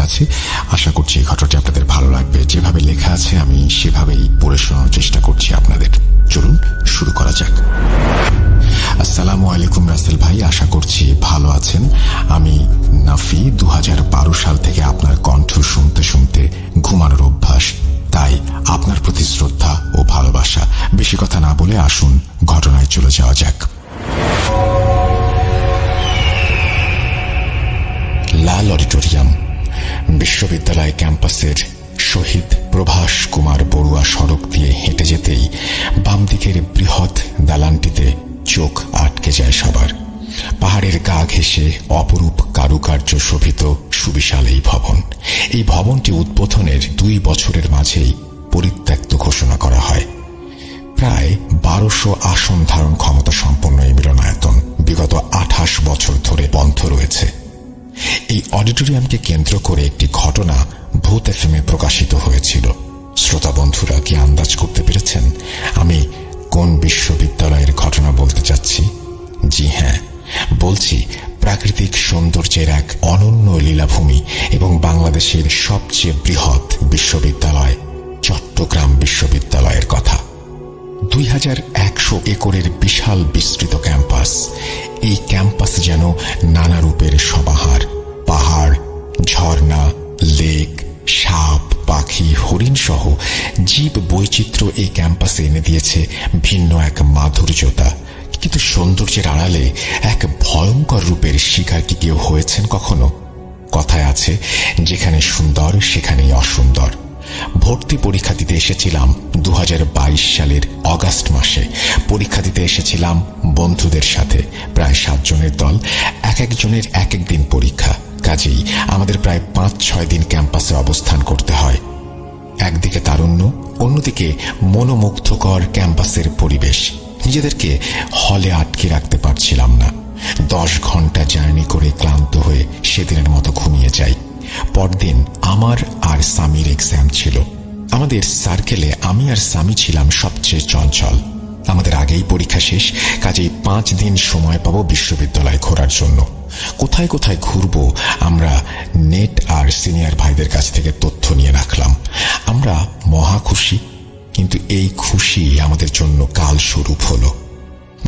আছে। আশা করছি এই ঘটনাটি আপনাদের ভালো লাগবে। যেভাবে লেখা আছে আমি সেভাবেই পড়ে শোনানোর চেষ্টা করছি আপনাদের। চলুন শুরু করা যাক। আসসালামু আলাইকুম রাসেল ভাই, আশা করছি ভালো আছেন। আমি নাফি। 2012 সাল থেকে আপনার কণ্ঠ শুনতে শুনতে ঘুমানোর অভ্যাস, তাই আপনার প্রতি শ্রদ্ধা ও ভালোবাসা। বেশি কথা না বলে আসুন ঘটনায় চলে যাওয়া যাক। লাল অডিটোরিয়াম বিশ্ববিদ্যালয় ক্যাম্পাসের শহীদ প্রভাস কুমার বড়ুয়া সড়ক দিয়ে হেঁটে যেতেই বাম দিকের বৃহৎ দালানটিতে চোখ আটকে যায় সবার। পাহাড়ের গা ঘেঁষে অপরূপ কারুকার্য শোভিত সুবিশাল এই ভবন। এই ভবনটি উদ্বোধনের 2 বছরের মাঝেই পরিত্যক্ত ঘোষণা করা হয়। প্রায় 1200 আসন ধারণ ক্ষমতা সম্পন্ন এই মিলনায়তন বিগত 28 বছর ধরে বন্ধ রয়েছে। এই অডিটোরিয়ামকে কেন্দ্র করে একটি ঘটনা ভূত এফএমে প্রকাশিত হয়েছিল। শ্রোতা বন্ধুরা কি আন্দাজ করতে পেরেছেন আমি কোন বিশ্ববিদ্যালয়ের ঘটনা বলতে চাচ্ছি? জি হ্যাঁ, বলছি প্রাকৃতিক সৌন্দর্যের এক অনন্য লীলাভূমি এবং বাংলাদেশের সবচেয়ে বৃহৎ বিশ্ববিদ্যালয় চট্টগ্রাম বিশ্ববিদ্যালয়ের কথা। 2100 একরের বিশাল বিস্তৃত ক্যাম্পাস। এই ক্যাম্পাস যেন নানা রূপের সমাহার। পাহাড়, ঝর্ণা, লেক, সাপ, পাখি, হরিণ সহ জীব বৈচিত্র্য এই ক্যাম্পাসে এনে দিয়েছে ভিন্ন এক মাধুর্যতা। কিন্তু সৌন্দর্যের আড়ালে এক ভয়ঙ্কর রূপের শিকার কি কেউ হয়েছেন কখনো? কথায় আছে, যেখানে সুন্দর সেখানেই অসুন্দর। ভর্তি পরীক্ষা দিতে এসেছিলাম 2022 সালের অগাস্ট মাসে। পরীক্ষা দিতে এসেছিলাম বন্ধুদের সাথে, প্রায় 7 জনের দল। এক একজনের এক এক দিন পরীক্ষা, কাজেই আমাদের প্রায় 5-6 দিন ক্যাম্পাসে অবস্থান করতে হয়। একদিকে তারুণ্য, অন্যদিকে মনোমুগ্ধকর ক্যাম্পাসের পরিবেশ। নিজেদেরকে হলে আটকে রাখতে পারছিলাম না। 10 ঘন্টা জার্নি করে ক্লান্ত হয়ে সেদিনের মতো ঘুমিয়ে যাই। পরদিন আমার আর সামির এক্সাম ছিল। আমাদের সার্কেলে আমি আর সামি ছিলাম সবচেয়ে চঞ্চল। আমাদের আগেই পরীক্ষা শেষ, কাজেই 5 দিন সময় পাবো বিশ্ববিদ্যালয় ঘোরার জন্য। কোথায় কোথায় ঘুরবো আমরা নেট আর সিনিয়র ভাইদের কাছ থেকে তথ্য নিয়ে রাখলাম। আমরা মহা খুশি, কিন্তু এই খুশি আমাদের জন্য কালস্বরূপ হলো।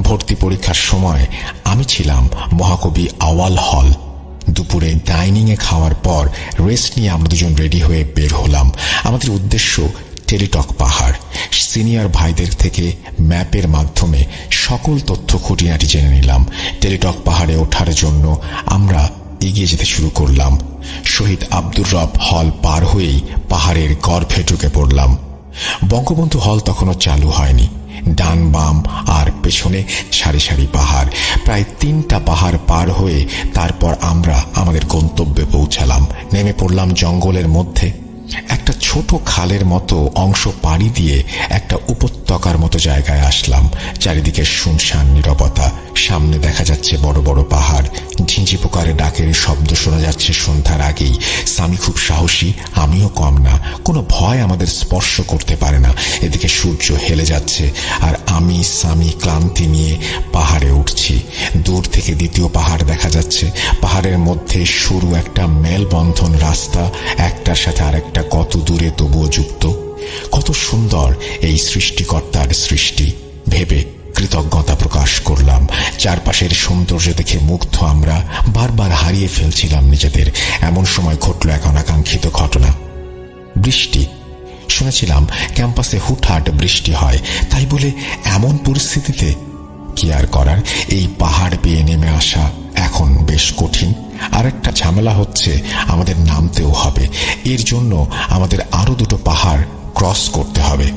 ভর্তি পরীক্ষার সময় আমি ছিলাম মহাকবি আওয়াল হল। দুপুরে ডাইনিং এ খাওয়ার পর রেস্ট নিয়ে আমরা দুজন রেডি হয়ে বের হলাম। আমাদের উদ্দেশ্য টেলিটক পাহাড়। সিনিয়র ভাইদের থেকে ম্যাপের মাধ্যমে সকল তথ্য খুঁটিনাটি জেনে নিলাম। টেলিটক পাহাড়ে ওঠার জন্য আমরা এগিয়ে যেতে শুরু করলাম। শহীদ আব্দুর রব হল পার হয়েই পাহাড়ের গর্ভে ঢুকে পড়লাম। বঙ্গবন্ধু হল তখনও চালু হয়নি। ডান বাম আর পেছনে সারি সারি পাহাড়। প্রায় 3টা পাহাড় পার হয়ে তারপর আমরা আমাদের গন্তব্যে পৌঁছালাম। নেমে পড়লাম জঙ্গলের মধ্যে। একটা ছোট খালের মতো অংশ পাড়ি দিয়ে একটা উপত্যকার মতো জায়গায় আসলাম। চারিদিকে শুনশান নীরবতা। সামনে দেখা যাচ্ছে বড় বড় পাহাড়। ঝিঁঝি পোকার ডাকের শব্দ শোনা যাচ্ছে সন্ধ্যার আগেই। সামি খুব সাহসী, আমিও কম না। কোনো ভয় আমাদের স্পর্শ করতে পারে না। এদিকে সূর্য হেলে যাচ্ছে আর আমি সামি ক্লান্তি নিয়ে পাহাড়ে উঠছি। দূর থেকে দ্বিতীয় পাহাড় দেখা যাচ্ছে। পাহাড়ের মধ্যে সরু একটা মেলবন্ধন রাস্তা, একটার সাথে আরেকটা কত দূরে তবুও যুক্ত। কত সুন্দর এই সৃষ্টিকর্তার সৃষ্টি ভেবে কৃতজ্ঞতা প্রকাশ করলাম। চারপাশের সৌন্দর্য দেখে মুগ্ধ আমরা বারবার হারিয়ে ফেলছিলাম নিজেদের। এমন সময় ঘটল এক অনাকাঙ্ক্ষিত ঘটনা। বৃষ্টি। শুনেছিলাম ক্যাম্পাসে হুটহাট বৃষ্টি হয়, তাই বলে এমন পরিস্থিতিতে কি আর করার, এই পাহাড় বেয়ে নেমে আসা এখন বেশ কঠিন। আর একটা ঝামেলা হচ্ছে আমাদের নামতেও হবে। এর জন্য আমাদের আরো 2টো পাহাড় ক্রস করতে হবে।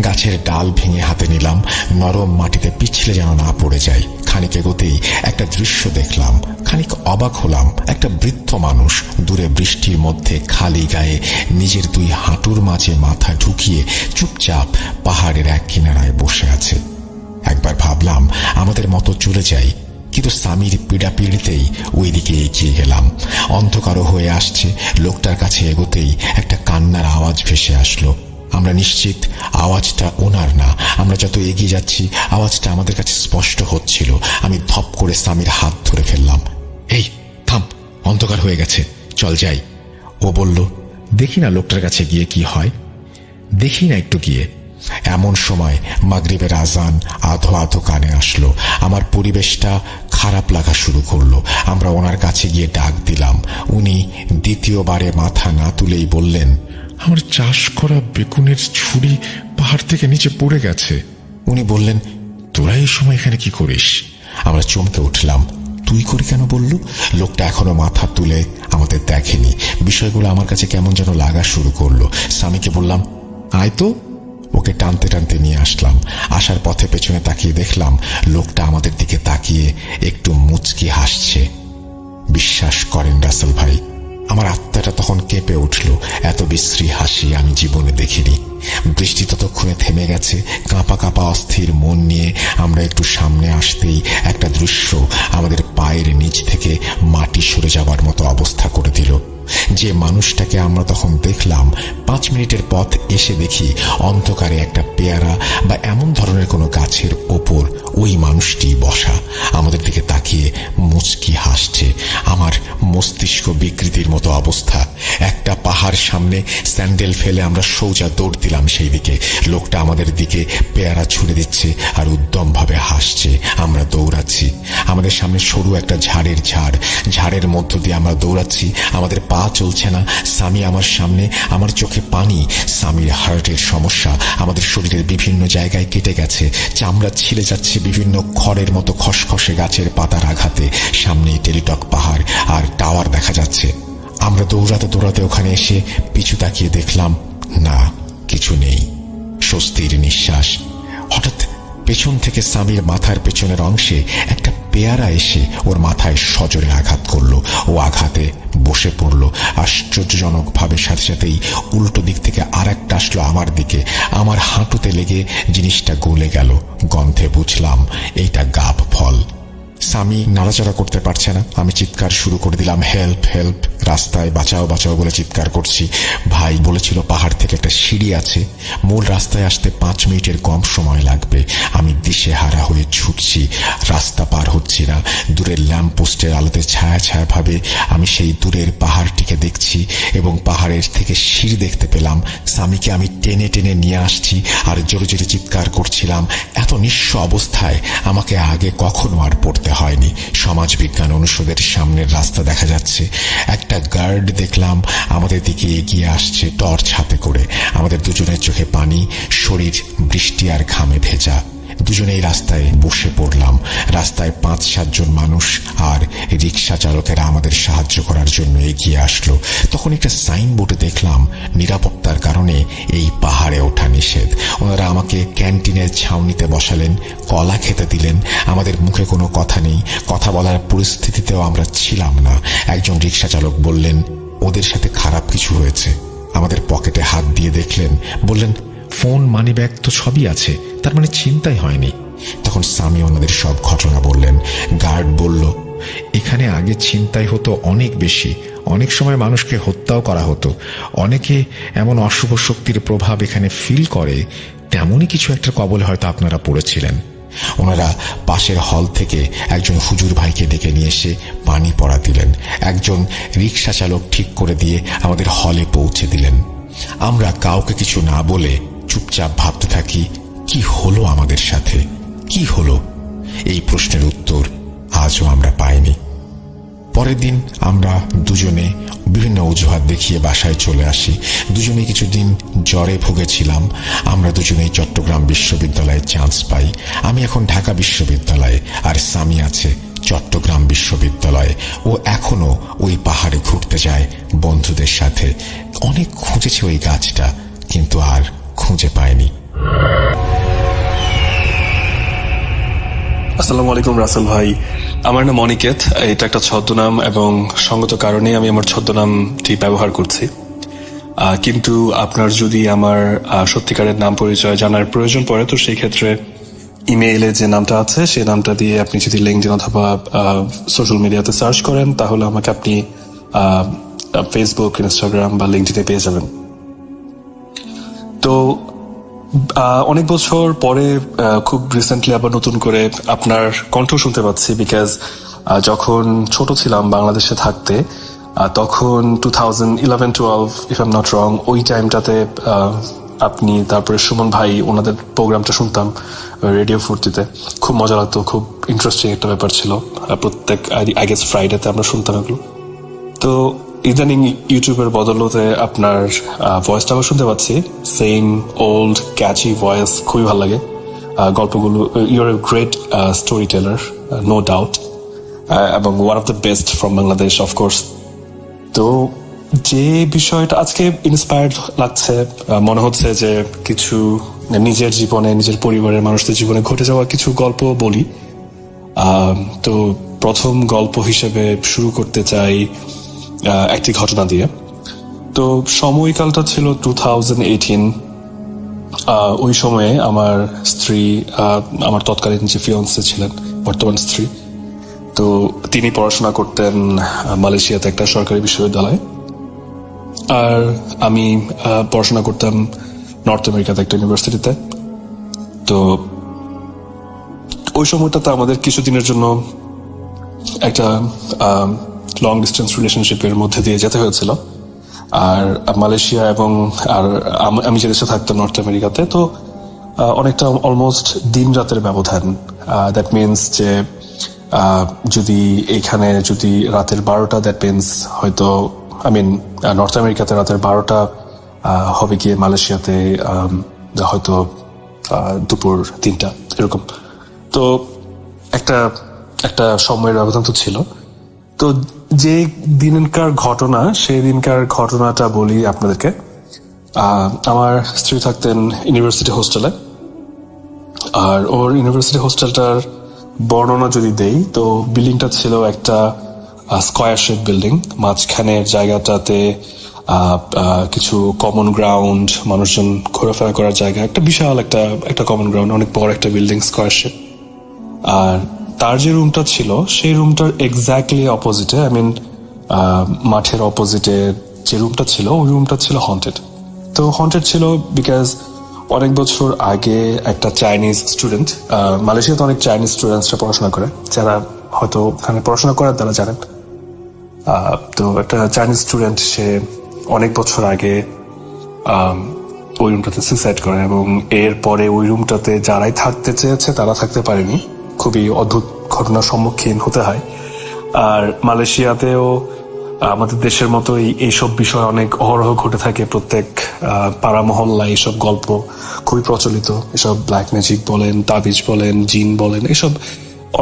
গাছের ডাল ভেঙে হাতে নিলাম, নরম মাটিতে পিছলে যেন না পড়ে যায়। খানিক এগোতেই একটা দৃশ্য দেখলাম। খানিক অবাক হলাম। একটা বৃদ্ধ মানুষ দূরে বৃষ্টির মধ্যে খালি গায়ে নিজের 2 হাঁটুর মাঝে মাথা ঢুকিয়ে চুপচাপ পাহাড়ের এক কিনারায় বসে আছে। একবার ভাবলাম আমাদের মতো চলে যাই, কিন্তু সামির পীড়াপিড়িতেই ওইদিকে এগিয়ে গেলাম। অন্ধকারও হয়ে আসছে। লোকটার কাছে এগোতেই একটা কান্নার আওয়াজ ভেসে আসলো। আমরা নিশ্চিত আওয়াজটা ওনার না। আমরা যত এগিয়ে যাচ্ছি আওয়াজটা আমাদের কাছে স্পষ্ট হচ্ছিল। আমি ধপ করে সামির হাত ধরে ফেললাম। এই থাম, অন্ধকার হয়ে গেছে, চল যাই। ও বলল, দেখি না লোকটার কাছে গিয়ে কি হয়, দেখি না একটু গিয়ে। এমন সময় মাগরিবের আজান আধো আধো কানে আসলো। আমার পরিবেশটা খারাপ লাগা শুরু করলো। আমরা ওনার কাছে গিয়ে ডাক দিলাম। উনি দ্বিতীয়বারে মাথা না তুলেই বললেন, আমার চাষ করা বেগুনের ছুরি পাহাড় থেকে নিচে পড়ে গেছে। উনি বললেন, তোরা এই সময় এখানে কি করিস? আমরা চমকে উঠলাম। তুই করি কেন বলল? লোকটা এখনো মাথা তুলে আমাদের দেখেনি। বিষয়গুলো আমার কাছে কেমন যেন লাগা শুরু করলো। স্বামীকে বললাম, আয় তো। ওকে টানতে টানতে নিয়ে আসলাম। আসার পথে পেছনে তাকিয়ে দেখলাম লোকটা আমাদের দিকে তাকিয়ে একটু মুচকি হাসছে। বিশ্বাস করেন রাসেল ভাই, আমার আত্মাটা তখন কেঁপে উঠল। এত বিশ্রী হাসি আমি জীবনে দেখিনি। বৃষ্টি ততক্ষণে থেমে গেছে। কাঁপা কাঁপা অস্থির মন নিয়ে আমরা একটু সামনে আসতেই একটা দৃশ্য আমাদের পায়ের নিচ থেকে মাটি সরে যাবার মতো অবস্থা করে দিল। যে মানুষটাকে আমরা তখন দেখলাম, 5 মিনিটের পথ এসে দেখি অন্ধকারে একটা পেয়ারা বা এমন ধরনের কোনো গাছের ওপর ওই মানুষটি বসা, আমাদের দিকে তাকিয়ে মুচকি হাসছে। আমার মস্তিষ্ক বিকৃতির মতো অবস্থা। একটা পাহাড় সামনে, স্যান্ডেল ফেলে আমরা সোজা দৌড় দিলাম সেই দিকে। লোকটা আমাদের দিকে পেয়ারা ছুড়ে দিচ্ছে আর উদ্যম ভাবে হাসছে। আমরা দৌড়াচ্ছি। আমাদের সামনে সরু একটা ঝাড়ের ঝাড়, ঝাড়ের মধ্য দিয়ে আমরা দৌড়াচ্ছি। আমাদের পা চলছে না। স্বামী আমার সামনে, আমার চোখে পানি। স্বামীর হার্টের সমস্যা। আমাদের শরীরের বিভিন্ন জায়গায় কেটে গেছে, চামড়া ছিলে যাচ্ছে বিভিন্ন খড়ের মতো খসখসে গাছের পাতার আঘাতে। সামনেই টেলিটক পাহাড় আর টাওয়ার দেখা যাচ্ছে। আমরা দৌড়াতে দৌড়াতে ওখানে এসে পিছু তাকিয়ে দেখলাম, না, কিছু নেই। স্বস্তির নিঃশ্বাস। হঠাৎ পেছন থেকে স্বামীর মাথার পেছনের অংশে একটা পেয়ারা এসে ওর মাথায় সজোরে আঘাত করলো। ও আঘাতে বসে পড়ল। আশ্চর্যজনক ভাবে সাথে সাথেই উল্টো দিক থেকে আর একটা আসলো আমার দিকে। আমার হাঁটুতে লেগে জিনিসটা গলে গেল। গন্ধে বুঝলাম এইটা গাব ফল। স্বামী নাড়াচাড়া করতে পারছে না। আমি চিৎকার শুরু করে দিলাম, হেল্প হেল্প। রাস্তায় বাঁচাও বাঁচাও বলে চিৎকার করছি। ভাই বলেছিল পাহাড় থেকে একটা সিঁড়ি আছে, মূল রাস্তায় আসতে 5 মিনিটের কম সময় লাগবে। আমি দিশেহারা হয়ে ছুটছি, রাস্তা পার হচ্ছি না। দূরের ল্যাম্প পোস্টের আলোতে ছায়া ছায়া ভাবে আমি সেই দূরের পাহাড়টিকে দেখছি এবং পাহাড়ের থেকে সিঁড়ি দেখতে পেলাম। স্বামীকে আমি টেনে টেনে নিয়ে আসছি আর জোরে জোরে চিৎকার করছিলাম। এত নিঃস্ব অবস্থায় আমাকে আগে কখনো আর পড়তে হয়নি। সমাজ বিজ্ঞান অনুষদের সামনের রাস্তা দেখা যাচ্ছে। একটা গার্ড দেখলাম আমাদের দিকে এগিয়ে আসছে টর্চ হাতে করে। আমাদের দুজনের চোখে পানি, শরীর বৃষ্টি আর ঘামে ভেজা। দুজনেই রাস্তায় বসে পড়লাম। রাস্তায় 5-7 জন মানুষ আর রিক্সা চালকেরা আমাদের সাহায্য করার জন্য এগিয়ে আসলো। তখন একটা সাইনবোর্ডে দেখলাম নিরাপত্তার কারণে এই পাহাড়ে ওঠা নিষেধ। ওনারা আমাকে ক্যান্টিনের ছাউনিতে বসালেন, কলা খেতে দিলেন। আমাদের মুখে কোনো কথা নেই, কথা বলার পরিস্থিতিতেও আমরা ছিলাম না। একজন রিক্সা চালক বললেন, ওদের সাথে খারাপ কিছু হয়েছে। আমাদের পকেটে হাত দিয়ে দেখলেন, বললেন, ফোন মানিব্যাগ তো সবই আছে, তার মানে ছিনতাই হয়নি। তখন স্বামী ওনাদের সব ঘটনা বললেন। গার্ড বলল, এখানে আগে ছিনতাই হতো অনেক বেশি, অনেক সময় মানুষকে হত্যাও করা হতো। অনেকে এমন অশুভ শক্তির প্রভাব এখানে ফিল করে, তেমনই কিছু একটা কবলে হয়তো আপনারা পড়েছিলেন। ওনারা পাশের হল থেকে একজন হুজুর ভাইকে ডেকে নিয়ে এসে পানি পড়া দিলেন। একজন রিক্সা চালক ঠিক করে দিয়ে আমাদের হলে পৌঁছে দিলেন। আমরা কাউকে কিছু না বলে চুপচাপ ভাবতে থাকি, কি হলো আমাদের সাথে, কি হলো? এই প্রশ্নের উত্তর আজও আমরা পাইনি। পরের দিন আমরা দুজনে বিভিন্ন অজুহাত দেখিয়ে বাসায় চলে আসি। দুজনে কিছুদিন জ্বরে ভুগেছিলাম। আমরা দুজনেই চট্টগ্রাম বিশ্ববিদ্যালয়ে চান্স পাই। আমি এখন ঢাকা বিশ্ববিদ্যালয়ে, আর স্বামী আছে চট্টগ্রাম বিশ্ববিদ্যালয়ে। ও এখনো ওই পাহাড়ে ঘুরতে যায় বন্ধুদের সাথে। অনেক খুঁজেছে ওই গাছটা, কিন্তু আর খুঁজে পায়নি। আসসালামু আলাইকুম রাসেল ভাই, আমার নাম অনিকেত। এটা একটা ছদ্মনাম এবং সঙ্গত কারণে আমি আমার ছদ্মনামটি ব্যবহার করছি। কিন্তু আপনার যদি আমার সত্যিকারের নাম পরিচয় জানার প্রয়োজন পড়ে, তো সেই ক্ষেত্রে ইমেইলে যে নামটা আছে সেই নামটা দিয়ে আপনি যদি লিঙ্কডিন অথবা সোশ্যাল মিডিয়াতে সার্চ করেন, তাহলে আমাকে আপনি ফেসবুক, ইনস্টাগ্রাম বা লিঙ্কডিনে পেয়ে যাবেন। তো অনেক বছর পরে খুব রিসেন্টলি আবার নতুন করে আপনার কণ্ঠ শুনতে পাচ্ছি, বিকজ যখন ছোট ছিলাম বাংলাদেশে থাকতে তখন 2011-12 if I am not wrong, ওই টাইমটাতে আপনি তারপরে সুমন ভাই ওনাদের প্রোগ্রামটা শুনতাম রেডিও ফুর্তিতে। খুব মজা লাগতো, খুব ইন্টারেস্টিং একটা ব্যাপার ছিল। প্রত্যেক আই গেস ফ্রাইডেতে আমরা শুনতাম এগুলো। তো ইদানিং ইউটিউবের বদলতে আপনার ভয়েসটা আমরা শুনতে পাচ্ছি, সেম ওল্ড ক্যাচি ভয়েস, খুবই ভালো লাগে। গল্পগুলো, you're a great story teller, no doubt, এবং one of the best from Bangladesh of course. তো যে বিষয়টা আজকে ইন্সপায়ার্ড লাগছে, মনে হচ্ছে যে কিছু নিজের জীবনে, নিজের পরিবারের মানুষদের জীবনে ঘটে যাওয়া কিছু গল্প বলি। তো প্রথম গল্প হিসেবে শুরু করতে চাই একটি ঘটনা দিয়ে। তো সময়কালটা ছিল 2018। ওই সময়ে আমার স্ত্রী, আমার তৎকালীন যে ফিয়ন্সে ছিলেন, বর্তমান স্ত্রী, তো তিনি পড়াশোনা করতেন মালয়েশিয়াতে একটা সরকারি বিশ্ববিদ্যালয়ে, আর আমি পড়াশোনা করতাম নর্থ আমেরিকাতে একটা ইউনিভার্সিটিতে। তো ওই সময়টাতে আমাদের কিছুদিনের জন্য একটা লং ডিস্টেন্স রিলেশনশিপের মধ্যে দিয়ে যেতে হয়েছিল। আর মালয়েশিয়া এবং আমি যে দেশে থাকতাম নর্থ আমেরিকাতে, তো অনেকটা অলমোস্ট দিন রাতের ব্যবধান। দ্যাট মিনস যে যদি এখানে যদি রাতের 12টা, দ্যাট মিনস হয়তো নর্থ আমেরিকাতে রাতের 12টা হবে গিয়ে মালয়েশিয়াতে হয়তো দুপুর 3টা এরকম। তো একটা সময়ের ব্যবধান তো ছিল। তো যে দিনকার ঘটনা, সেই দিনকার ঘটনাটা বলি আপনাদেরকে। আমার স্ত্রী থাকতেন ইউনিভার্সিটি হোস্টেলে, আর ওর ইউনিভার্সিটি হোস্টেলটার বর্ণনা যদি দেই, তো বিল্ডিংটা ছিল একটা স্কয়ার শেপ বিল্ডিং। মাঝখানের জায়গাটাতে কিছু কমন গ্রাউন্ড, মানুষজন ঘোরাফেরা করার জায়গা, একটা বিশাল একটা কমন গ্রাউন্ড, অনেক বড় একটা বিল্ডিং, স্কয়ার শেপ। আর তার যে রুমটা ছিল, সেই রুমটার এক্স্যাক্টলি অপোজিটে, মাঠের অপোজিটে যে রুমটা ছিল, ওই রুমটা ছিল হন্টেড। তো হন্টেড ছিল বিকজ অনেক বছর আগে একটা চাইনিজ স্টুডেন্ট, মালয়েশিয়াতে অনেক চাইনিজ স্টুডেন্টসরা পড়াশোনা করে, যারা হয়তো ওখানে পড়াশোনা করার তারা জানেন। তো একটা চাইনিজ স্টুডেন্ট, সে অনেক বছর আগে ওই রুমটাতে সুইসাইড করে, এবং এরপরে ওই রুমটাতে যারাই থাকতে চেয়েছে তারা থাকতে পারেনি। খুবই অদ্ভুত ঘটনার সম্মুখীন হতে হয়। আর মালয়েশিয়াতেও আমাদের দেশের মতো এইসব বিষয় অনেক অহরহ ঘটে থাকে। প্রত্যেক পাড়া মহল্লায় এইসব গল্প খুবই প্রচলিত। এসব ব্ল্যাক ম্যাজিক বলেন, তাবিজ বলেন, জিন বলেন, এসব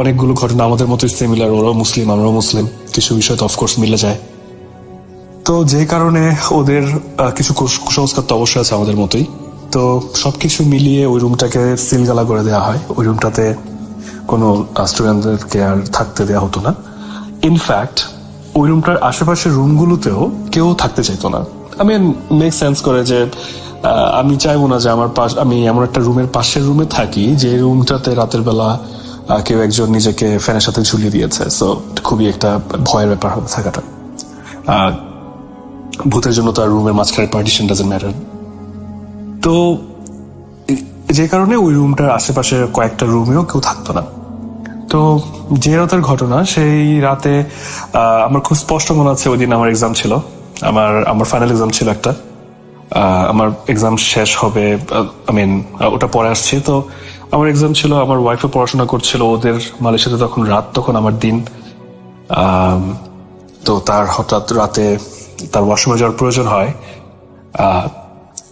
অনেকগুলো ঘটনা আমাদের মতোই সিমিলার। ওরাও মুসলিম, আমরাও মুসলিম, কিছু বিষয় তো অফকোর্স মিলে যায়। তো যে কারণে ওদের কিছু কুসংস্কার তো অবশ্যই আছে আমাদের মতোই। তো সবকিছু মিলিয়ে ওই রুমটাকে সিলগালা করে দেওয়া হয়। ওই রুমটাতে কোনো স্টুডেন্টদেরকে আর থাকতে দেওয়া হতো না। ইনফ্যাক্ট ওই রুমটার আশেপাশের রুমগুলোতেও কেউ থাকতে চাইতো না। মেক সেন্স করে যে আমি চাইবো না যে আমি এমন একটা রুমের পাশের রুমে থাকি যে রুমটাতে রাতের বেলা কেউ একজন নিজেকে ফ্যানের সাথে ঝুলিয়ে দিয়েছে। সো খুবই একটা ভয়ের ব্যাপার হবে থাকাটা। ভূতের জন্য তো আর রুমের মাঝখানে পার্টিশন ডাজন্ট ম্যাটার। তো যে কারণে ওই রুমটার আশেপাশে কয়েকটা রুমেও কেউ থাকতো না। তো যে রাতের ঘটনা, সেই রাতে আমার খুব স্পষ্ট মনে আছে, ওই দিন আমার এক্সাম ছিল, আমার ফাইনাল এক্সাম ছিল একটা। আমার এক্সাম শেষ হবে, ওটা পরে আসছি। তো আমার এক্সাম ছিল, আমার ওয়াইফও পড়াশোনা করছিল, ওদের মালয়েশিয়াতে তখন রাত, তখন আমার দিন। তো তার হঠাৎ রাতে তার ওয়াশরুমে যাওয়ার প্রয়োজন হয়।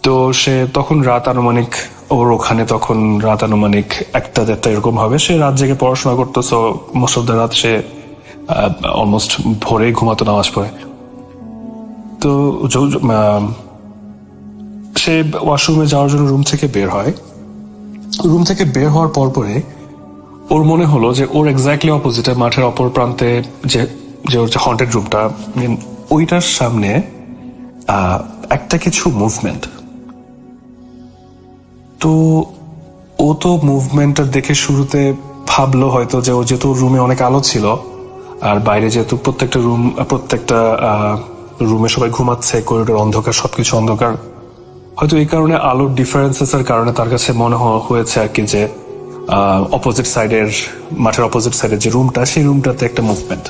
তো সে তখন রাত আনুমানিক, ওর ওখানে তখন রাত আনুমানিক 1-1:30 এরকম হবে। সে রাত জেগে পড়াশোনা করতো। সো মোস্ট অফ দ্য রাত সে অলমোস্ট ভোরেই ঘুমাতো নামাজ পড়ে। তো সে ওয়াশরুমে যাওয়ার জন্য রুম থেকে বের হয়। রুম থেকে বের হওয়ার পরে ওর মনে হলো যে ওর এক্স্যাক্টলি অপোজিটে, মাঠের অপর প্রান্তে যে ওর যে হন্টেড রুমটা, ওইটার সামনে একটা কিছু মুভমেন্ট। তো ও তো মুভমেন্টটা দেখে শুরুতে ভাবলো হয়তো যে ও যেহেতু রুমে অনেক আলো ছিল, আর বাইরে যেহেতু প্রত্যেকটা রুমে সবাই ঘুমাচ্ছে, করিডোর অন্ধকার, সবকিছু অন্ধকার, হয়তো এই কারণে আলোর ডিফারেন্সেস এর কারণে তার কাছে মনে হয়েছে আর কি যে অপোজিট সাইডের, মাঠের অপোজিট সাইডের যে রুমটা, সেই রুমটাতে একটা মুভমেন্ট।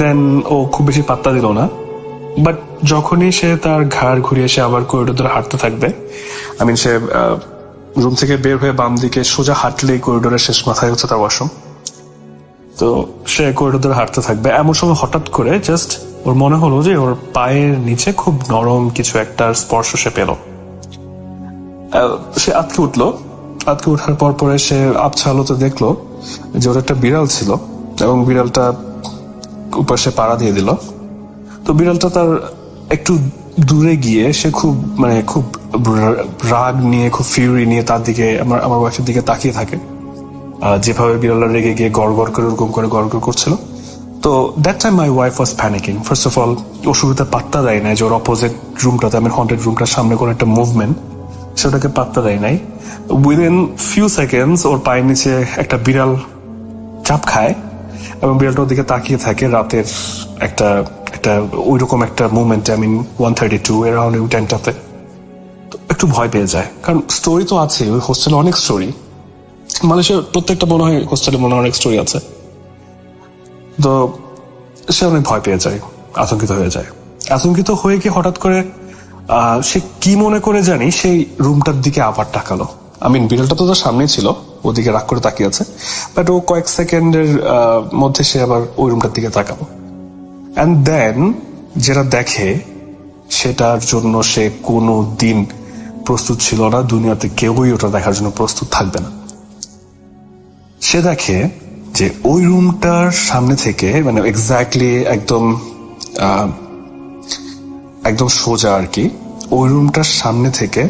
দেন ও খুব বেশি পাত্তা দিল না, বাট যখনই সে তার ঘাড় ঘুরিয়ে সে আবার করিডোর ধরে হাঁটতে থাকবে, সে রুম থেকে বের হয়ে বাম দিকে সোজা হাঁটলেই করিডোরের শেষ মাথায় হচ্ছে তার ওয়াশরুম। তো সে করিডোর ধরে হাঁটতে থাকবে, এমন সময় হঠাৎ করে জাস্ট ওর মনে হলো যে ওর পায়ের নিচে খুব নরম কিছু একটা স্পর্শ সে পেল। সে আটকে উঠলো, আটকে ওঠার পর পরে সে আবছা আলোতে দেখলো যে ওর একটা বিড়াল ছিল এবং বিড়ালটা উপর সে পাড়া দিয়ে দিল। তো বিড়ালটা তার একটু দূরে গিয়ে সে খুব রাগ নিয়ে, খুব ফিউরি নিয়ে তার দিকে, আমার ওয়াইফের দিকে তাকিয়ে থাকে, যেভাবে বিড়ালটা রেগে গিয়ে গড় গড় করে ওরকম করে গড় গড় করছিল। তো that time my wife was panicking. First of all ও শুরুতে পাত্তা দেয় নাই যে ওর অপোজিট রুমটাতে, হন্টেড রুমটার সামনে কোনো একটা মুভমেন্ট, সেটাকে পাত্তা দেয় নাই। উইদিন ফিউ সেকেন্ডস ওর পায়ের নিচে একটা বিড়াল চাপ খায় এবং বিড়ালটা ওর দিকে তাকিয়ে থাকে। রাতের একটা ওইরকম একটা মুভমেন্ট, 1:32 অ্যারাউন্ড ওই টাইমটাতে একটু ভয় পেয়ে যায়, কারণ স্টোরি তো আছে ওই হোস্টেলে, অনেক স্টোরি, মালয়েশিয়ার প্রত্যেকটা মনে হয় হোস্টেলে মনে হয় অনেক স্টোরি আছে। তো সে অনেক ভয় পেয়ে যায়, আতঙ্কিত হয়ে যায়। আতঙ্কিত হয়ে কি হঠাৎ করে সে কি মনে করে জানি সেই রুমটার দিকে আবার তাকালো। বিড়ালটা তো তার সামনে ছিল, ওদিকে রাগ করে তাকিয়ে আছে, বাট ও কয়েক সেকেন্ডের মধ্যে সে আবার ওই রুমটার দিকে তাকালো। অ্যান্ড দেন যেটা দেখে সেটার জন্য সে কোনো দিন প্রস্তুত ছিল না, দুনিয়াতে কেউই ওটা দেখার জন্য প্রস্তুত থাকবে না। সে দেখে যে ওই রুমটার সামনে থেকে, এক্স্যাক্টলি একদম সোজা আর কি, ওই রুমটার সামনে থেকে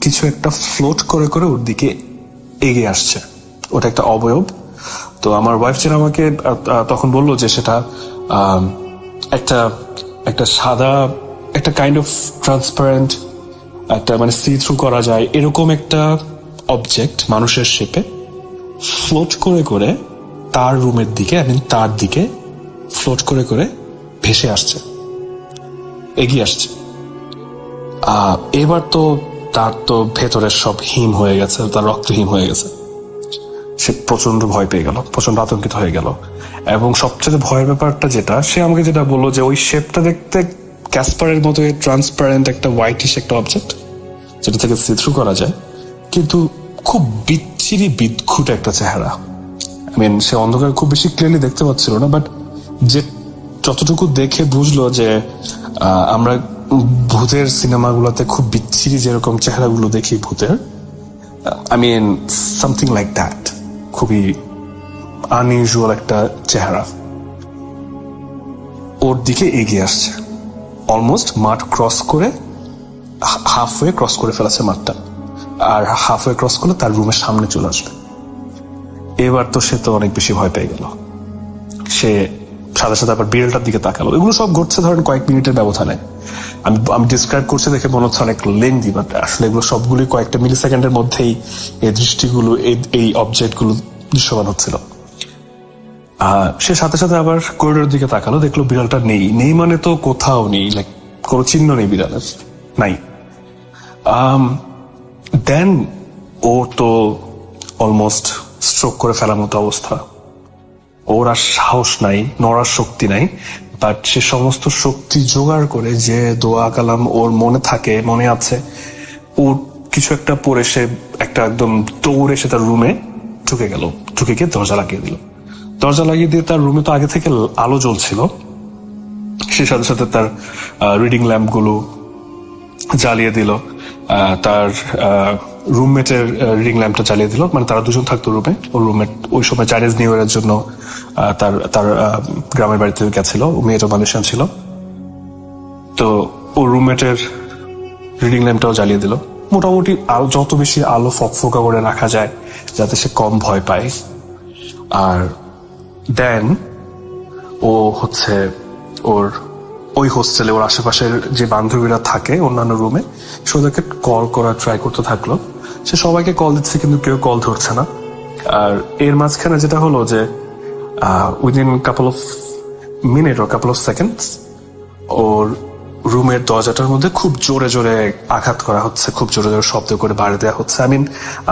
কিছু একটা ফ্লোট করে করে ওর দিকে এগিয়ে আসছে। ওটা একটা অবয়ব। তো আমার ওয়াইফ যেন আমাকে তখন বললো যে সেটা একটা সাদা, একটা কাইন্ড অফ ট্রান্সপারেন্ট, একটা সি থ্রু করা যায় এরকম একটা অবজেক্ট মানুষের শেপে ফ্লোট করে করে তার রুমের দিকে, তার দিকে ফ্লোট করে করে ভেসে আসছে, এগিয়ে আসছে। এবার তো তার তো ভেতরের সব হিম হয়ে গেছে, তার রক্তহীন হয়ে গেছে। সে প্রচন্ড ভয় পেয়ে গেল, প্রচন্ড আতঙ্কিত হয়ে গেল। এবং সবচেয়ে ভয়ের ব্যাপারটা যেটা, সে আমাকে যেটা বললো যে ওই শেপটা দেখতে ক্যাসপারের মতো ট্রান্সপারেন্ট একটা হোয়াইটিশ একটা অবজেক্ট, যেটা থেকে সি থ্রু করা যায়, কিন্তু খুব বিচ্ছিরি বিদঘুট একটা চেহারা। সে অন্ধকারে খুব বেশি ক্লিয়ারলি দেখতে পাচ্ছিল না, বাট যে যতটুকু দেখে বুঝলো যে আমরা ভূতের সিনেমাগুলোতে খুব বিচ্ছিরি যেরকম চেহারাগুলো দেখি ভূতের, সামথিং লাইক দ্যাট, খুবই আনইউজুয়াল একটা চেহারা ওর দিকে এগিয়ে আসছে। অলমোস্ট মাঠ ক্রস করে, হাফওয়ে ক্রস করে ফেলেছে মাঠটা, আর হাফওয়ে ক্রস করলে তার রুমের সামনে চলে আসবে। এবার তো সে তো অনেক বেশি ভয় পেয়ে গেল। সে সাথে সাথে আবার বিড়ালটার দিকে তাকালো। এগুলো সব ঘটছে ধরেন কয়েক মিনিটের ব্যবধানে। আমি ডিসক্রাইব করছি দেখে মনে হচ্ছে অনেক লেন্দি, বাট আসলে এগুলো সবগুলোই কয়েকটা মিলি সেকেন্ডের মধ্যেই এই দৃষ্টিগুলো, এই অবজেক্টগুলো দৃশ্যমান হচ্ছিল। সে সাথে সাথে আবার করিডোরের দিকে তাকালো, দেখলো বিড়ালটা নেই মানে তো কোথাও নেই, লাইক কোনো চিহ্ন নেই বিড়ালের, নাই। দেন ও তো অলমোস্ট স্ট্রোক করে ফেলার মতো অবস্থা। ওর আর সাহস নাই, নড়ার শক্তি নাই, বাট সে সমস্ত শক্তি জোগাড় করে, যে দোয়া কালাম ওর মনে আছে, ওর কিছু একটা পরে সে একদম দৌড়ে সে তার রুমে ঢুকে গেল। ঢুকে গিয়ে দরজা লাগিয়ে দিল। দরজা লাগিয়ে দিয়ে তার রুমে তো আগে থেকে আলো জ্বলছিল, সে সাথে সাথে তার রিডিং ল্যাম্প গুলো জ্বালিয়ে দিল, তার রুমমেটের রিডিং ল্যাম্পটা জ্বালিয়ে দিল। তারা দুজন থাকতো রুমে। ওর রুমমেট ওই সময় চাইনিজ নিউ ইয়ারের জন্য তার গ্রামের বাড়িতে গেছিল, মেয়েটা মালয়েশিয়ান ছিল। তো ওর রুমমেটের রিডিং ল্যাম্পটাও জ্বালিয়ে দিল। মোটামুটি যত বেশি আলো ফকফকা করে রাখা যায় যাতে সে কম ভয় পায়। আর দেন ও হচ্ছে ওই হোস্টেলে ওর আশেপাশের যে বান্ধবীরা থাকে অন্যান্য রুমে, সে ওদেরকে কল করার ট্রাই করতে থাকলো। সে সবাইকে কল দিচ্ছে, কিন্তু কেউ কল ধরছে না। আর এর মাঝখানে যেটা হলো যে উইদিন কাপল অফ মিনিট ও কাপল অফ সেকেন্ডস ওর রুমের দরজাটার মধ্যে খুব জোরে জোরে আঘাত করা হচ্ছে, খুব জোরে জোরে শব্দ করে বাড়ি দেওয়া হচ্ছে।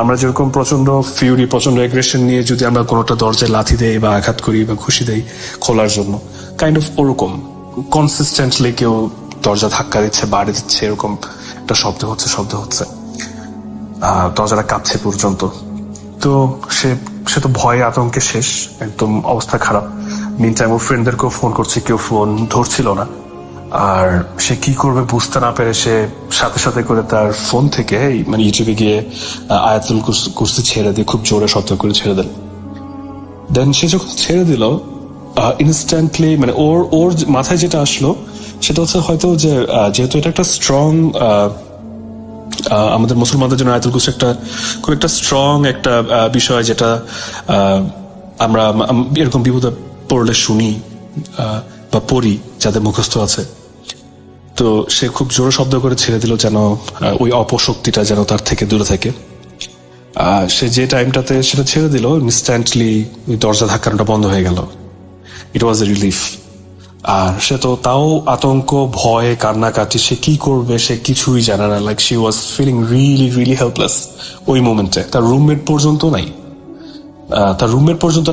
আমরা যেরকম প্রচন্ড ফিউরি, প্রচন্ড এগ্রেশন নিয়ে যদি আমরা কোনোটা দরজায় লাথি দেই বা আঘাত করি বা ঘুষি দেই খোলার জন্য, কাইন্ড অফ ওরকম কনসিস্টেন্টলি কেউ দরজা ধাক্কা দিচ্ছে, বাড়ি দিচ্ছে, এরকম একটা শব্দ হচ্ছে। দরজাটা কাঁপছে পর্যন্ত। তো সে তো ভয়ে আতঙ্কে শেষ, একদম অবস্থা খারাপ। মিন টাইম ওর ফ্রেন্ডদেরকেও ফোন করছে, কেউ ফোন ধরছিল না। আর সে কি করবে বুঝতে না পেরে সে সাথে সাথে করে তার ফোন থেকে মানে ইউটিউবে গিয়ে আয়াতুল কুরসি ছেড়ে দিয়ে খুব জোরে শব্দ করে ছেড়ে দিল। দেন সে যখন ছেড়ে দিল, ইনস্ট্যান্টলি মানে ওর মাথায় যেটা আসলো সেটা হচ্ছে হয়তো যে যেহেতু এটা একটা স্ট্রং, আমাদের মুসলমানদের জন্য আয়াতুল কুরসি একটা খুব একটা স্ট্রং একটা বিষয়, যেটা আমরা এরকম বিপদে পড়লে শুনি বা পড়ি যাদের মুখস্থ আছে। তো সে খুব জোরে শব্দ করে ছেড়ে দিল যেন ওই অপশক্তিটা যেন তার থেকে দূরে থাকে। সে যে টাইমটাতে সেটা ছেড়ে দিল, ইনস্ট্যান্টলি ওই দরজা ধাক্কানোটা বন্ধ হয়ে গেল। ইট ওয়াজ এ রিলিফ। আর সে তো তাও আতঙ্ক, ভয়, কান্নাকাটি, সে কি করবে সে কিছুই জানে না। Like she was feeling really really helpless ওই মোমেন্টে। তার রুমমেট পর্যন্ত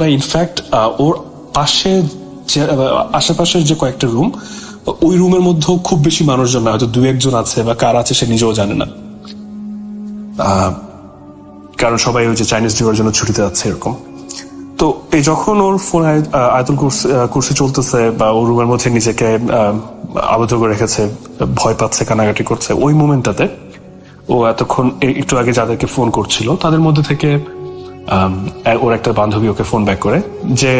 নাই, ইনফ্যাক্ট ওর পাশে আশেপাশের যে কয়েকটা রুম, ওই রুমের মধ্যেও খুব বেশি মানুষজন না, হয়তো 2-1 আছে বা কার আছে সে নিজেও জানে না। কারণ সবাই ওই যে চাইনিজ নিউ ইয়ার জন্য ছুটিতে যাচ্ছে এরকম। তো এই যখন ওর ফোন আয়াতুল কুরসি চলতেছে বা ওর রুমের মধ্যে নিজেকে আবদ্ধ করে রেখেছে, ভয় পাচ্ছে, কানাকাটি করছে, ওই মোমেন্টটাতে ও এতক্ষণ একটু আগে যাদেরকে ফোন করছিল তাদের মধ্যে থেকে ওর একটা বান্ধবী ওকে ফোন ব্যাক করে যে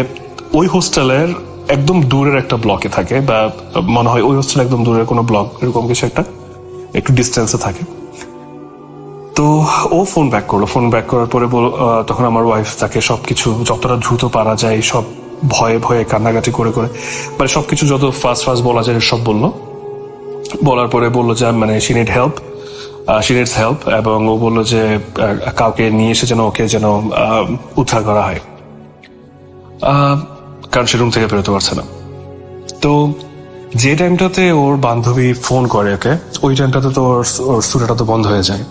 ওই হোস্টেলের একদম দূরের একটা ব্লকে থাকে, বা মনে হয় ওই হোস্টেল একদম দূরের কোনো ব্লক, এরকম কিছু একটা একটু ডিস্টেন্সে থাকে। তো ও ফোন ব্যাক করার পরে তখন আমার ওয়াইফ তাকে সবকিছু যতটা দ্রুত পারা যায় সব ভয়ে ভয়ে কান্নাকাটি করে মানে সবকিছু যত ফাস্ট বলা যায় সব বলার পরে বললো যে মানে শি নিডস হেল্প, এবং ও বললো যে কাউকে নিয়ে এসে যেন ওকে যেন উদ্ধার করা হয়, কারণ সে রুম থেকে বেরোতে পারছে না। তো যে টাইমটাতে ওর বান্ধবী ফোন করে ওকে, ওই টাইমটাতে তো ওর সুরাটা তো বন্ধ হয়ে যায়।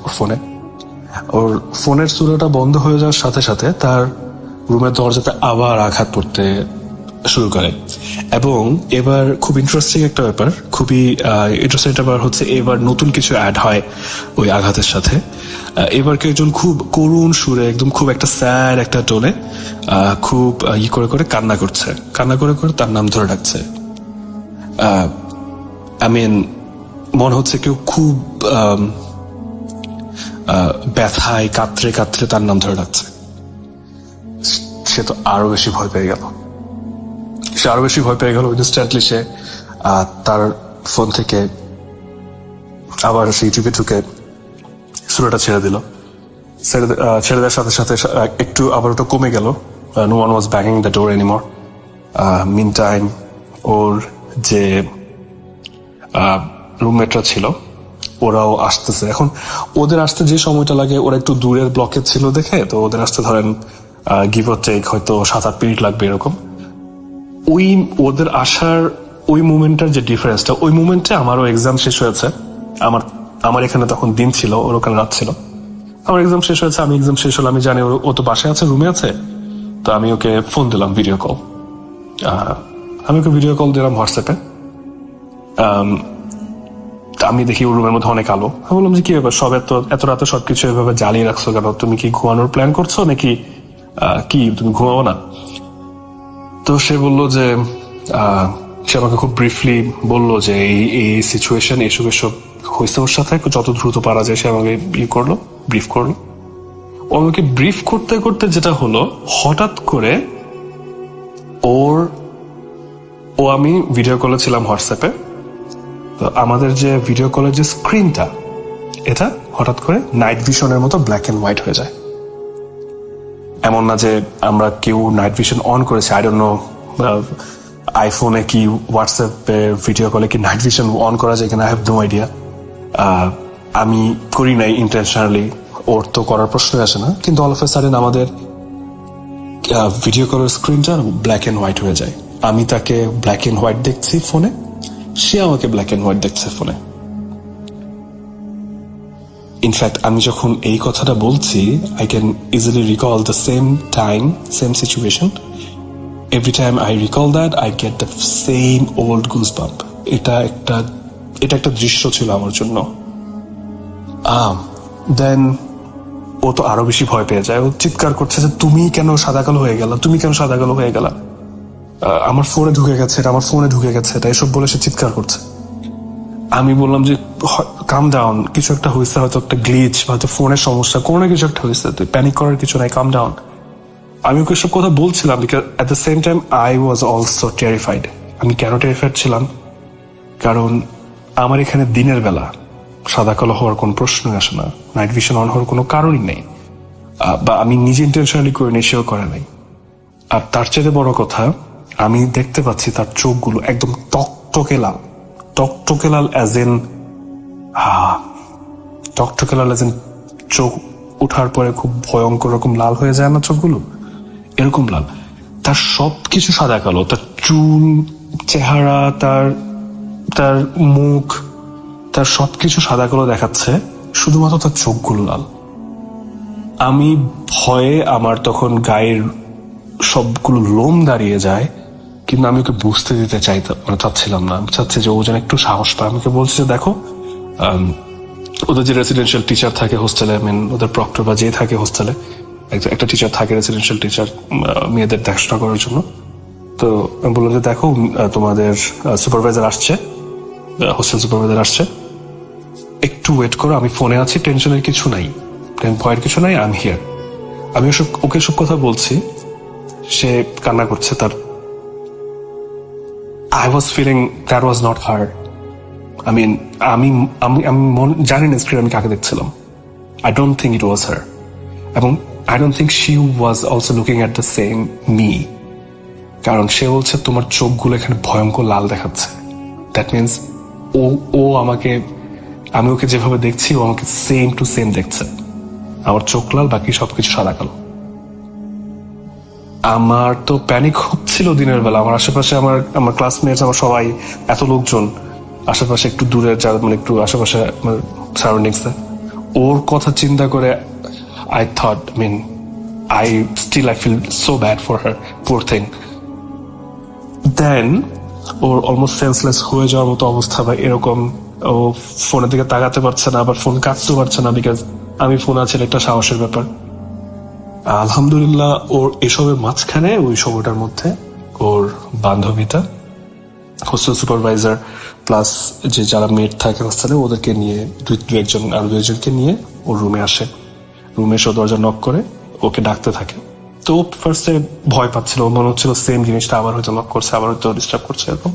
ওর ফোনের সুরাটা বন্ধ হয়ে যাওয়ার সাথে সাথে তার রুমের দরজাতে আবার আঘাত পড়তে শুরু করে। এবং এবার খুব ইন্টারেস্টিং একটা ব্যাপার, খুবই ইন্টারেস্টিং একটা ব্যাপার হচ্ছে এবার নতুন কিছু অ্যাড হয় ওই আঘাতের সাথে। এবার কেউ একজন খুব করুণ সুরে, একদম খুব একটা স্যাড একটা টোনে খুব করে কান্না করে তার নাম ধরে ডাকছে। মনে হচ্ছে কেউ খুব ব্যথায় কাতরে তার নাম ধরে ডাকছে। সে তো আরো বেশি ভয় পেয়ে গেল। ইনস্ট্যান্টলি সে তার ফোন থেকে আবার সে ইউটিউবে ঢুকে সুরাটা ছেড়ে দিল। ছেড়ে দেওয়ার সাথে সাথে একটু আবার ওটা কমে গেল। No one was banging the door anymore. Mean time ওর যে রুমমেটরা ছিল ওরাও আসতেছে। এখন ওদের আসতে যে সময়টা লাগে, ওরা একটু দূরের ব্লকে ছিল দেখে, তো ওদের আসতে ধরেন গিভ অর টেক হয়তো 7-8 মিনিট লাগবে এরকম। ওই ওদের আসার ওই মুভমেন্টটার যে ডিফারেন্সটা, ওই মুভমেন্টে আমারও এক্সাম শেষ হয়েছে। আমার এখানে তখন দিন ছিল, ওর ওখানে রাত ছিল। আমার এক্সাম শেষ হয়েছে, আমি এক্সাম শেষ হলো, আমি জানি ও তো বাসায় আছে, রুমে আছে। তো আমি ওকে ফোন দিলাম, ভিডিও কল দিলাম হোয়াটসঅ্যাপে। আমি দেখি ওর রুমের মধ্যে অনেক আলো। আমি বললাম যে কি ব্যাপার, সব এত রাতে সবকিছু এভাবে জ্বালিয়ে রাখছো কেন? তুমি কি ঘুমানোর প্ল্যান করছো নাকি কি তুমি ঘুমাবো না? তো সে বললো যে সে আমাকে খুব ব্রিফলি বললো যে এই সিচুয়েশন এসব হয়েছে ওর সাথে, যত দ্রুত পারা যায় সে আমাকে ব্রিফ করলো। ও আমাকে ব্রিফ করতে করতে যেটা হলো, হঠাৎ করে আমি ভিডিও কলে ছিলাম হোয়াটসঅ্যাপে। তো আমাদের যে ভিডিও কলের যে স্ক্রিনটা, এটা হঠাৎ করে নাইট ভিশনের মতো ব্ল্যাক এন্ড হোয়াইট হয়ে যায়। এমন না যে আমরা কেউ নাইট ভিশন অন করেছে, আই ডোন্ট নো আইফোনে কি হোয়াটসঅ্যাপে ভিডিও কলে কি নাইট ভিশন অন করা যায় কিনা, আই হ্যাভ নো আইডিয়া। আমি করি নাই ইন্টেনশনালি, ওর তো করার প্রশ্নই আসে না। কিন্তু অল অফ এ সাডেন আমাদের ভিডিও কলের স্ক্রিনটা ব্ল্যাক এন্ড হোয়াইট হয়ে যায়। আমি তাকে ব্ল্যাক এন্ড হোয়াইট দেখছি ফোনে, সে আমাকে ব্ল্যাক অ্যান্ড হোয়াইট দেখছে ফোনে। ইনফ্যাক্ট আমি যখন এই কথাটা বলছি, I can easily recall the same time, same situation. Every time I recall that, I get the same old goosebump. এটা একটা দৃশ্য ছিল আমার জন্য। দেন ও তো আরো বেশি ভয় পেয়ে যায়, ও চিৎকার করছে যে তুমি কেন সাদা কালো হয়ে গেলা, তুমি কেন সাদা কালো হয়ে গেলা, আমার ফোনে ঢুকে গেছে এটা, আমার ফোনে ঢুকে গেছে এটা, এসব বলে সে চিৎকার করছে। আমি বললাম যে কাম ডাউন, কিছু একটা হয়েছে, হয়তো একটা গ্লিচ, হয়তো ফোনের সমস্যা, কোনো কিছু একটা হয়েছে, তুই প্যানিক করার কিছু নাই, কাম ডাউন। আমি ওকে সব কথা বলছিলাম, because at the same time I was also terrified. আমি কেন টেরিফাইড ছিলাম? কারণ আমার এখানে দিনের বেলা সাদা কালো হওয়ার কোনো প্রশ্নই আসে না, নাইট ভিশন অন হওয়ার কোনো কারণই নেই, বা আমি নিজে ইন্টেনশনালি করে নেই, সেও করে নাই। আর তার চেয়ে বড় কথা, আমি দেখতে পাচ্ছি তার চোখগুলো একদম টকটকে লাল, টকটকে লাল অ্যাজ ইন টকটকে লাল অ্যাজ ইন চোখ উঠার পরে খুব ভয়ঙ্কর রকম লাল হয়ে যায় না চোখগুলো, এরকম লাল। তার সবকিছু সাদা কালো, তার চুল, চেহারা, তার মুখ, তার সবকিছু সাদা কালো দেখাচ্ছে, শুধুমাত্র তার চোখগুলো লাল। আমি ভয়ে আমার তখন গায়ের সবগুলো লোম দাঁড়িয়ে যায়, কিন্তু আমি ওকে বুঝতে দিতে চাচ্ছিলাম না। আমি চাচ্ছি যে ও যেন একটু সাহস পায়। আমাকে বলছে যে দেখো, ওদের যে রেসিডেন্সিয়াল টিচার থাকে হোস্টেলে, ওদের প্রক্টর বা যে থাকে হোস্টেলে, একটা টিচার থাকে রেসিডেন্সিয়াল টিচার মেয়েদের দেখাশোনা করার জন্য। তো আমি বললাম যে দেখো, তোমাদের সুপারভাইজার আসছে, হোস্টেল সুপারভাইজার আসছে, একটু ওয়েট করো, আমি ফোনে আছি, টেনশনের কিছু নাই, ভয়ের কিছু নাই, আমি হিয়ার। আমি ওকে সব কথা বলছি, সে কান্না করছে। তার I was feeling that was not her. I mean, আমি জানি না স্ক্রিন আমি কাকে দেখছিলাম। I don't think it was her. এবং I don't think she was also looking at the same me. কারণ সে বলছে তোমার চোখগুলো এখানে ভয়ঙ্কর লাল দেখাচ্ছে। That means ও আমাকে, আমি ওকে যেভাবে দেখছি ও আমাকে সেম টু সেম দেখছে। আমার চোখ লাল, বাকি সবকিছু সাদা কালো। আমার তো প্যানিক হচ্ছিল দিনের বেলা। আমার আশেপাশে আমার ক্লাসমেটস, আমার সবাই, এত লোকজন আশেপাশে, একটু দূরে যারা একটু আশেপাশে সারাউন্ডিংস, ওর কথা চিন্তা করে I thought, I feel so bad for her, poor thing. Then or almost senseless হয়ে যাওয়ার মতো অবস্থা, বা এরকম, ও ফোনের দিকে তাকাতে পারছে না, আবার ফোন কাটতে পারছে না, বিকজ আমি ফোন আছে, একটা সাহসের ব্যাপার। আলহামদুলিল্লাহ ওর এসবের মাঝখানে, ওই সময়টার মধ্যে ওর বান্ধবীটা, হোস্টেল সুপারভাইজার প্লাস যে যারা মেট থাকে হোস্টেলে, ওদেরকে নিয়ে আরো দু একজনকে নিয়ে ওর রুমে আসে। রুমে এসে দরজা নক করে ওকে ডাকতে থাকে। তো ফার্স্টে ভয় পাচ্ছিল, মনে হচ্ছিল সেম জিনিসটা আবার হয়তো নক করছে, আবার হয়তো ডিস্টার্ব করছে এরকম।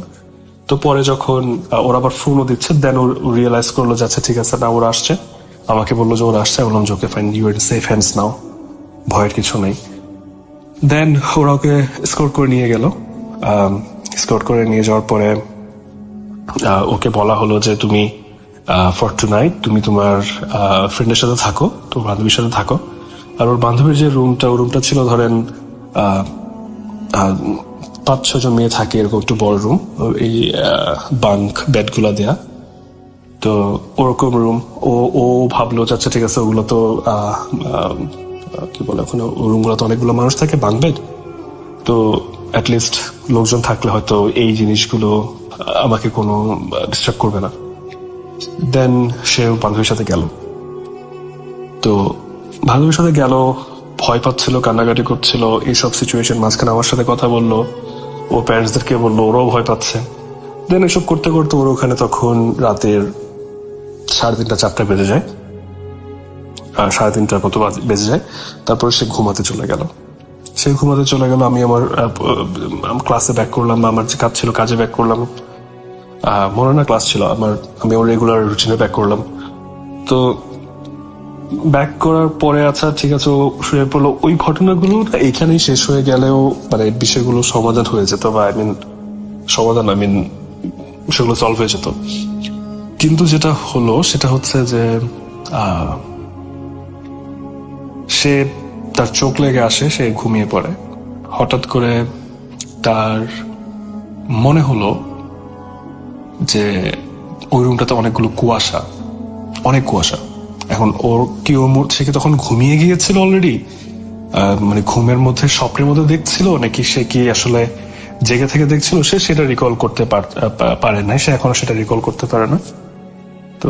তো পরে যখন ওরা আবার ফোনও দিচ্ছে, দেন ও রিয়েলাইজ করলো যে আচ্ছা ঠিক আছে, না ওরা আসছে, আমাকে বললো যে ওরা আসছে। বললাম যে okay fine, you are safe hands now, ভয়ের কিছু নেই। দেন ওরা ওকে স্কোর করে নিয়ে গেল। স্কোর করে নিয়ে যাওয়ার পরে ওকে বলা হলো যে তুমি ফর টু নাইট তুমি তোমার ফ্রেন্ডের সাথে থাকো, তোমার বান্ধবীর সাথে থাকো। আর ওর বান্ধবীর যে রুমটা ছিল, ধরেন 5-6 জন মেয়ে থাকে, এরকম একটু বড় রুম, এই বাঙ্ক বেড গুলা দেয়া। তো ওরকম রুম, ও ভাবলো আচ্ছা ঠিক আছে, ওগুলো তো কি বলে, ওখানে রুম গুলো তো অনেকগুলো মানুষ থাকে, বাঙ্ক বেড, তো অ্যাটলিস্ট লোকজন থাকলে হয়তো এই জিনিসগুলো আমাকে কোনো ডিস্টার্ব করবে না। দেন সে বান্ধবীর সাথে গেল। তো বান্ধবীর সাথে গেল, ভয় পাচ্ছিল, কান্নাকাটি করছিল, এইসব সিচুয়েশন মাঝখানে আমার সাথে কথা বললো, ও প্যারেন্টসদেরকে বললো, ওরাও ভয় পাচ্ছে। দেন এসব করতে করতে ওর ওখানে তখন রাতের 3:30-4টা বেজে যায়, 3:30টার মতো বেজে যায়। তারপর সে ঘুমাতে চলে গেল। আমি আমার ক্লাসে ব্যাক করলাম, বা আমার যে কাজ ছিল কাজে ব্যাক করলাম, মনে না ক্লাস ছিল আমার, আমি আমার রেগুলার রুটিনে ব্যাক করলাম। তো ব্যাক করার পরে আচ্ছা ঠিক আছে, ও শুয়ে পড়লো। ওই ঘটনাগুলো এখানেই শেষ হয়ে গেলেও বিষয়গুলো সমাধান হয়ে যেত, বা সেগুলো সলভ হয়ে যেত। কিন্তু যেটা হলো সেটা হচ্ছে যে সে, তার চোখ লেগে আসে, সে ঘুমিয়ে পড়ে। হঠাৎ করে তার মনে হলো যে ওই রুমটাতে অনেকগুলো কুয়াশা, অনেক কুয়াশা। এখন সে কি তখন ঘুমিয়ে গিয়েছিল অলরেডি, মানে ঘুমের মধ্যে স্বপ্নের মধ্যে দেখছিল, নাকি সে কি আসলে জেগে থেকে দেখছিল, সে সেটা রিকল করতে পারে না, সে এখনো সেটা রিকল করতে পারে না। তো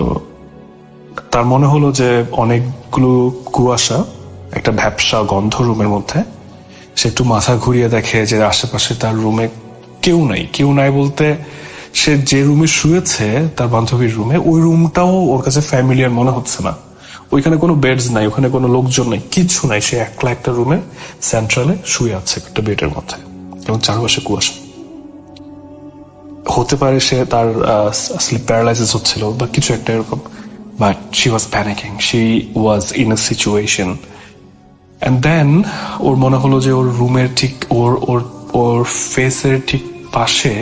তার মনে হলো যে অনেকগুলো কুয়াশা, একটা ভ্যাপসা গন্ধ রুমের মধ্যে। সে একটু মাথা ঘুরিয়ে দেখে যে আশেপাশে তার রুমে কেউ নাই বলতে সে যে রুমে শুয়েছে, তার বান্ধবীর রুমে, ওই রুমটাও ওর কাছে ফ্যামিলিয়ার মনে হচ্ছে না। ওইখানে কোনো বেডস নাই, ওখানে কোনো লোকজন নাই, কিছু নাই। সে একলা একটা রুমে সেন্ট্রালে শুয়ে আছে একটা বেডের মধ্যে, এবং চারপাশে কুয়াশা। হতে পারে সে তার স্লিপ প্যারালাইসিস হচ্ছিল বা কিছু একটা এরকম, but she was panicking, she was in a situation. And then ওর মনে হলো যে ওর রুমের ঠিক ওর ফেসের ঠিক পাশে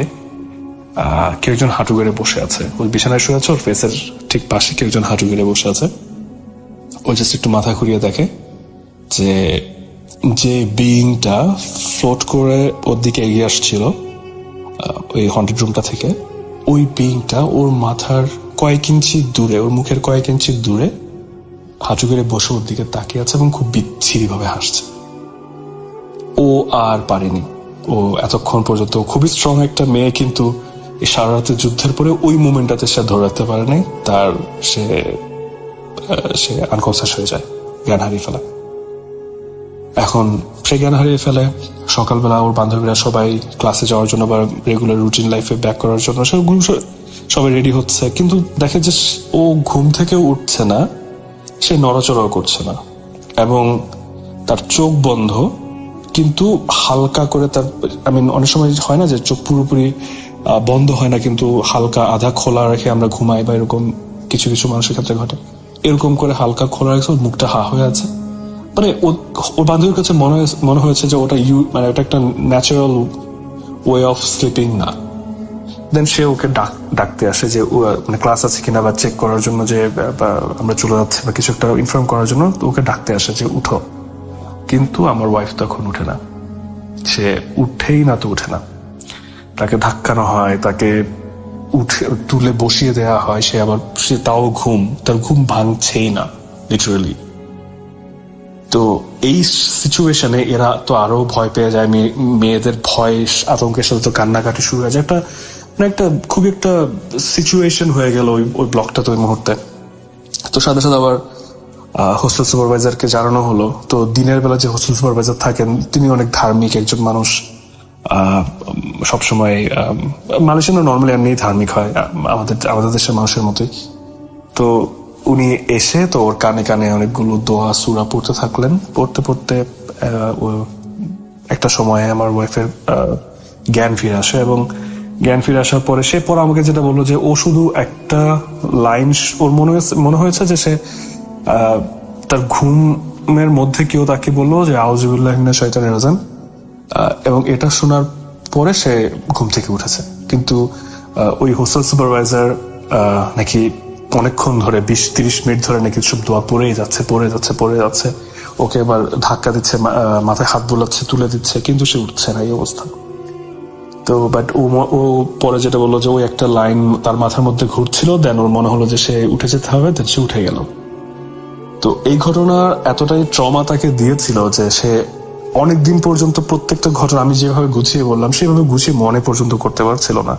কেউ একজন হাঁটু গেড়ে বসে আছে। ওই বিছানায় শুয়ে আছে, ওর ফেসের ঠিক পাশে কেউ একজন হাঁটু গেড়ে বসে আছে। ও জাস্ট একটু মাথা ঘুরিয়ে দেখে যে বিইংটা ফ্লোট করে ওর দিকে এগিয়ে আসছিল ওই হন্টেড রুমটা থেকে, ওই বিইংটা ওর মাথার কয়েক ইঞ্চি দূরে, ওর মুখের কয়েক ইঞ্চি দূরে হাঁটু গেড়ে বসে ওর দিকে তাকিয়ে আছে এবং খুব বিচ্ছিরি ভাবে হাসছে। ও আর পারেনি, ও এতক্ষণ পর্যন্ত খুবই স্ট্রং একটা মেয়ে, কিন্তু এই সারা রাতের যুদ্ধের পরে ওই মোমেন্টটাতে সে ধরে রাখতে পারে নাই। সে আনকনসিয়াস হয়ে যায়, জ্ঞান হারিয়ে ফেলে। এখন সে জ্ঞান হারিয়ে ফেলে। সকালবেলা ওর বান্ধবীরা সবাই ক্লাসে যাওয়ার জন্য বা রেগুলার রুটিন লাইফে ব্যাক করার জন্য সবাই রেডি হচ্ছে, কিন্তু দেখে যে ও ঘুম থেকে উঠছে না, সে নড়াচড়াও করছে না, এবং তার চোখ বন্ধ, কিন্তু হালকা করে তার অনেক সময় হয় না যে চোখ পুরোপুরি বন্ধ হয় না, কিন্তু হালকা আধা খোলা রেখে আমরা ঘুমাই, বা এরকম কিছু কিছু মানুষের ক্ষেত্রে ঘটে। এরকম করে হালকা খোলা রেখে ওর মুখটা হা হয়ে আছে। মানে ওর বান্ধবীর কাছে মনে হয়েছে যে ওটা ওটা একটা ন্যাচারাল ওয়ে অফ স্লিপিং না। দেন সে ওকে ডাকতে আসে যে ক্লাস আছে কিনা বা চেক করার জন্য, যে আমরা চলে যাচ্ছি বা কিছু একটা ইনফর্ম করার জন্য ওকে ডাকতে আসে যে উঠো। কিন্তু আমার ওয়াইফ তখন উঠে না, সে উঠেই না। তাকে ধাক্কানো হয়, তাকে তুলে বসিয়ে দেওয়া হয়, সে তাও তার ঘুম ভাঙছেই না লিটারালি। তো এই সিচুয়েশনে এরা তো আরো ভয় পেয়ে যায়, মেয়েদের ভয় আতঙ্কের সাথে তো কান্নাকাটি শুরু হয়ে যায়। একটা খুবই একটা সিচুয়েশন হয়ে গেল ওই ব্লকটা তো ওই মুহূর্তে। তো সাথে সাথে আবার হোস্টেল সুপারভাইজারকে জানানো হলো। তো দিনের বেলা যে হোস্টেল সুপারভাইজার থাকেন, তিনি অনেক ধার্মিক একজন মানুষ, সবসময় মালয়েশিয়ানরা নর্মালি এমনি ধার্মিক হয়, আমাদের দেশের মানুষের মতোই। তো উনি এসে তো ওর কানে কানে অনেকগুলো দোয়া সূরা পড়তে থাকলেন। পড়তে একটা সময়ে আমার ওয়াইফের জ্ঞান ফিরে আসে, এবং জ্ঞান ফিরে আসার পরে সে পরে আমাকে যেটা বললো যে ও শুধু একটা লাইন ওর মনে হয়েছে যে সে তার ঘুমের মধ্যে কেউ তাকে বললো যে আউযুবিল্লাহি মিনাশ শাইতানির রাজিম, এবং এটা শোনার পরে সে ঘুম থেকে উঠেছে। কিন্তু ওই হোস্টেল সুপারভাইজার নাকি অনেকক্ষণ ধরে 20-30 মিনিট ধরে নাকি সব দোয়া পড়েই যাচ্ছে। ওকে এবার ধাক্কা দিচ্ছে, মাথায় হাত বোলাচ্ছে, তুলে দিচ্ছে, কিন্তু সে উঠছে না, এই অবস্থা। তো বাট ও পরে যেটা বললো যে ওই একটা লাইন তার মাথার মধ্যে ঘুরছিল, দেন ওর মনে হলো যে সে উঠে যেতে হবে, দেন সে উঠে গেল। তো এই ঘটনা এতটাই ট্রমা তাকে দিয়েছিল যে সে অনেকদিন পর্যন্ত প্রত্যেকটা ঘটনা আমি যেভাবে গুছিয়ে বললাম সেভাবে গুছিয়ে মনে পর্যন্ত করতে পারছিল না।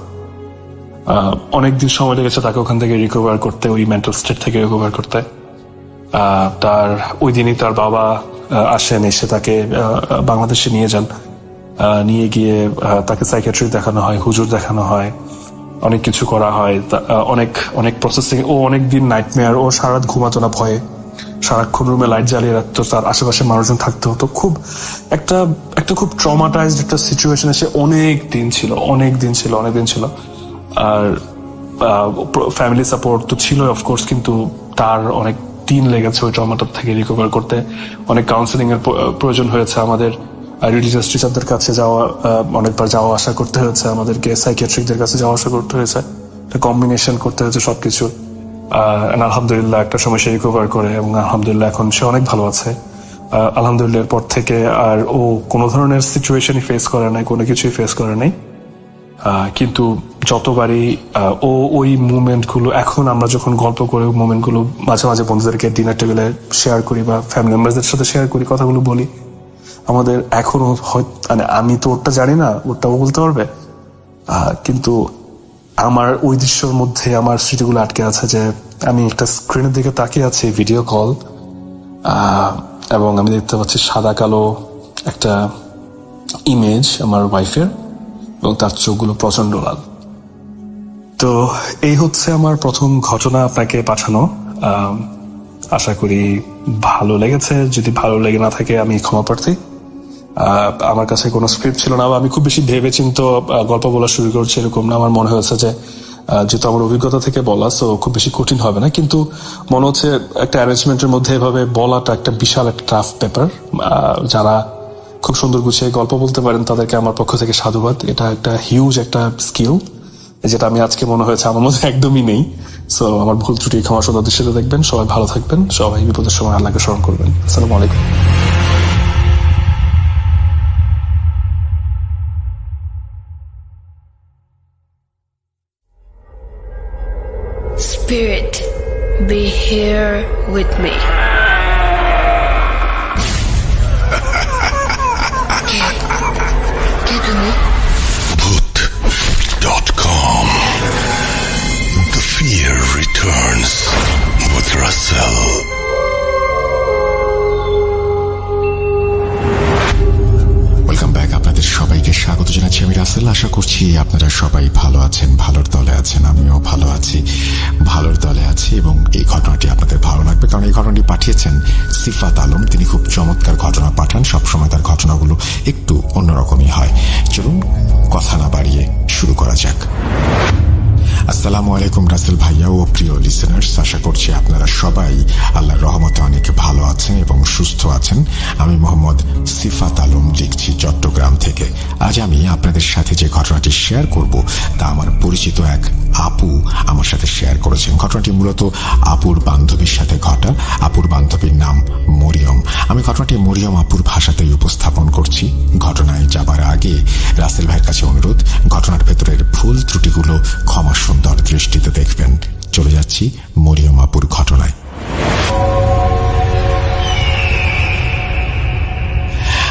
অনেকদিন সময় লেগেছে তাকে ওখান থেকে রিকভার করতে, ওই মেন্টাল স্টেট থেকে রিকভার করতে। তার ওই দিনই তার বাবা আসেন, এসে তাকে বাংলাদেশে নিয়ে যান। নিয়ে গিয়ে তাকে সাইকিয়াট্রিক দেখানো হয়, হুজুর দেখানো হয়, অনেক কিছু করা হয়, অনেক প্রসেসিং। ও অনেকদিন নাইটমেয়ার, ও সারা রাত ঘুমাতো না ভয়ে, সারাক্ষণ রুমে লাইট জ্বালিয়ে রাখতো, তার আশেপাশে মানুষজন থাকতে হতো। খুব একটা খুব ট্রমাটাইজড একটা সিচুয়েশনে সে অনেক দিন ছিল। আর ফ্যামিলি সাপোর্ট তো ছিল অফকোর্স, কিন্তু তার অনেক দিন লেগেছে ওই ট্রমাটার থেকে রিকভার করতে। অনেক কাউন্সিলিং এর প্রয়োজন হয়েছে, আমাদের রিলিজিয়াস টিচারদের কাছে অনেকবার যাওয়া আসা করতে হয়েছে, আমাদেরকে সাইকিয়াট্রিকদের কাছে যাওয়া আসা করতে হয়েছে, কম্বিনেশন করতে হয়েছে সবকিছু। আলহামদুলিল্লাহ একটা সময় সে রিকভার করে, এবং আলহামদুলিল্লাহ এখন সে অনেক ভালো আছে। আলহামদুলিল্লাহ এরপর থেকে আর ও কোনো ধরনের সিচুয়েশনই ফেস করে নাই, কোনো কিছুই ফেস করে নাই। কিন্তু যতবারই ও ওই মুভমেন্টগুলো, এখন আমরা যখন গল্প করে মুভমেন্টগুলো মাঝে মাঝে বন্ধুদেরকে ডিনার টেবিলে শেয়ার করি বা ফ্যামিলি মেম্বারদের সাথে শেয়ার করি, কথাগুলো বলি, আমাদের এখনো মানে আমি তো ওরটা জানি না, ওরটাও বলতে পারবে, কিন্তু আমার ওই দৃশ্যের মধ্যে আমার স্মৃতিগুলো আটকে আছে যে আমি একটা স্ক্রিনের দিকে তাকিয়ে আছি, ভিডিও কল, এবং আমি দেখতে পাচ্ছি সাদা কালো একটা ইমেজ আমার ওয়াইফের, এবং তার চোখগুলো প্রচন্ড লাল। তো এই হচ্ছে আমার প্রথম ঘটনা আপনাকে পাঠানো। আশা করি ভালো লেগেছে। যদি ভালো লেগে না থাকে আমি ক্ষমা প্রার্থী। আমার কাছে কোনো স্ক্রিপ্ট ছিল না, আমি খুব বেশি ভেবে চিন্তে গল্প বলা শুরু করছি এরকম না। আমার মনে হয়েছে যে যেহেতু আমার অভিজ্ঞতা থেকে বলা, তো খুব বেশি কঠিন হবে না, কিন্তু মনে হচ্ছে একটা অ্যারেঞ্জমেন্টের মধ্যে এভাবে বলাটা একটা বিশাল একটা টাফ পেপার। যারা খুব সুন্দর গুছিয়ে গল্প বলতে পারেন তাদেরকে আমার পক্ষ থেকে সাধুবাদ। এটা একটা হিউজ একটা স্কিল, যেটা আমি আজকে মনে হয়েছে আমার মধ্যে একদমই নেই। সো আমার ভুল ত্রুটি ক্ষমা সুন্দর দৃষ্টিতে দেখবেন। সবাই ভালো থাকবেন, সবাই বিপদের সময় আল্লাহকে স্মরণ করবেন। আসসালামু আলাইকুম। Spirit, be here with me. কে তুমি? Bhoot.com. The fear returns with Russell. Welcome back. আপনাদের সবাইকে স্বাগত জানাচ্ছি, আমি রাসেল। আশা করছি আপনারা সবাই ভালো আছেন, ভালোর দলে আছেন। আমিও ভালো আছি, ভালোর দলে আছি, এবং এই ঘটনাটি আপনাদের ভালো লাগবে, কারণ এই ঘটনাটি পাঠিয়েছেন সিফাত আলম। তিনি খুব চমৎকার ঘটনা পাঠান, সবসময় তার ঘটনাগুলো একটু অন্যরকমই হয়। চলুন কথা না বাড়িয়ে শুরু করা যাক। আসসালামু আলাইকুম রাসেল ভাইয়া ও প্রিয় লিসেনার্স, আশা করছি আপনারা সবাই আল্লাহর রহমতে অনেক ভালো আছেন এবং সুস্থ আছেন। আমি মোহাম্মদ সিফাত আলম, লিখছি চট্টগ্রাম থেকে। আজ আমি আপনাদের সাথে যে ঘটনাটি শেয়ার করব তা আমার পরিচিত এক আপু আমার সাথে শেয়ার করেছেন। ঘটনাটি মূলত আপুর বান্ধবীর সাথে ঘটা। আপুর বান্ধবীর নাম মরিয়ম। আমি ঘটনাটি মরিয়ম আপুর ভাষাতেই উপস্থাপন করছি। ঘটনায় যাবার আগে রাসেল ভাইয়ের কাছে অনুরোধ, ঘটনার ভেতরের ভুল ত্রুটিগুলো ক্ষমা সুন্দর দৃষ্টিতে দেখবেন। চলে যাচ্ছি মরিয়ম আপুর ঘটনায়।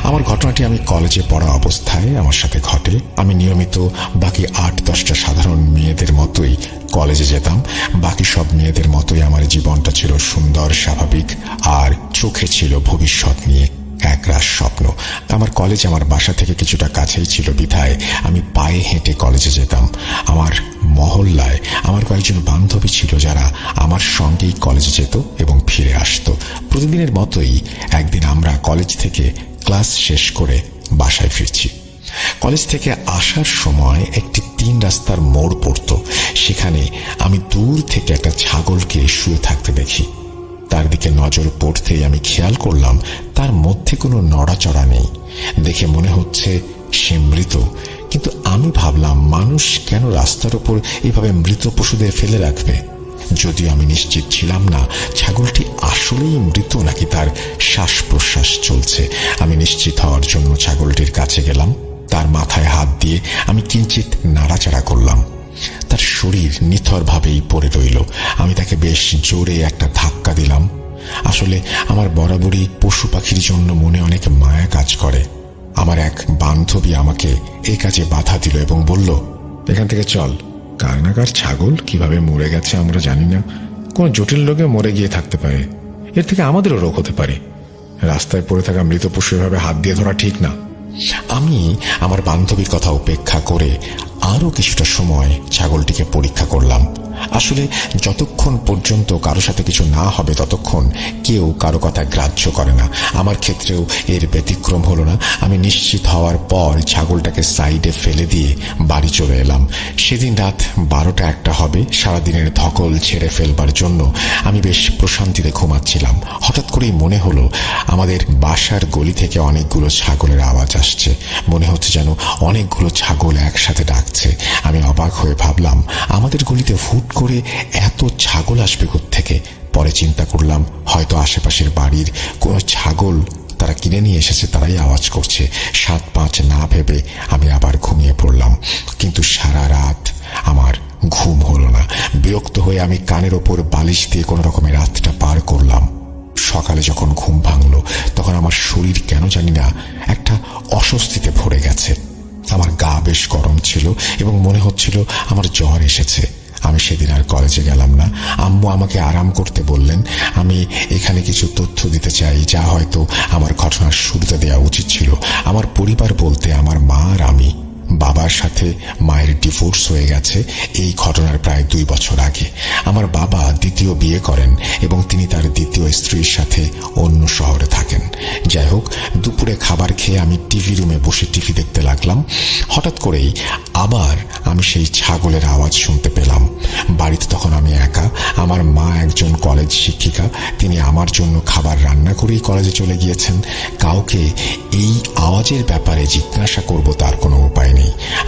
আমার ঘটনাটি আমি কলেজে পড়া অবস্থায় আমার সাথে ঘটে। আমি নিয়মিত বাকি 8-10টা সাধারণ মেয়েদের মতোই কলেজে যেতাম। বাকি সব মেয়েদের মতোই আমার জীবনটা ছিল সুন্দর, স্বাভাবিক, আর চোখে ছিল ভবিষ্যৎ নিয়ে একরাশ স্বপ্ন। আমার কলেজ আমার বাসা থেকে কিছুটা কাছেই ছিল, বিধায় আমি পায়ে হেঁটে কলেজে যেতাম। আমার মহল্লায় আমার কয়েকজন বান্ধবী ছিল যারা আমার সঙ্গেই কলেজে যেত এবং ফিরে আসতো। প্রতিদিনের মতোই একদিন আমরা কলেজ থেকে ক্লাস শেষ করে বাসায় ফিরছি। কলেজ থেকে আসার সময় একটি 3 রাস্তার মোড় পড়ত। সেখানে আমি দূর থেকে একটা ছাগলকে শুয়ে থাকতে দেখি। তার দিকে নজর পড়তেই আমি খেয়াল করলাম তার মধ্যে কোনো নড়াচড়া নেই। দেখে মনে হচ্ছে সে মৃত, কিন্তু আমি ভাবলাম মানুষ কেন রাস্তার উপর এভাবে মৃত পশুদের ফেলে রাখবে। যদিও আমি নিশ্চিত ছিলাম না ছাগলটি আসলেই মৃত নাকি তার শ্বাস প্রশ্বাস চলছে। আমি নিশ্চিত হওয়ার জন্য ছাগলটির কাছে গেলাম। তার মাথায় হাত দিয়ে আমি কিঞ্চিত নাড়াচাড়া করলাম। তার শরীর নিথরভাবেই পড়ে রইল। আমি তাকে বেশ জোরে একটা ধাক্কা দিলাম। আসলে আমার বরাবরই পশু পাখির জন্য মনে অনেক মায়া কাজ করে। আমার এক বান্ধবী আমাকে এই কাজে বাধা দিল এবং বলল, এখান থেকে চল, কার না কার ছাগল কিভাবে মরে গেছে আমরা জানি না, কোন জটিল রোগে মরে গিয়ে থাকতে পারে, এর থেকে আমাদেরও রোগ হতে পারে। রাস্তায় পড়ে থাকা মৃত পশু এভাবে হাত দিয়ে ধরা ঠিক না। আমি আমার বান্ধবীর কথা উপেক্ষা করে আরো কিছুটা সময় ছাগলটিকে পরীক্ষা করলাম। আসলে যতক্ষণ পর্যন্ত কারো সাথে কিছু না হবে ততক্ষণ কেউ কারো কথা গ্রাহ্য করে না। আমার ক্ষেত্রেও এর ব্যতিক্রম হলো না। আমি নিশ্চিত হওয়ার পর ছাগলটাকে সাইডে ফেলে দিয়ে বাড়ি চলে এলাম। সেদিন রাত 12টা-1টা হবে। সারাদিনের ধকল ছেড়ে ফেলবার জন্য আমি বেশ প্রশান্তিতে ঘুমাচ্ছিলাম। হঠাৎ করেই মনে হলো আমাদের বাসার গলি থেকে অনেকগুলো ছাগলের আওয়াজ আসছে। মনে হচ্ছে যেন অনেকগুলো ছাগল একসাথে ডাকছে। আমি অবাক হয়ে ভাবলাম, আমাদের গলিতে হুট করে এত ছাগল আসবে কোত্থেকে? পরে চিন্তা করলাম হয়তো আশেপাশের বাড়ির কোনো ছাগল তারা কিনে নিয়ে এসেছে, তারাই আওয়াজ করছে। 7-5 না ভেবে আমি আবার ঘুমিয়ে পড়লাম। কিন্তু সারা রাত আমার ঘুম হলো না। বিরক্ত হয়ে আমি কানের ওপর বালিশ দিয়ে কোনো রকমে রাতটা পার করলাম। সকালে যখন ঘুম ভাঙল তখন আমার শরীর কেন জানি না একটা অস্বস্তিতে ভরে গেছে। আমার গা বেশ গরম ছিল এবং মনে হচ্ছিল আমার জ্বর এসেছে। আমি সেদিন আর কলেজে গেলাম না। আম্মু আমাকে আরাম করতে বললেন। আমি এখানে কিছু তথ্য দিতে চাই যা হয়তো আমার ঘটনার শুরুতে দেওয়া উচিত ছিল। আমার পরিবার বলতে আমার মা আর আমি। বাবার সাথে মায়ের ডিভোর্স হয়ে গেছে এই ঘটনার প্রায় 2 বছর আগে। আমার বাবা দ্বিতীয় বিয়ে করেন এবং তিনি তার দ্বিতীয় স্ত্রীর সাথে অন্য শহরে থাকেন। যাই হোক, দুপুরে খাবার খেয়ে আমি টিভি রুমে বসে টিভি দেখতে লাগলাম। হঠাৎ করেই আবার আমি সেই ছাগলের আওয়াজ শুনতে পেলাম। বাড়িতে তখন আমি একা। আমার মা একজন কলেজ শিক্ষিকা, তিনি আমার জন্য খাবার রান্না করেই কলেজে চলে গিয়েছেন। কাউকে এই আওয়াজের ব্যাপারে জিজ্ঞাসা করব তার কোনো উপায় নেই।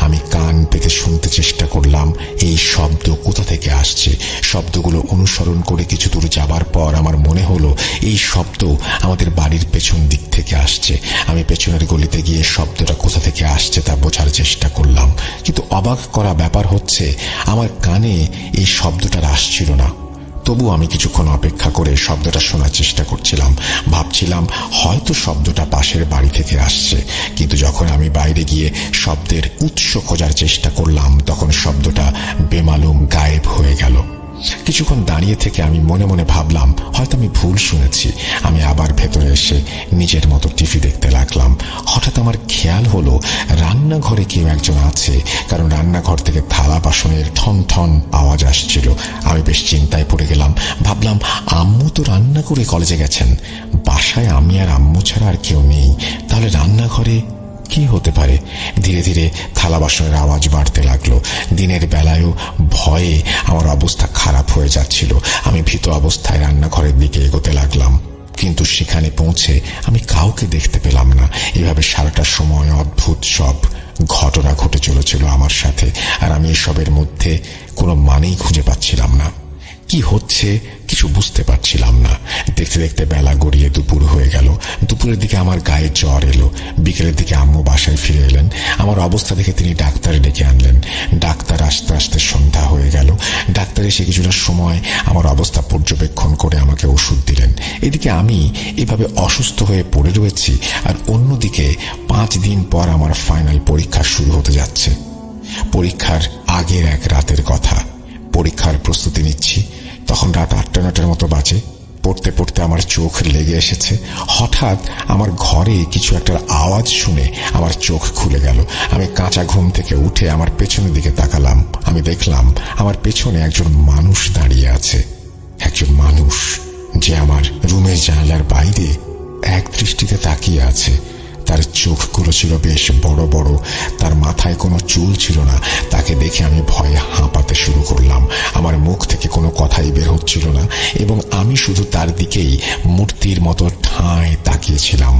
আমি কান পেতে শুনতে চেষ্টা করলাম এই শব্দ কোথা থেকে আসছে। শব্দগুলো অনুসরণ করে কিছু দূর যাবার পর আমার মনে হলো এই শব্দ আমাদের বাড়ির পেছন দিক থেকে আসছে। আমি পেছনের গলিতে গিয়ে শব্দটা কোথা থেকে আসছে তা বোঝার চেষ্টা করলাম, কিন্তু অবাক করা ব্যাপার হচ্ছে আমার কানে এই শব্দটা আসছিল না। তবু আমি কিছুক্ষণ অপেক্ষা করে শব্দটা শোনার চেষ্টা করছিলাম। ভাবছিলাম হয়তো শব্দটা পাশের বাড়ি থেকে আসছে, কিন্তু যখন আমি বাইরে গিয়ে শব্দের উৎস খোঁজার চেষ্টা করলাম তখন শব্দটা বেমালুম গায়েব হয়ে গেল। কিছুক্ষণ দাঁড়িয়ে থেকে আমি মনে মনে ভাবলাম হয়তো আমি ভুল শুনেছি। আমি আবার ভেতরে এসে নিজের মতো টিভি দেখতে লাগলাম। হঠাৎ আমার খেয়াল হলো রান্নাঘরে কেউ একজন আছে, কারণ রান্নাঘর থেকে থালা বাসনের ঠন ঠন আওয়াজ আসছিল। আমি বেশ চিন্তায় পড়ে গেলাম। ভাবলাম আম্মু তো রান্না করে কলেজে গেছেন, বাসায় আমি আর আম্মু ছাড়া আর কেউ নেই, তাহলে রান্নাঘরে কি হতে পারে? ধীরে ধীরে থালা বাসনের আওয়াজ বাড়তে লাগলো। দিনের বেলায়ও ভয়ে আমার অবস্থা খারাপ হয়ে যাচ্ছিল। আমি ভীত অবস্থায় রান্নাঘরের দিকে এগোতে লাগলাম, কিন্তু সেখানে পৌঁছে আমি কাউকে দেখতে পেলাম না। এভাবে সারাটা সময় অদ্ভুত সব ঘটনা ঘটে চলেছিল আমার সাথে, আর আমি এসবের মধ্যে কোনো মানেই খুঁজে পাচ্ছিলাম না। কি হচ্ছে কিছু বুঝতে পারছিলাম না। দেখতে দেখতে বেলা গড়িয়ে দুপুর হয়ে গেল। দুপুরের দিকে আমার গায়ে জ্বর এলো। বিকেলের দিকে আম্মু বাসায় ফিরে এলেন। আমার অবস্থা দেখে তিনি ডাক্তার ডেকে আনলেন। ডাক্তার আসতে আসতে সন্ধ্যা হয়ে গেল। ডাক্তার এসে কিছুটা সময় আমার অবস্থা পর্যবেক্ষণ করে আমাকে ওষুধ দিলেন। এদিকে আমি এভাবে অসুস্থ হয়ে পড়ে রয়েছি, আর অন্যদিকে 5 দিন পর আমার ফাইনাল পরীক্ষা শুরু হতে যাচ্ছে। পরীক্ষার আগের এক রাতের কথা। পরীক্ষার প্রস্তুতি নিচ্ছি। তখন রাত 8-9টার মতো বাজে। পড়তে পড়তে আমার চোখ লেগে এসেছে। হঠাৎ আমার ঘরে কিছু একটা আওয়াজ শুনে আমার চোখ খুলে গেল। আমি কাঁচা ঘুম থেকে উঠে আমার পেছনের দিকে তাকালাম। আমি দেখলাম আমার পেছনে একজন মানুষ দাঁড়িয়ে আছে। একজন মানুষ যে আমার রুমের জানালার বাইরে এক দৃষ্টিতে তাকিয়ে আছে। তার চোখগুলো ছিল বেশ বড় বড়, তার মাথায় কোনো চুল ছিল না। তাকে দেখে আমি ভয়ে হাঁপাতে শুরু করলাম। আমার মুখ থেকে কোনো কথাই বের হচ্ছিল না এবং আমি শুধু তার দিকেই মূর্তির মতো ঠাঁই তাকিয়েছিলাম।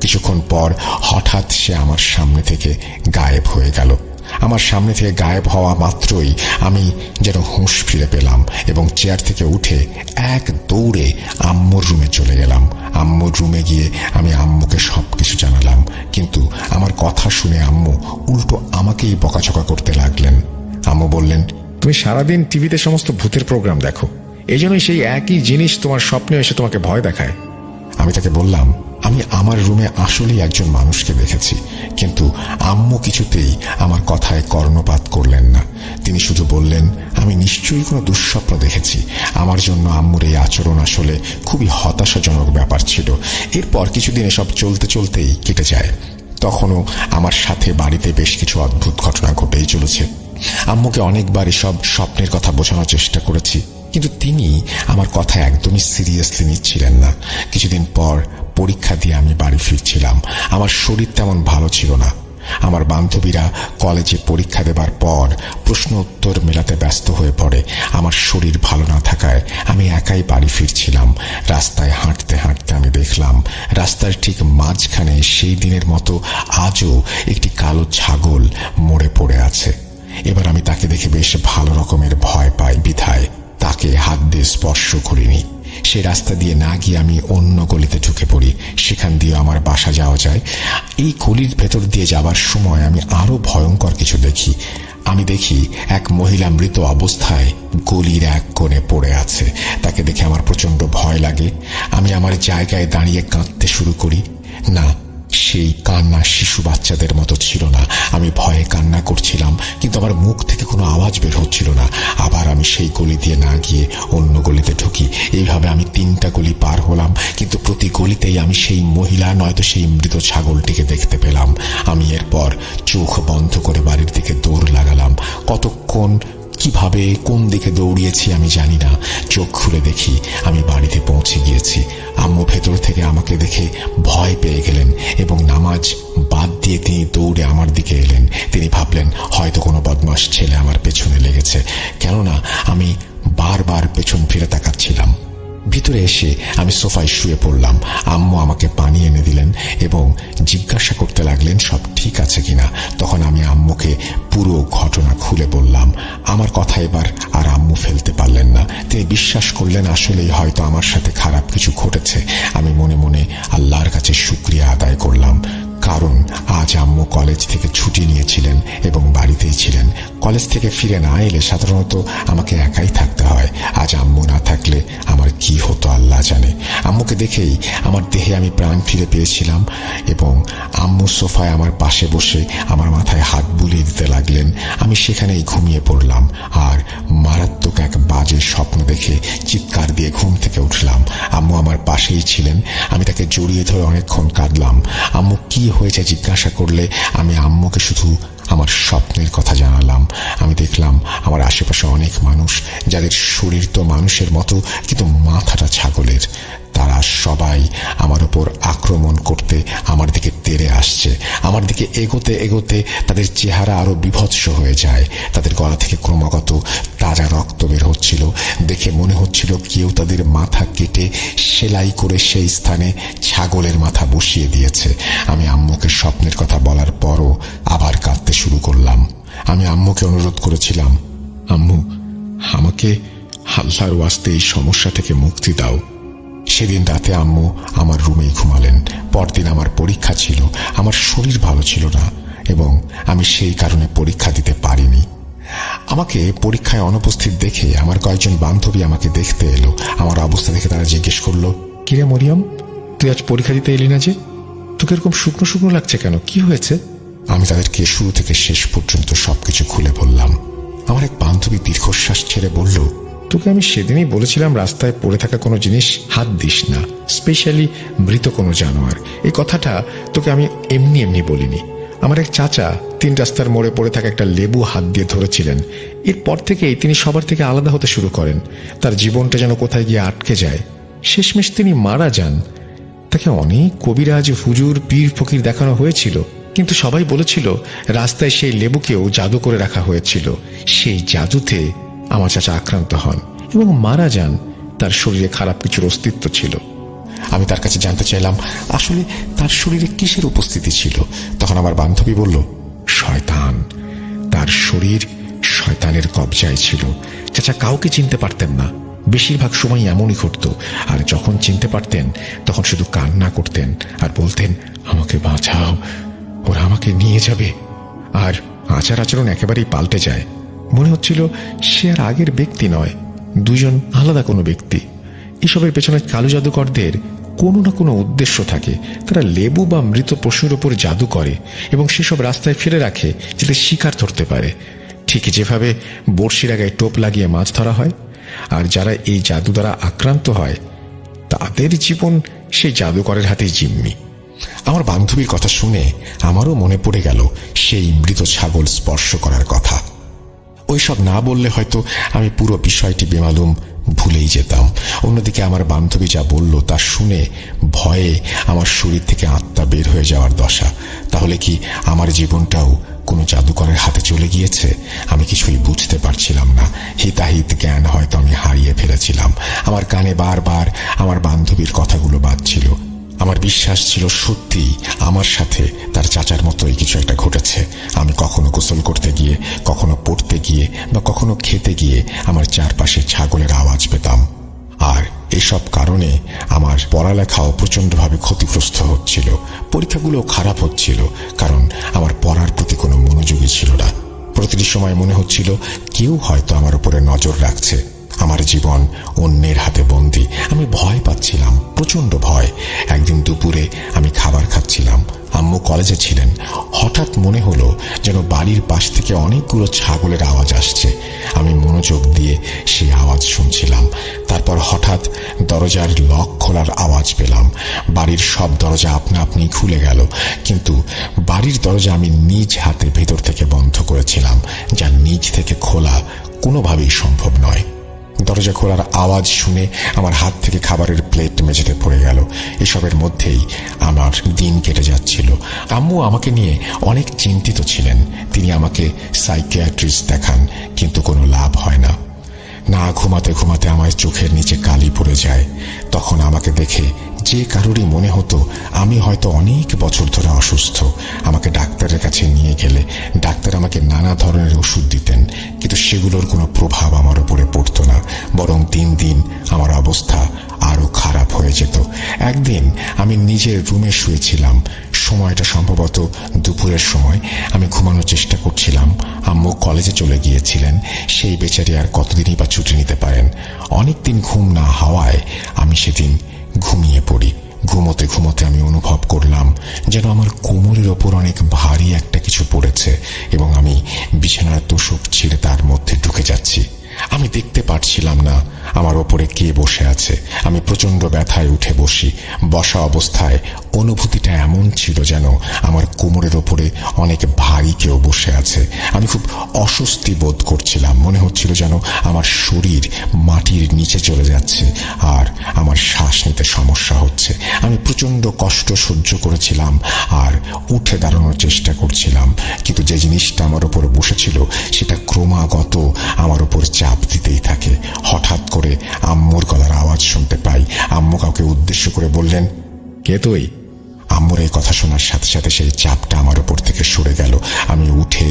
কিছুক্ষণ পর হঠাৎ সে আমার সামনে থেকে গায়েব হয়ে গেল। আমার সামনে থেকে গায়েব হওয়া মাত্রই আমি যেন হুঁশ ফিরে পেলাম এবং চেয়ার থেকে উঠে এক দৌড়ে আম্মুর রুমে চলে গেলাম। আম্মুর রুমে গিয়ে আমি আম্মুকে সবকিছু জানালাম, কিন্তু আমার কথা শুনে আম্মু উল্টো আমাকেই বকাঝকা করতে লাগলেন। আম্মু বললেন, তুমি সারাদিন টিভিতে সমস্ত ভূতের প্রোগ্রাম দেখো, এই জন্যই সেই একই জিনিস তোমার স্বপ্নে এসে তোমাকে ভয় দেখায়। আমি তাকে বললাম, আমি আমার রুমে আসলেই একজন মানুষকে দেখেছি, কিন্তু আম্মু কিছুতেই আমার কথায় কর্ণপাত করলেন না। তিনি শুধু বললেন, আমি নিশ্চয়ই কোনো দুঃস্বপ্ন দেখেছি। আমার জন্য আম্মুর এই আচরণ আসলে খুবই হতাশাজনক ব্যাপার ছিল। এরপর কিছুদিন এসব চলতে চলতেই কেটে যায়। তখনও আমার সাথে বাড়িতে বেশ কিছু অদ্ভুত ঘটনা ঘটেই চলেছে। আম্মুকে অনেকবার এসব স্বপ্নের কথা বোঝানোর চেষ্টা করেছি, কিন্তু তিনি আমার কথা একদমই সিরিয়াসলি নিচ্ছিলেন না। কিছুদিন পর পরীক্ষা দিয়ে আমি বাড়ি ফিরছিলাম। আমার শরীর তেমন ভালো ছিল না। আমার বান্ধবীরা কলেজে পরীক্ষা দেবার পর প্রশ্ন উত্তর মেলাতে ব্যস্ত হয়ে পড়ে। আমার শরীর ভালো না থাকায় আমি একাই বাড়ি ফিরছিলাম। রাস্তায় হাঁটতে হাঁটতে আমি দেখলাম রাস্তার ঠিক মাঝখানে সেই দিনের মতো আজও একটি কালো ছাগল মরে পড়ে আছে। এবার আমি তাকে দেখে বেশ ভালো রকমের ভয় পাই, বিধায় তাকে হাত দিয়ে স্পর্শ করিনি। সে রাস্তা দিয়ে না গিয়ে আমি অন্য গলিতে ঢুকে পড়ি। সেখান দিয়ে আমার বাসা যাওয়া যায়। এই গলির ভেতর দিয়ে যাবার সময় আমি আরো ভয়ঙ্কর কিছু দেখি। আমি দেখি এক মহিলা মৃত অবস্থায় গলির এক কোণে পড়ে আছে। তাকে দেখে আমার প্রচন্ড ভয় লাগে। আমি আমার জায়গায় দাঁড়িয়ে কাঁদতে শুরু করি। না, সেই কান্না শিশু বাচ্চাদের মতো ছিল না। আমি ভয়ে কান্না করছিলাম, কিন্তু আমার মুখ থেকে কোনো আওয়াজ বের হচ্ছিল না। আবার আমি সেই গলি দিয়ে না গিয়ে অন্য গলিতে ঢুকি। এইভাবে আমি 3টা গলি পার হলাম, কিন্তু প্রতি গলিতেই আমি সেই মহিলা নয়তো সেই মৃত ছাগলটিকে দেখতে পেলাম। আমি এরপর চোখ বন্ধ করে বাড়ির দিকে দৌড় লাগালাম। কতক্ষণ কিভাবে কোন দিকে দৌড়িয়েছি আমি জানি না। চোখ খুলে দেখি আমি বাড়িতে পৌঁছে গিয়েছি। আম্মু ভেতর থেকে আমাকে দেখে ভয় পেয়ে গেলেন এবং নামাজ বাদ দিয়ে তিনি দৌড়ে আমার দিকে এলেন। তিনি ভাবলেন হয়তো কোনো বদমাশ ছেলে আমার পেছনে লেগেছে, কেননা আমি বারবার পেছন ফিরে তাকাচ্ছিলাম। ভিতরে এসে আমি সোফায় শুয়ে পড়লাম। আম্মু আমাকে পানি এনে দিলেন এবং জিজ্ঞাসা করতে লাগলেন সব ঠিক আছে কিনা। তখন আমি আম্মুকে পুরো ঘটনা খুলে বললাম। আমার কথা এবার আর আম্মু ফেলতে পারলেন না। তিনি বিশ্বাস করলেন আসলেই হয়তো আমার সাথে খারাপ কিছু ঘটেছে। আমি মনে মনে আল্লাহর কাছে শুকরিয়া আদায় করলাম, কারণ আজ আম্মু কলেজ থেকে ছুটি নিয়েছিলেন এবং বাড়িতেই ছিলেন। কলেজ থেকে ফিরে না এলে সাধারণত আমাকে একাই থাকতে হয়। আজ আম্মু না থাকলে আমার কি হতো আল্লাহ জানে। আম্মুকে দেখেই আমার দেহে আমি প্রাণ ফিরে পেয়েছিলাম এবং আম্মু সোফায় আমার পাশে বসে আমার মাথায় হাত বুলিয়ে দিতে লাগলেন। আমি সেখানেই ঘুমিয়ে পড়লাম আর মারাত্মক এক বাজে স্বপ্ন দেখে চিৎকার দিয়ে ঘুম থেকে উঠলাম। আম্মু আমার পাশেই ছিলেন। আমি তাকে জড়িয়ে ধরে অনেকক্ষণ কাঁদলাম। আম্মু কি হয়েছে জিজ্ঞাসা করলে আমি আম্মুকে শুধু আমার স্বপ্নের কথা জানালাম। আমি দেখলাম আমার আশেপাশে অনেক মানুষ, যাদের শরীর তো মানুষের মতো কিন্তু মাথাটা ছাগলের। তারা সবাই আমার উপর আক্রমণ করতে আমার দিকে তেড়ে আসছে। আমার দিকে এগোতে এগোতে তাদের চেহারা আরো বিভৎস হয়ে যায়। তাদের গলা থেকে ক্রমাগত তাজা রক্ত বের হচ্ছিল। দেখে মনে হচ্ছিল কেউ তাদের মাথা কেটে সেলাই করে সেই স্থানে ছাগলের মাথা বসিয়ে দিয়েছে। আমি আম্মুকে স্বপ্নের কথা বলার পরও আবার কাঁদতে শুরু করলাম। আমি আম্মুকে অনুরোধ করেছিলাম, আম্মু, আমাকে আল্লাহর ওয়াস্তে এই সমস্যা থেকে মুক্তি দাও। সেদিন রাতে আম্মু আমার রুমেই ঘুমালেন। পরদিন আমার পরীক্ষা ছিল। আমার শরীর ভালো ছিল না এবং আমি সেই কারণে পরীক্ষা দিতে পারিনি। আমাকে পরীক্ষায় অনুপস্থিত দেখে আমার কয়েকজন বান্ধবী আমাকে দেখতে এলো। আমার অবস্থা দেখে তারা জিজ্ঞেস করলো, কিরে মরিয়ম, তুই আজ পরীক্ষা দিতে এলি না যে? তোকে এরকম শুকনো শুকনো লাগছে কেন? কি হয়েছে? আমি তাদেরকে শুরু থেকে শেষ পর্যন্ত সবকিছু খুলে বললাম। আমার এক বান্ধবী দীর্ঘশ্বাস ছেড়ে বলল, তোকে আমি সেদিনই বলেছিলাম রাস্তায় পড়ে থাকা কোনো জিনিস হাত দিস না, স্পেশালি মৃত কোনো জানোয়ার। এই কথাটা তোকে আমি এমনি এমনি বলিনি। আমার এক চাচা 3 রাস্তার মোড়ে পড়ে থাকা একটা লেবু হাত দিয়ে ধরেছিলেন। এরপর থেকেই তিনি সবার থেকে আলাদা হতে শুরু করেন। তার জীবনটা যেন কোথায় গিয়ে আটকে যায়। শেষমেশ তিনি মারা যান। তাকে অনেক কবিরাজ, হুজুর, পীর ফকির দেখানো হয়েছিল, কিন্তু সবাই বলেছিল রাস্তায় সেই লেবুকেও জাদু করে রাখা হয়েছিল। সেই জাদুতে আমার চাচা আক্রান্ত হন এবং মারা যান। তার শরীরে খারাপ কিছুর অস্তিত্ব ছিল। আমি তার কাছে জানতে চাইলাম আসলে তার শরীরে কিসের উপস্থিতি ছিল। তখন আমার বান্ধবী বলল, শয়তান। তার শরীর শয়তানের কবজায় ছিল। চাচা কাউকে চিনতে পারতেন না। বেশিরভাগ সময় এমনই ঘটত। আর যখন চিনতে পারতেন তখন শুধু কান্না করতেন আর বলতেন, আমাকে বাঁচাও, ওরা আমাকে নিয়ে যাবে। আর আচার আচরণ একেবারেই পাল্টে যায়। মনে হচ্ছিল সে আর আগের ব্যক্তি নয়, দুজন আলাদা কোনো ব্যক্তি। এসবের পেছনে কালো জাদুকরদের কোনো না কোনো উদ্দেশ্য থাকে। তারা লেবু বা মৃত পশুর ওপর জাদু করে এবং সেসব রাস্তায় ফেলে রাখে যাতে শিকার ধরতে পারে। ঠিক যেভাবে বড়শির আগায় টোপ লাগিয়ে মাছ ধরা হয়। আর যারা এই জাদু দ্বারা আক্রান্ত হয় তাদের জীবন সেই জাদুকরের হাতেই জিম্মি। আমার বান্ধবীর কথা শুনে আমারও মনে পড়ে গেল সেই মৃত ছাগল স্পর্শ করার কথা। ওইসব না বললে হয়তো আমি পুরো বিষয়টি বেমালুম ভুলেই যেতাম। অন্যদিকে আমার বান্ধবী যা বলল তা শুনে ভয়ে আমার শরীর থেকে আত্মা বের হয়ে যাওয়ার দশা। তাহলে কি আমার জীবনটাও কোনো জাদুকরের হাতে চলে গিয়েছে? আমি কিছুই বুঝতে পারছিলাম না। হিতাহিত জ্ঞান হয়তো আমি হারিয়ে ফেলেছিলাম। আমার কানে বারবার আমার বান্ধবীর কথাগুলো বাজছিল। আমার বিশ্বাস ছিল সত্যি আমার সাথে তার চাচার মতোই কিছু একটা ঘটেছে। আমি কখনো গোসল করতে গিয়ে, কখনো পড়তে গিয়ে বা কখনো খেতে গিয়ে আমার চারপাশে ছাগলের আওয়াজ পেতাম। আর এসব কারণে আমার পড়ালেখাও প্রচন্ডভাবে ক্ষতিগ্রস্ত হচ্ছিল। পরীক্ষাগুলো খারাপ হচ্ছিল, কারণ আমার পড়ার প্রতি কোনো মনোযোগী ছিল না। প্রতিটি সময় মনে হচ্ছিল কেউ হয়তো আমার উপরে নজর রাখছে। আমার জীবন অন্যের হাতে বন্দী। আমি ভয় পাচ্ছিলাম, প্রচন্ড ভয়। একদিন দুপুরে আমি খাবার খাচ্ছিলাম, আম্মু কলেজে ছিলেন। হঠাৎ মনে হলো যেন বাড়ির পাশ থেকে অনেকগুলো ছাগলের আওয়াজ আসছে। আমি মনোযোগ দিয়ে সেই আওয়াজ শুনছিলাম। তারপর হঠাৎ দরজার লক খোলার আওয়াজ পেলাম। বাড়ির সব দরজা আপনা আপনি খুলে গেল, কিন্তু বাড়ির দরজা আমি নিজ হাতে ভেতর থেকে বন্ধ করেছিলাম, যা নিজ থেকে খোলা কোনোভাবেই সম্ভব নয়। দরজা খোলার আওয়াজ শুনে আমার হাত থেকে খাবারের প্লেট মেঝেতে পড়ে গেল। এসবের মধ্যেই আমার দিন কেটে যাচ্ছিল। আম্মু আমাকে নিয়ে অনেক চিন্তিত ছিলেন। তিনি আমাকে সাইকিয়াট্রিস্ট দেখান, কিন্তু কোনো লাভ হয় না। না ঘুমাতে ঘুমাতে আমার চোখের নিচে কালি পড়ে যায়। তখন আমাকে দেখে যে কারোরই মনে হতো আমি হয়তো অনেক বছর ধরে অসুস্থ। আমাকে ডাক্তারের কাছে নিয়ে গেলে ডাক্তার আমাকে নানা ধরনের ওষুধ দিতেন, কিন্তু সেগুলোর কোনো প্রভাব আমার উপরে পড়তো না। বরং দিন দিন আমার অবস্থা আরো খারাপ হয়ে যেত। একদিন আমি নিজের রুমে শুয়েছিলাম। সময়টা সম্ভবত দুপুরের সময়। আমি ঘুমানোর চেষ্টা করছিলাম। আম্মু কলেজে চলে গিয়েছিলেন। সেই বেচারি আর কতদিনই বা ছুটি নিতে পারেন। অনেকদিন ঘুম না হওয়ায় আমি সেদিন ঘুমিয়ে পড়ি। ঘুমোতে ঘুমোতে আমি অনুভব করলাম যেন আমার কোমরের ওপর অনেক ভারী একটা কিছু পড়েছে এবং আমি বিছানার তোষক ছিঁড়ে তার মধ্যে ঢুকে যাচ্ছি। আমি দেখতে পারছিলাম না আমার ওপরে কে বসে আছে। আমি প্রচন্ড ব্যথায় উঠে বসি। বসা অবস্থায় অনুভূতিটা এমন ছিল যেন আমার কোমরের ওপরে অনেক ভারী কেউ বসে আছে। আমি খুব অস্বস্তি বোধ করছিলাম। মনে হচ্ছিল যেন আমার শরীর মাটির নিচে চলে যাচ্ছে আর আমার শ্বাস নিতে সমস্যা হচ্ছে। আমি প্রচন্ড কষ্ট সহ্য করেছিলাম আর উঠে দাঁড়ানোর চেষ্টা করছিলাম, কিন্তু যে জিনিসটা আমার ওপর বসেছিল সেটা ক্রমাগত আমার উপর চাপ দিতেই থাকে। হঠাৎ করে আম্মুর গলার আওয়াজ শুনতে পাই। আম্মু কাউকে উদ্দেশ্য করে বললেন, কে তুই? আম্মুর এই কথা শোনার সাথে সাথে সেই চাপটা আমার উপর থেকে সরে গেল। আমি উঠে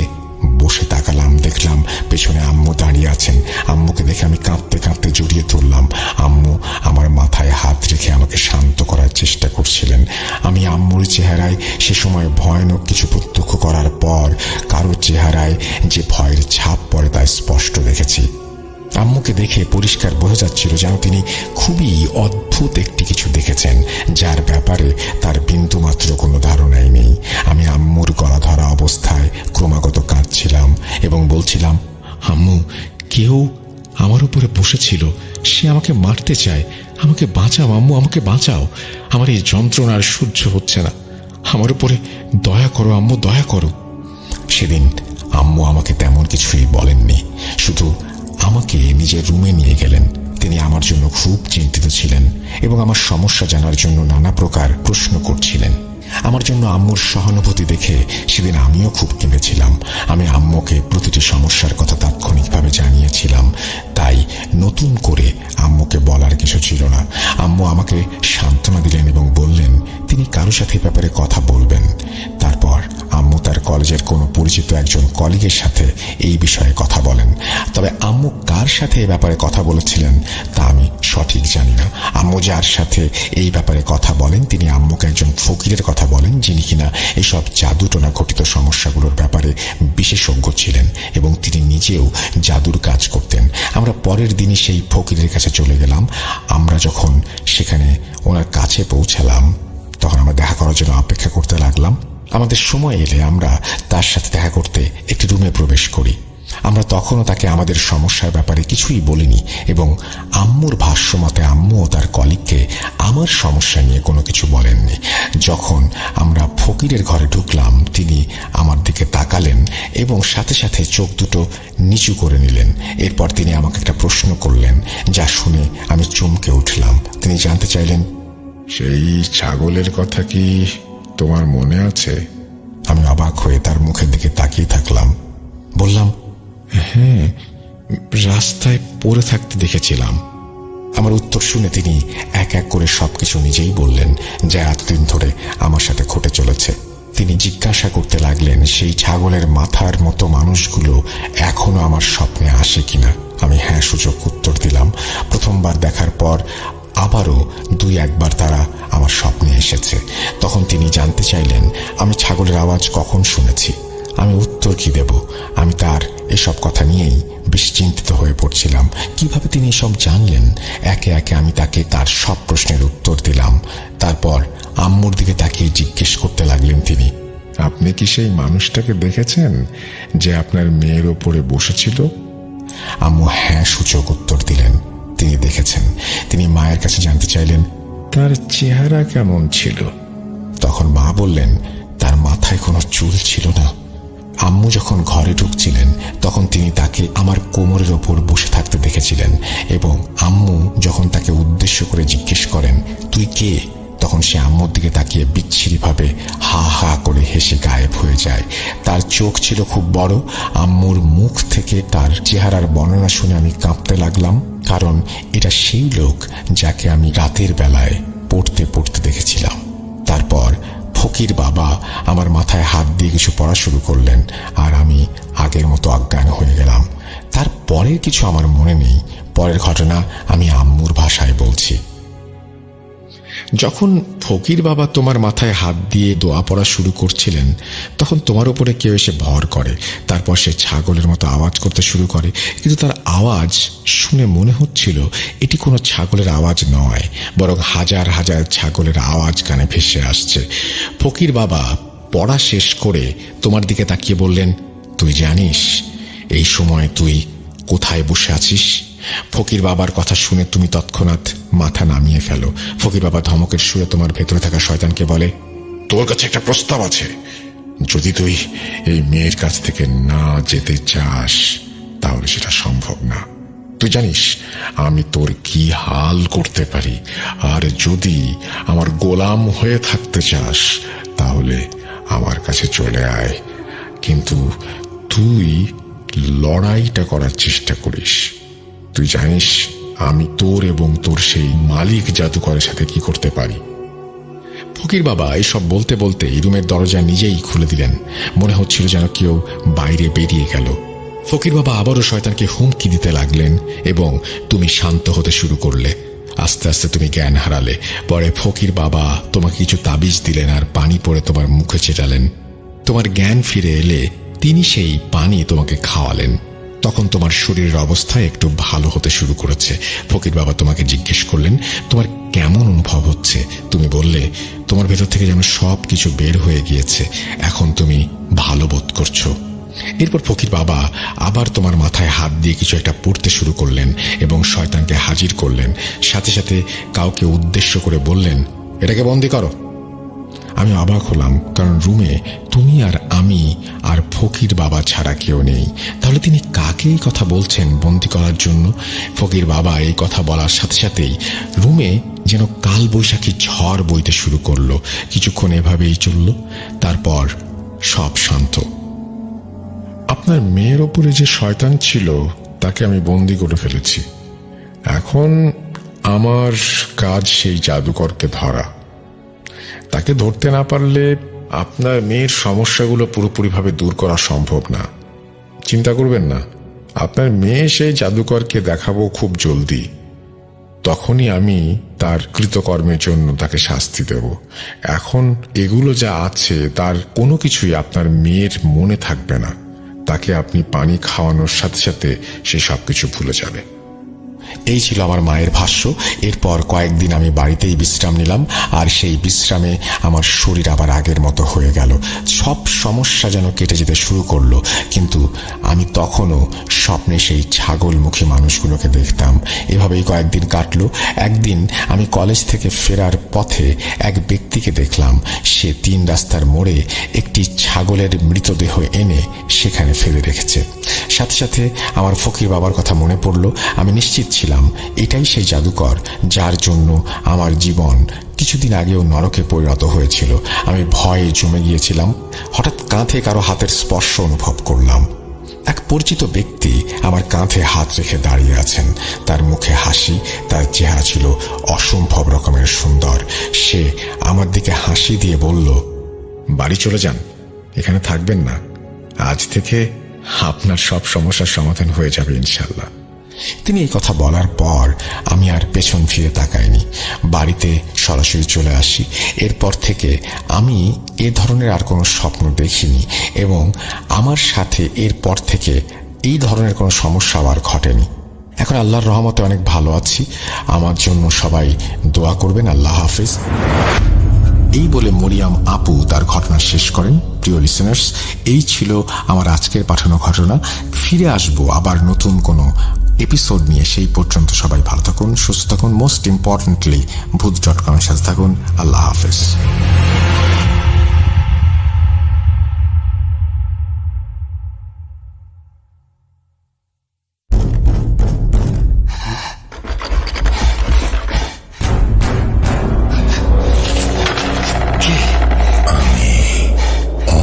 বসে তাকালাম, দেখলাম পেছনে আম্মু দাঁড়িয়ে আছেন। আম্মুকে দেখে আমি কাঁদতে কাঁদতে জড়িয়ে ধরলাম। আম্মু আমার মাথায় হাত রেখে আমাকে শান্ত করার চেষ্টা করছিলেন। আমি আম্মুর চেহারায় সে সময় ভয়ানক কিছু প্রত্যক্ষ করার পর কারো চেহারায় যে ভয়ের ছাপ পড়ে তা স্পষ্ট দেখেছি। আম্মুকে দেখে পরিষ্কার বোঝা যাচ্ছিল যেন তিনি খুবই অদ্ভুত একটি কিছু দেখেছেন, যার ব্যাপারে তার বিন্দুমাত্র কোনো ধারণাই নেই। আমি আম্মুর গলা ধরা অবস্থায় ক্রমাগত কাঁদছিলাম এবং বলছিলাম, আম্মু, কেউ আমার উপরে বসেছিল, সে আমাকে মারতে চায়। আমাকে বাঁচাও আম্মু, আমাকে বাঁচাও। আমার এই যন্ত্রণা আর সহ্য হচ্ছে না। আমার উপরে দয়া করো আম্মু, দয়া করো। সেদিন আম্মু আমাকে তেমন কিছুই বলেননি, শুধু আমাকে নিজের রুমে নিয়ে গেলেন। তিনি আমার জন্য খুব চিন্তিত ছিলেন এবং আমার সমস্যা জানার জন্য নানা প্রকার প্রশ্ন করছিলেন। আমার জন্য আম্মুর সহানুভূতি দেখে সেদিন আমিও খুব কেঁদেছিলাম। আমি আম্মুকে প্রতিটি সমস্যার কথা তাৎক্ষণিকভাবে জানিয়েছিলাম, তাই নতুন করে আম্মুকে বলার কিছু ছিল না। আম্মু আমাকে সান্ত্বনা দিলেন এবং বললেন তিনি কারো সাথে ব্যাপারে কথা বলবেন। তারপর আম্মু তার কলেজের কোনো পরিচিত একজন কলিগের সাথে এই বিষয়ে কথা বলেন। তবে আম্মু কার সাথে এই ব্যাপারে কথা বলেছিলেন তা আমি সঠিক জানি না। আম্মু যার সাথে এই ব্যাপারে কথা বলেন তিনি আম্মুকে একজন ফকিরের কথা বলেন, যিনি কিনা এসব জাদুটোনা ঘটিত সমস্যাগুলোর ব্যাপারে বিশেষজ্ঞ ছিলেন এবং তিনি নিজেও জাদুর কাজ করতেন। আমরা পরের দিনই সেই ফকিরের কাছে চলে গেলাম। আমরা যখন সেখানে ওনার কাছে পৌঁছালাম তখন আমরা দেখা করার জন্য অপেক্ষা করতে লাগলাম। আমাদের সময় এলে আমরা তার সাথে দেখা করতে একটি রুমে প্রবেশ করি। আমরা তখনও তাকে আমাদের সমস্যার ব্যাপারে কিছুই বলিনি এবং আম্মুর ভাষ্যমতে আম্মু ও তার কলিগকে আমার সমস্যা নিয়ে কোনো কিছু বলেননি। যখন আমরা ফকিরের ঘরে ঢুকলাম তিনি আমার দিকে তাকালেন এবং সাথে সাথে চোখ দুটো নিচু করে নিলেন। এরপর তিনি আমাকে একটা প্রশ্ন করলেন, যা শুনে আমি চমকে উঠলাম। তিনি জানতে চাইলেন, সেই ছাগলের কথা কি তোমার মনে আছে? আমি অবাক হয়ে তার মুখের দিকে তাকিয়ে থাকলাম। বললাম, হ্যাঁ, রাস্তায় পড়ে থাকতে দেখেছিলাম। আমার উত্তর শুনে তিনি এক এক করে সবকিছু নিজেই বললেন, যা এতদিন ধরে আমার সাথে ঘটে চলেছে। তিনি জিজ্ঞাসা করতে লাগলেন সেই ছাগলের মাথার মতো মানুষগুলো এখনো আমার স্বপ্নে আসে কিনা। আমি হ্যাঁ সূচক উত্তর দিলাম। প্রথমবার দেখার পর আবারও 2-1 বার তারা আমার স্বপ্নে এসেছে। তখন তিনি জানতে চাইলেন আমি ছাগলের আওয়াজ কখন শুনেছি। আমি উত্তর কি দেব? আমি তার এসব কথা নিয়েই বেশ চিন্তিত হয়ে পড়ছিলাম। কিভাবে তিনি এসব জানলেন? একে একে আমি তাকে তার সব প্রশ্নের উত্তর দিলাম। তারপর আম্মুর দিকে তাকিয়ে জিজ্ঞেস করতে লাগলেন তিনি, আপনি কি সেই মানুষটাকে দেখেছেন যে আপনার মেয়ের ওপরে বসেছিল? আম্মু হ্যাঁ সূচক উত্তর দিলেন। তিনি দেখেছেন। তিনি মায়ের কাছে জানতে চাইলেন, তার চেহারা কেমন ছিল? তখন মা বললেন, তার মাথায় কোনো চুল ছিল না। আম্মু যখন ঘরে ঢুকছিলেন তখন তিনি তাকে আমার কোমরের ওপর বসে থাকতে দেখেছিলেন, এবং আম্মু যখন তাকে উদ্দেশ্য করে জিজ্ঞেস করেন, তুই কে? তখন সে আম্মুর দিকে তাকিয়ে বিচ্ছিরিভাবে হা হা করে হেসে গায়েব হয়ে যায়। তার চোখ ছিল খুব বড়। আম্মুর মুখ থেকে তার চেহারার বর্ণনা শুনে আমি কাঁপতে লাগলাম, কারণ এটা সেই লোক যাকে আমি রাতের বেলায় পড়তে পড়তে দেখেছিলাম। তারপর ফকির বাবা আমার মাথায় হাত দিয়ে কিছু পড়া শুরু করলেন, আর আমি আগের মতো অজ্ঞান হয়ে গেলাম। তার পরের কিছু আমার মনে নেই। পরের ঘটনা আমি আম্মুর ভাষায় বলছি। যখন ফকির বাবা তোমার মাথায় হাত দিয়ে দোয়া পড়া শুরু করছিলেন, তখন তোমার উপরে কেউ এসে ভর করে। তারপর সে ছাগলের মতো আওয়াজ করতে শুরু করে, কিন্তু তার আওয়াজ শুনে মনে হচ্ছিল এটি কোনো ছাগলের আওয়াজ নয়, বরং হাজার হাজার ছাগলের আওয়াজ কানে ভেসে আসছে। ফকির বাবা পড়া শেষ করে তোমার দিকে তাকিয়ে বললেন, তুই জানিস এই সময় তুই কোথায় বসে আছিস? ফকির বাবার কথা শুনে তুমি তৎক্ষণাৎ মাথা নামিয়ে ফেলো। ফকির বাবা ধমকের সুরে তোমার ভেতরে থাকা শয়তানকে বলে, তোর কাছে একটা প্রস্তাব আছে। যদি তুই এই মেয়ের কাছ থেকে না যেতে চাস তাহলে সেটা সম্ভব না। তুই জানিস আমি তোর কি হাল করতে পারি, আর যদি আমার গোলাম হয়ে থাকতে চাস তাহলে আমার কাছে চলে আয়, কিন্তু তুই লড়াইটা করার চেষ্টা করিস। তুই জানিস আমি তোর এবং তোর সেই মালিক জাদুকরের সাথে কি করতে পারি। ফকির বাবা এসব বলতে বলতে রুমের দরজা নিজেই খুলে দিলেন। মনে হচ্ছিল যেন কেউ বাইরে বেরিয়ে গেল। ফকির বাবা আবারও শয়তানকে হুমকি দিতে লাগলেন এবং তুমি শান্ত হতে শুরু করলে। আস্তে আস্তে তুমি জ্ঞান হারালে। পরে ফকির বাবা তোমাকে কিছু তাবিজ দিলেন আর পানি পড়ে তোমার মুখে ছেটালেন। তোমার জ্ঞান ফিরে এলে তিনি সেই পানি তোমাকে খাওয়ালেন। তখন তোমার শরীরের অবস্থা একটু ভালো হতে শুরু করেছে। ফকির বাবা তোমাকে জিজ্ঞেস করলেন, তোমার কেমন অনুভব হচ্ছে? তুমি বললে, তোমার ভেতর থেকে যেন সব কিছু বের হয়ে গিয়েছে, এখন তুমি ভালো বোধ করছো। এরপর ফকির বাবা আবার তোমার মাথায় হাত দিয়ে কিছু একটা পড়তে শুরু করলেন এবং শয়তানকে হাজির করলেন। সাথে সাথে কাউকে উদ্দেশ্য করে বললেন, এটাকে বন্দি করো। আমি অবাক হলাম, কারণ রুমে তুমি আর আমি আর ফকির বাবা ছাড়া কেউ নেই। তাহলে তিনি কাকে এই কথা বলছেন বন্দি করার জন্য? ফকির বাবা এই কথা বলার সাথে সাথেই রুমে যেন কাল বৈশাখী ঝড় বইতে শুরু করলো। কিছুক্ষণ এভাবেই চলল, তারপর সব শান্ত। আপনার মেয়ের ওপরে যে শয়তান ছিল তাকে আমি বন্দি করে ফেলেছি। এখন আমার কাজ সেই জাদুকরকে ধরা। তাকে ধরতে না পারলে আপনার মেয়ের সমস্যাগুলো পুরোপুরিভাবে দূর করা সম্ভব না। চিন্তা করবেন না, আপনার মেয়ে সেই জাদুকরকে দেখাবো খুব জলদি। তখনই আমি তার কৃতকর্মের জন্য তাকে শাস্তি দেব। এখন এগুলো যা আছে তার কোনো কিছুই আপনার মেয়ের মনে থাকবে না। তাকে আপনি পানি খাওয়ানোর সাথে সাথে সে সবকিছু ভুলে যাবে। এই ছিল আমার মায়ের ভাষ্য। এরপর কয়েকদিন আমি বাড়িতেই বিশ্রাম নিলাম, আর সেই বিশ্রামে আমার শরীর আবার আগের মতো হয়ে গেল। সব সমস্যা যেন কেটে যেতে শুরু করলো, কিন্তু আমি তখনও স্বপ্নে সেই ছাগলমুখী মানুষগুলোকে দেখতাম। এভাবেই কয়েকদিন কাটলো। একদিন আমি কলেজ থেকে ফেরার পথে এক ব্যক্তিকে দেখলাম। সে 3 রাস্তার মোড়ে একটি ছাগলের মৃতদেহ এনে সেখানে ফেলে রেখেছে। সাথে সাথে আমার ফকির বাবার কথা মনে পড়ল। আমি নিশ্চিত ছিলাম এটাই সেই জাদুকর যার জন্য আমার জীবন কিছুদিন আগেও নরকে পরিণত হয়েছিল। আমি ভয়ে জমে গিয়েছিলাম। হঠাৎ কাঁধে কারো হাতের স্পর্শ অনুভব করলাম। এক পরিচিত ব্যক্তি আমার কাঁধে হাত রেখে দাঁড়িয়ে আছেন। তার মুখে হাসি, তার চেহারা ছিল অসম্ভব রকমের সুন্দর। সে আমার দিকে হাসি দিয়ে বলল, বাড়ি চলে যান, এখানে থাকবেন না। আজ থেকে আপনার সব সমস্যার সমাধান হয়ে যাবে ইনশাল্লাহ। তিনি এই কথা বলার পর আমি আর পেছন ফিরে তাকাইনি, বাড়িতে সরাসরি চলে আসি। এরপর থেকে আমি এ ধরনের আর কোনো স্বপ্ন দেখিনি এবং আমার সাথে এরপর থেকে এই ধরনের কোনো সমস্যা আর ঘটেনি। এখন আল্লাহর রহমতে অনেক ভালো আছি। আমার জন্য সবাই দোয়া করবেন। আল্লাহ হাফিজ। এই বলে মরিয়াম আপু তার ঘটনা শেষ করেন। প্রিয় লিসেনার্স, এই ছিল আমার আজকের পাঠানো ঘটনা। ফিরে আসবো আবার নতুন কোনো এপিসোড নিয়ে। সেই পর্যন্ত সবাই ভালো থাকুন, সুস্থ থাকুন, মোস্ট ইম্পর্টেন্টলি ভূত.com এর সাথে থাকুন। আল্লাহ হাফেজ।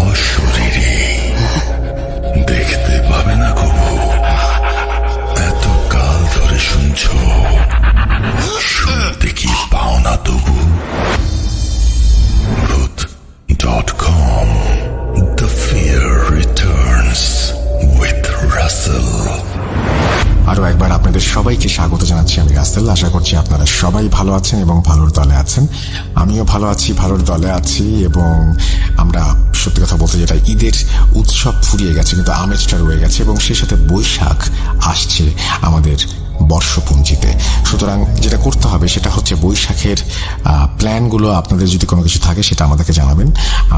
অশরীরী, দেখতে পাবে না কবু, এত কাল ধরে শুনছ, শুনতে কি পাও না তবু। ভূত.com, The Fear Returns with Russell। আরো একবার আপনাদের সবাইকে স্বাগত জানাচ্ছি। আমি রাসেল। আশা করছি আপনারা সবাই ভালো আছেন এবং ভালোর দলে আছেন। আমিও ভালো আছি, ভালোর দলে আছি। এবং আমরা সত্যি কথা বলতে যেটা ঈদের উৎসব ফুরিয়ে গেছে, কিন্তু আমেজটা রয়ে গেছে এবং সেই সাথে বৈশাখ আসছে আমাদের বর্ষপঞ্জিতে। সুতরাং যেটা করতে হবে সেটা হচ্ছে বৈশাখের প্ল্যানগুলো আপনাদের যদি কোনো কিছু থাকে সেটা আমাদেরকে জানাবেন।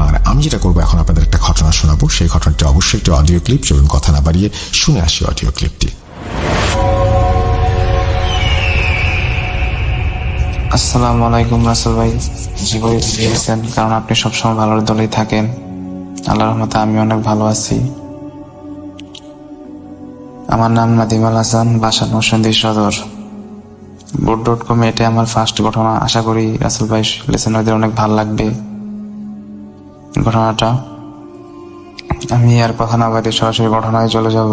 আর আমি যেটা করবো, এখন আপনাদের একটা ঘটনা শোনাবো। সেই ঘটনাটি অবশ্যই একটি অডিও ক্লিপ। চলুন কথা না বাড়িয়ে শুনে আসি অডিও ক্লিপটি। আসসালামু আলাইকুম রাসেল ভাই। জীবনে দিয়েছেন, কারণ আপনি সবসময় ভালোর দলেই থাকেন। আল্লাহর রহমতে আমি অনেক ভালো আছি। আমার নাম নাদিম আল হাসান, বাসা নরসিংদী সদর। ভূত.com এটাই আমার ফার্স্ট ঘটনা। আশা করি রাসেল ভাই লিসেনারদের অনেক ভালো লাগবে ঘটনাটা। আমি আর কথা না বাদে সরাসরি ঘটনায় চলে যাব।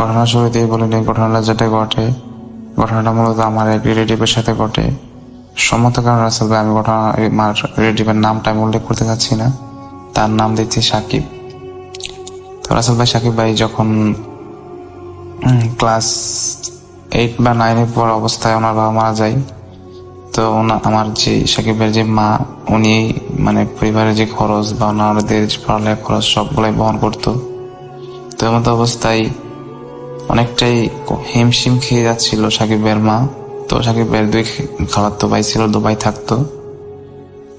ঘটনা শুরুতেই বলিনি, ঘটনাটা যেটা ঘটে, ঘটনাটা মূলত আমার এক রিলেটিভের সাথে ঘটে। সম্মত কারণ রাসেল ভাই, আমি ঘটনা আমার রিলেটিভের নামটা আমি উল্লেখ করতে চাচ্ছি না। তার নাম দিচ্ছি সাকিব। তো রাসেল ভাই, সাকিব ভাই যখন ক্লাস 8 বা 9 পর অবস্থায় ওনার বাবা মারা যায়। তো আমার যে সাকিবের যে মা, উনি মানে পরিবারের যে খরচ বা ওনাদের পড়ালেখার খরচ সবগুলাই বহন করতো। তো এমন অবস্থায় অনেকটাই হিমশিম খেয়ে যাচ্ছিল সাকিব ভাইয়ের মা। তো সাকিব ভাইয়ের 2 খালাতো ভাই ছিল, দুবাই থাকতো।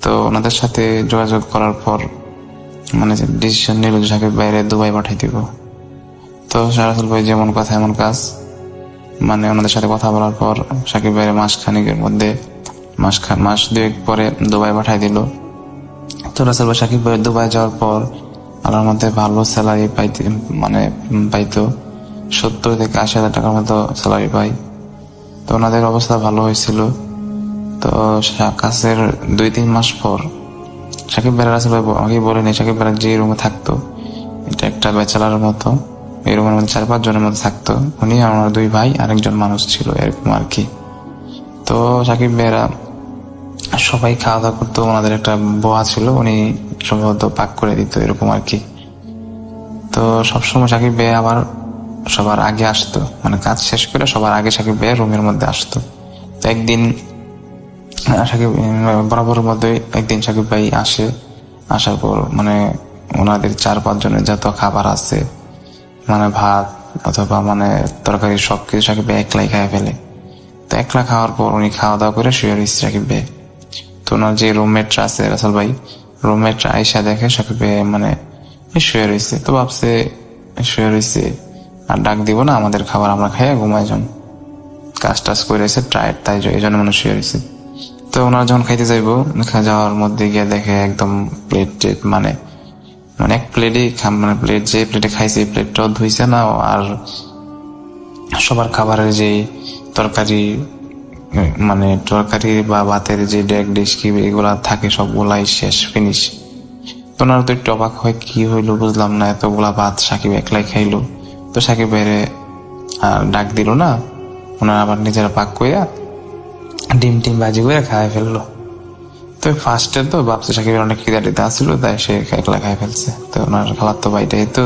তো ওনাদের সাথে যোগাযোগ করার পর মানে ডিসিশন নিল যে সাকিব ভাইয়ের দুবাই পাঠাই দিব। তো রাসেল ভাই যেমন কথা এমন কাজ, মানে ওনাদের সাথে কথা বলার পর সাকিব ভাইয়ের মাসখানেকের মধ্যে মাস 2 পরে দুবাই পাঠাই দিল। তো রাসেল ভাই সাকিব ভাই দুবাই যাওয়ার পর আল্লাহর মধ্যে ভালো স্যালারি পাইতো 70 থেকে 80,000 টাকার মতো স্যালারি পাই। তো ওনাদের অবস্থা ভালো হয়েছিল। তো কাছের 2-3 মাস পর সাকিব ভাই রাসেল ভাই আমাকে বলেনি, সাকিব ভাই যে রুমে থাকতো, এটা একটা ব্যাচেলারের মতো, এই রুমের মধ্যে 4-5 জনের মধ্যে থাকতো। উনি আমার 2 ভাই আরেকজন মানুষ ছিল, এরকম আর কি। তো সাকিব ভাইরা সবাই খাওয়া দাওয়া করতো। ওনাদের একটা বোয়া ছিল, উনি সম্ভবত পাক করে দিত, এরকম আর কি। তো সবসময় সাকিব ভাই আবার সবার আগে আসতো, মানে কাজ শেষ করে সবার আগে সাকিব ভাই রুমের মধ্যে আসতো। তো একদিন সাকিব বরাবরের মধ্যে একদিন সাকিব ভাই আসার পর মানে ওনাদের 4-5 জনের যত খাবার আছে, মানে ভাত অথবা মানে তরকারি সবকিছু সাকিব ভাই একলাই খাই ফেলে। তো একলা খাওয়ার পর উনি খাওয়া দাওয়া করে শুয়ে রয়েছে সাকিব ভাই। তো ওনার যে রুমমেটরা আছে রাসেল ভাই, রুমমেটরা আইসা দেখে সাকিব ভাই মানে শুয়ে রয়েছে। তো ভাবছে শুয়ে রয়েছে আর ডাক দিব না, আমাদের খাবার আমরা খাইয়া ঘুমাই যান, কাজ টাজ করে রয়েছে টায়ার্ড, তাই এই জন্য মানুষ শুয়ে রয়েছে। তো ওনারা যখন খাইতে যাইবো, যাওয়ার মধ্যে গিয়ে দেখে একদম প্লেট মানে এক প্লেটই মানে প্লেট যে প্লেটে খাইছে এই প্লেটটাও ধুইছে না। আর সবার খাবারের যে তরকারি মানে তরকারি বা ভাতের যে ডেক ডিশ কি এগুলা থাকে সবগুলাই শেষ, ফিনিশ। তো ওনারা তো একটু অবাক হয়, কি হইলো বুঝলাম না, এতগুলা ভাত সাকিব একলাই খাইলো। তো সাকিব বাইরে ডাক দিল না, ওনারা আবার নিজেরা পাক কইরা ডিম ভাজি করে খাই ফেললো। তো ফার্স্টে তো ভাবছে সাকিবের অনেক খিদা টিদা আসছিল, তাই সে একলা খাই ফেলছে। তো ওনার খালাতো ভাইটাই তো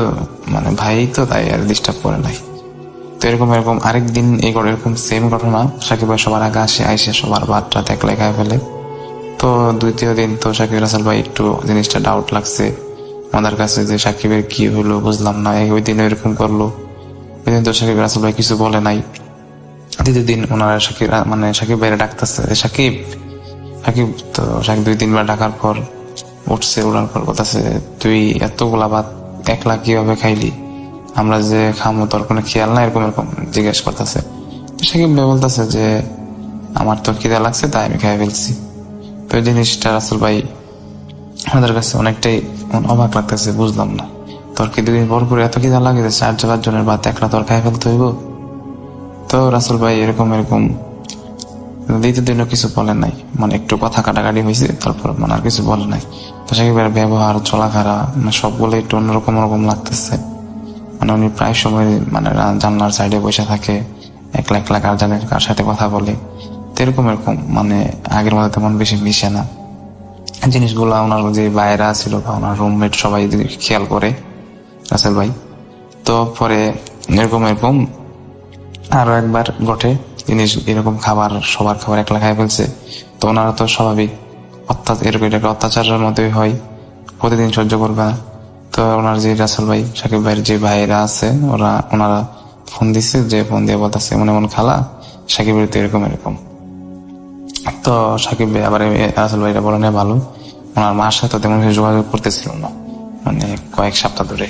মানে ভাই তো, তাই আর ডিস্টার্ব করে নাই। তো এরকম এরকম আরেকদিন এরকম সেম ঘটনা, সাকিব ভাই সবার আগে আইসে সবার ভাত রাত একলা খায় ফেলে। তো দ্বিতীয় দিন তো সাকিব রাসেল ভাই একটু জিনিসটা ডাউট লাগছে আমাদের কাছে যে সাকিবের কি হলো বুঝলাম না, ওই দিন এরকম করলো। ওই দিন তো সাকিব রাসেল ভাই কিছু বলে নাই। দ্বিতীয় দিন ওনারা সাকিব ভাইরা ডাকতেছে, সাকিব সাকিব। তো সাকিব 2-3 বার ডাকার পর উঠছে, ওড়ার পর বলতেছে, তুই এতগুলা ভাত একলা কিভাবে খাইলি, আমরা যে খামো তোর কোনো খেয়াল না, এরকম এরকম জিজ্ঞেস করতেছে। সাকিব ভাই বলতেছে যে আমার তো খিদা লাগছে তাই আমি খাই ফেলছি। তো এই জিনিসটা রাসেল ভাই আমাদের কাছে অনেকটাই অবাক লাগতেছে, বুঝলাম না তোর কি 2 দিন পর করে এত খিদা লাগে 4 জনের ভাত একলা তোর খাই ফেলতে হইব। তো রাসেল ভাই এরকম দ্বিতীয় দিনও কিছু বলে নাই, একটু কথা কাটাকাটি হয়েছে, তারপর আর কিছু বলে নাই। তো সাকিবের ব্যবহার চলাফেরা সবগুলো একটু অন্যরকম লাগতেছে। উনি প্রায় সময় জানলার সাইডে বসে থাকে, একলা একলা কার সাথে কথা বলে। তো এরকম আগের মতো তেমন বেশি মিশে না। জিনিসগুলো ওনার যে বাইরা ছিল বা ওনার রুমমেট সবাই খেয়াল করে রাসেল ভাই। তো পরে এরকম আরো একবার ঘটে জিনিস, এরকম সবার খাবার একলা খাই ফেলছে। তো ওনারা তো স্বাভাবিক এরকম অত্যাচারের মতোই হয়, প্রতিদিন সহ্য করবে না। তো ওনার যে রাসেল ভাই সাকিব ভাইয়ের যে ভাইয়েরা আছে ওনারা ফোন দিচ্ছে, যে ফোন দিয়ে বলতেছে এমন খালা সাকিবের তো এরকম। তো সাকিব ভাই আবার রাসেল ভাইরা বলে নেই ভালো, ওনার মার সাথে তেমন কিছু যোগাযোগ করতেছিল না কয়েক সপ্তাহ ধরে,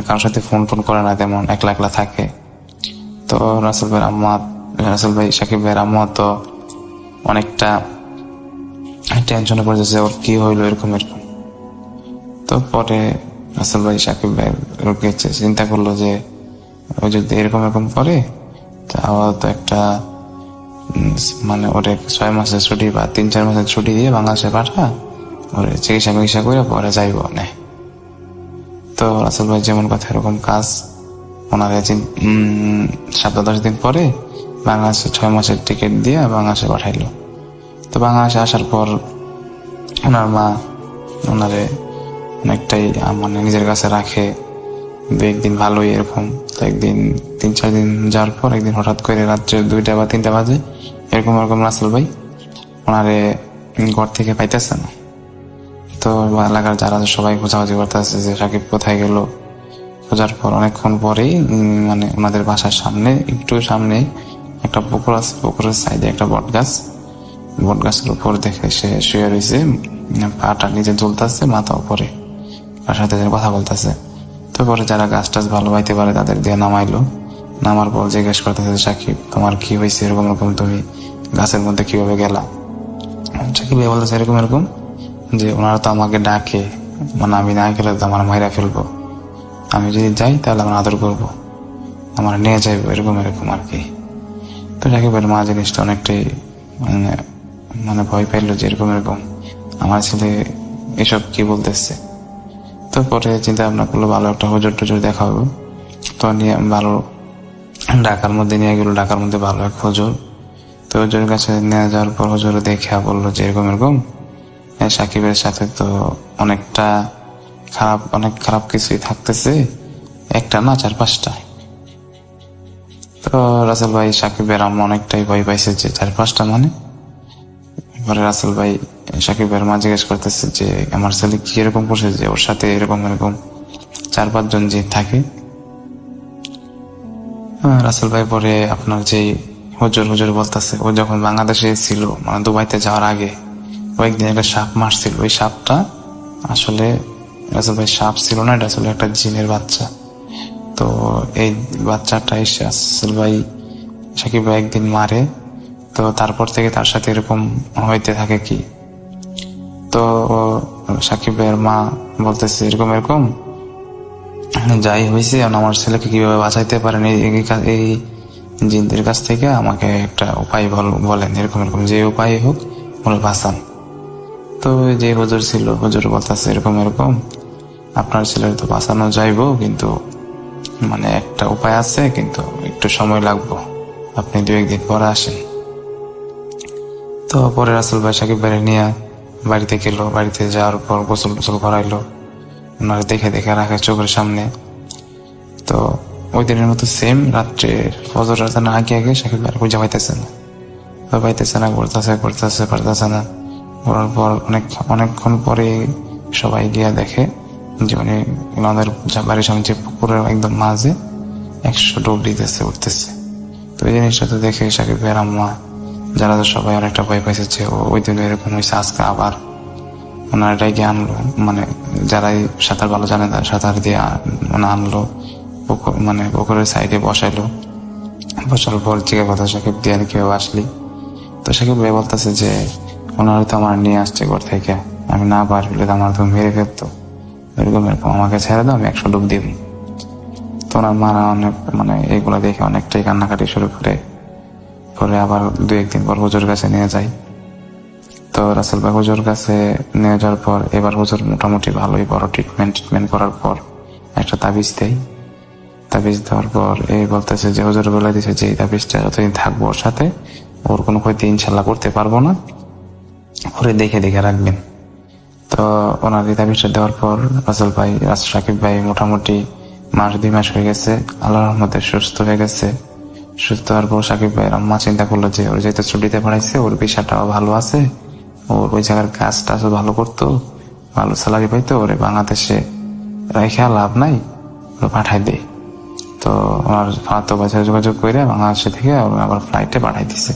কারোর সাথে ফোন করে না, তেমন একলা একলা থাকে। তো রাসেল ভাই সাকিব ভাইয়ের আম্মা তো অনেকটা টেনশনে পড়ে যাচ্ছে, ওর কি হইলো এরকম। তো পরে রাসেল ভাই সাকিব ভাই চিন্তা করলো যে ও যদি এরকম করে তাহলে তো একটা ওরে 6 মাসের ছুটি বা 3-4 মাসের ছুটি দিয়ে বাংলাদেশে পাঠা, ওরে চিকিৎসা করে পরে যাইব না। তো রাসেল ভাই যেমন কথা এরকম কাজ, ওনারে 7-10 দিন পরে বাংলাদেশে 6 মাসের টিকিট দিয়ে বাংলাদেশে পাঠাইলো। তো বাংলাদেশে আসার পর ওনার মা ওনারে অনেকটাই নিজের কাছে রাখে, 2-1 দিন ভালোই এরকম। তো একদিন 3-4 দিন যাওয়ার পর একদিন হঠাৎ করে রাত্রে 2টা বা 3টা বাজে এরকম রাসেল ভাই ওনারে ঘর থেকে পাইতেছে না। তো এলাকার যারা সবাই খোঁজাখুঁজি করতেছে যে সাকিব কোথায় গেল। খোঁজার পর অনেকক্ষণ পরেই ওনাদের বাসার একটু সামনে একটা পুকুর আছে, পুকুরের সাইডে একটা বটগাছের উপর দেখে সে শুয়ে রয়েছে, পাটা নিচে ঝুলতেছে, মাথা উপরে, তার সাথে কথা বলতেছে। তো পরে যারা গাছ টাছ ভালো পাইতে পারে তাদের দিয়ে নামাইলো। নামার পর জিজ্ঞেস করতেছে, সাকিব তোমার কি হয়েছে, এরকম তুমি গাছের মধ্যে কিভাবে গেলা? সাকিব বলতেছে এরকম যে ওনারা তো আমাকে ডাকে, আমি না গেলে তো আমার মাইরা ফেলবো, আমি যদি যাই তাহলে আমার আদর করবো, আমার নিয়ে যাইবো, এরকম আর কি। তো সাকিবের মা জিনিসটা অনেকটাই ভয় পাইলো যে এরকম আমার ছেলে এসব কি বলতেছে। তো পরে চিন্তা ভাবনা করলো ভালো একটা হুজুর টুজুর দেখা হবে। তো নিয়ে ভালো ঢাকার মধ্যে নিয়ে গেল, ঢাকার মধ্যে ভালো এক হুজুর। তো হুজুরের কাছে নিয়ে যাওয়ার পর হুজুর দেখে বললো যে এরকম সাকিবের সাথে তো অনেক খারাপ কিছুই থাকতেছে, একটা না 4-5টা। তো রাসেল ভাই সাকিবের আম্মা অনেকটাই ভয় পাইছে যে 4-5টা পরে রাসেল ভাই সাকিবের মা জিজ্ঞেস করতেছে যে আমার ছেলে কি এরকম করছে যে ওর সাথে এরকম 4-5 জন যে থাকে। রাসেল ভাই পরে আপনার যে হুজুর বলতেছে ও যখন বাংলাদেশে ছিল দুবাইতে যাওয়ার আগে কয়েকদিন একটা সাপ মারছিল, ওই সাপটা আসলে রাসেল ভাই সাপ ছিল না, এটা আসলে একটা জিনের বাচ্চা। তো এই বাচ্চাটা এসে রাসেল ভাই সাকিব ভাই একদিন মারে, তো তারপর থেকে তার সাথে এরকম হইতে থাকে কি। তো সাকিব ভাইয়ের মা বলতেছে এরকম যাই হয়েছে আমার ছেলেকে কিভাবে বাঁচাইতে পারেন এই জিনদের কাছ থেকে, আমাকে একটা উপায় বলেন, এরকম যে উপায় হোক ওরা বাঁচান। তো যে হুজুর ছিল হুজুর বলতেছে এরকম আপনার ছেলের তো বাঁচানো যাইব, কিন্তু একটা উপায় আছে, কিন্তু একটু সময় লাগবে, আপনি 2-1 দিন পরে আসেন। তো পরে রাসেল ভাই সাকিব ভাই নিয়ে বাড়িতে গেল, বাড়িতে যাওয়ার পর গোসল করাইলো, ওনারা দেখে রাখে চোখের সামনে। তো ওই দিনের মতো সেম রাত্রে ফজর আজানের আগে আগে সাকিব ভাই খুঁজে পাইতেছে না, পারতেছে না। করার পর অনেকক্ষণ পরে সবাই গিয়া দেখে যে উনি আমাদের বাড়ির সামনে যে পুকুরের একদম মাঝে 100 ডুব দিতেছে, উঠতেছে। তো এই জিনিসটা তো দেখে সাকিব ভাইয়ের আম্মা যারা তো সবাই অনেকটা ভয় পাইছে যে ওই দিন এরকম হয়েছে, আজকে আবার ওনার এটাই গিয়ে আনলো, মানে যারাই সাঁতার ভালো জানে তারা সাঁতার দিয়ে আনলো পুকুরের সাইডে বসাইলো। বসার পর জিজ্ঞাসা সাকিব দিয়ে আর কেউ আসলি? তো সাকিব ভাই বলতেছে যে ওনারা তো আমার নিয়ে আসছে ঘর থেকে, আমি না পার হলে তো আমার তো মেরে ফেলতো, এরকম আমাকে ছেড়ে দাও, আমি 100 ডুব দিব। তো ওনার মারা অনেক এইগুলা দেখে অনেকটাই কান্নাকাটি শুরু করে। পরে আবার 2-1 দিন পর হুজুর কাছে নিয়ে যাই। তো রাসেল ভাই হুজুর কাছে নিয়ে যাওয়ার পর এবার হুজুর মোটামুটি ভালোই বড় ট্রিটমেন্ট করার পর একটা তাবিজ দেয়। তাবিজ দেওয়ার পর এই বলতেছে যে হুজুর বলে দিছে যে এই তাবিজটা যতদিন থাকবো ওর সাথে, ওর কোনো ক্ষতি ইনশাল্লাহ করতে পারবো না, ওরে দেখে রাখবেন। তো ওনার এই তাবিজটা দেওয়ার পর সাকিব ভাই মোটামুটি 1-2 মাস হয়ে গেছে, আল্লাহর রহমতে সুস্থ হয়ে গেছে। সুস্থ হওয়ার পর সাকিব ভাইয়ের আম্মা চিন্তা করলো যে ওর যেহেতু ছুটিতে পড়াইছে, ওর পেশাটাও ভালো আছে, ওর ওই জায়গার কাজটা ভালো করতো, ভালো স্যালারি পাইতো, ওরে বাংলাদেশে রেখে লাভ নাই, ওরা পাঠাই দেয়। তো ওনার ফাতো বাজারে যোগাযোগ করে বাংলাদেশে থেকে আবার ফ্লাইটে পাঠাই দিছে।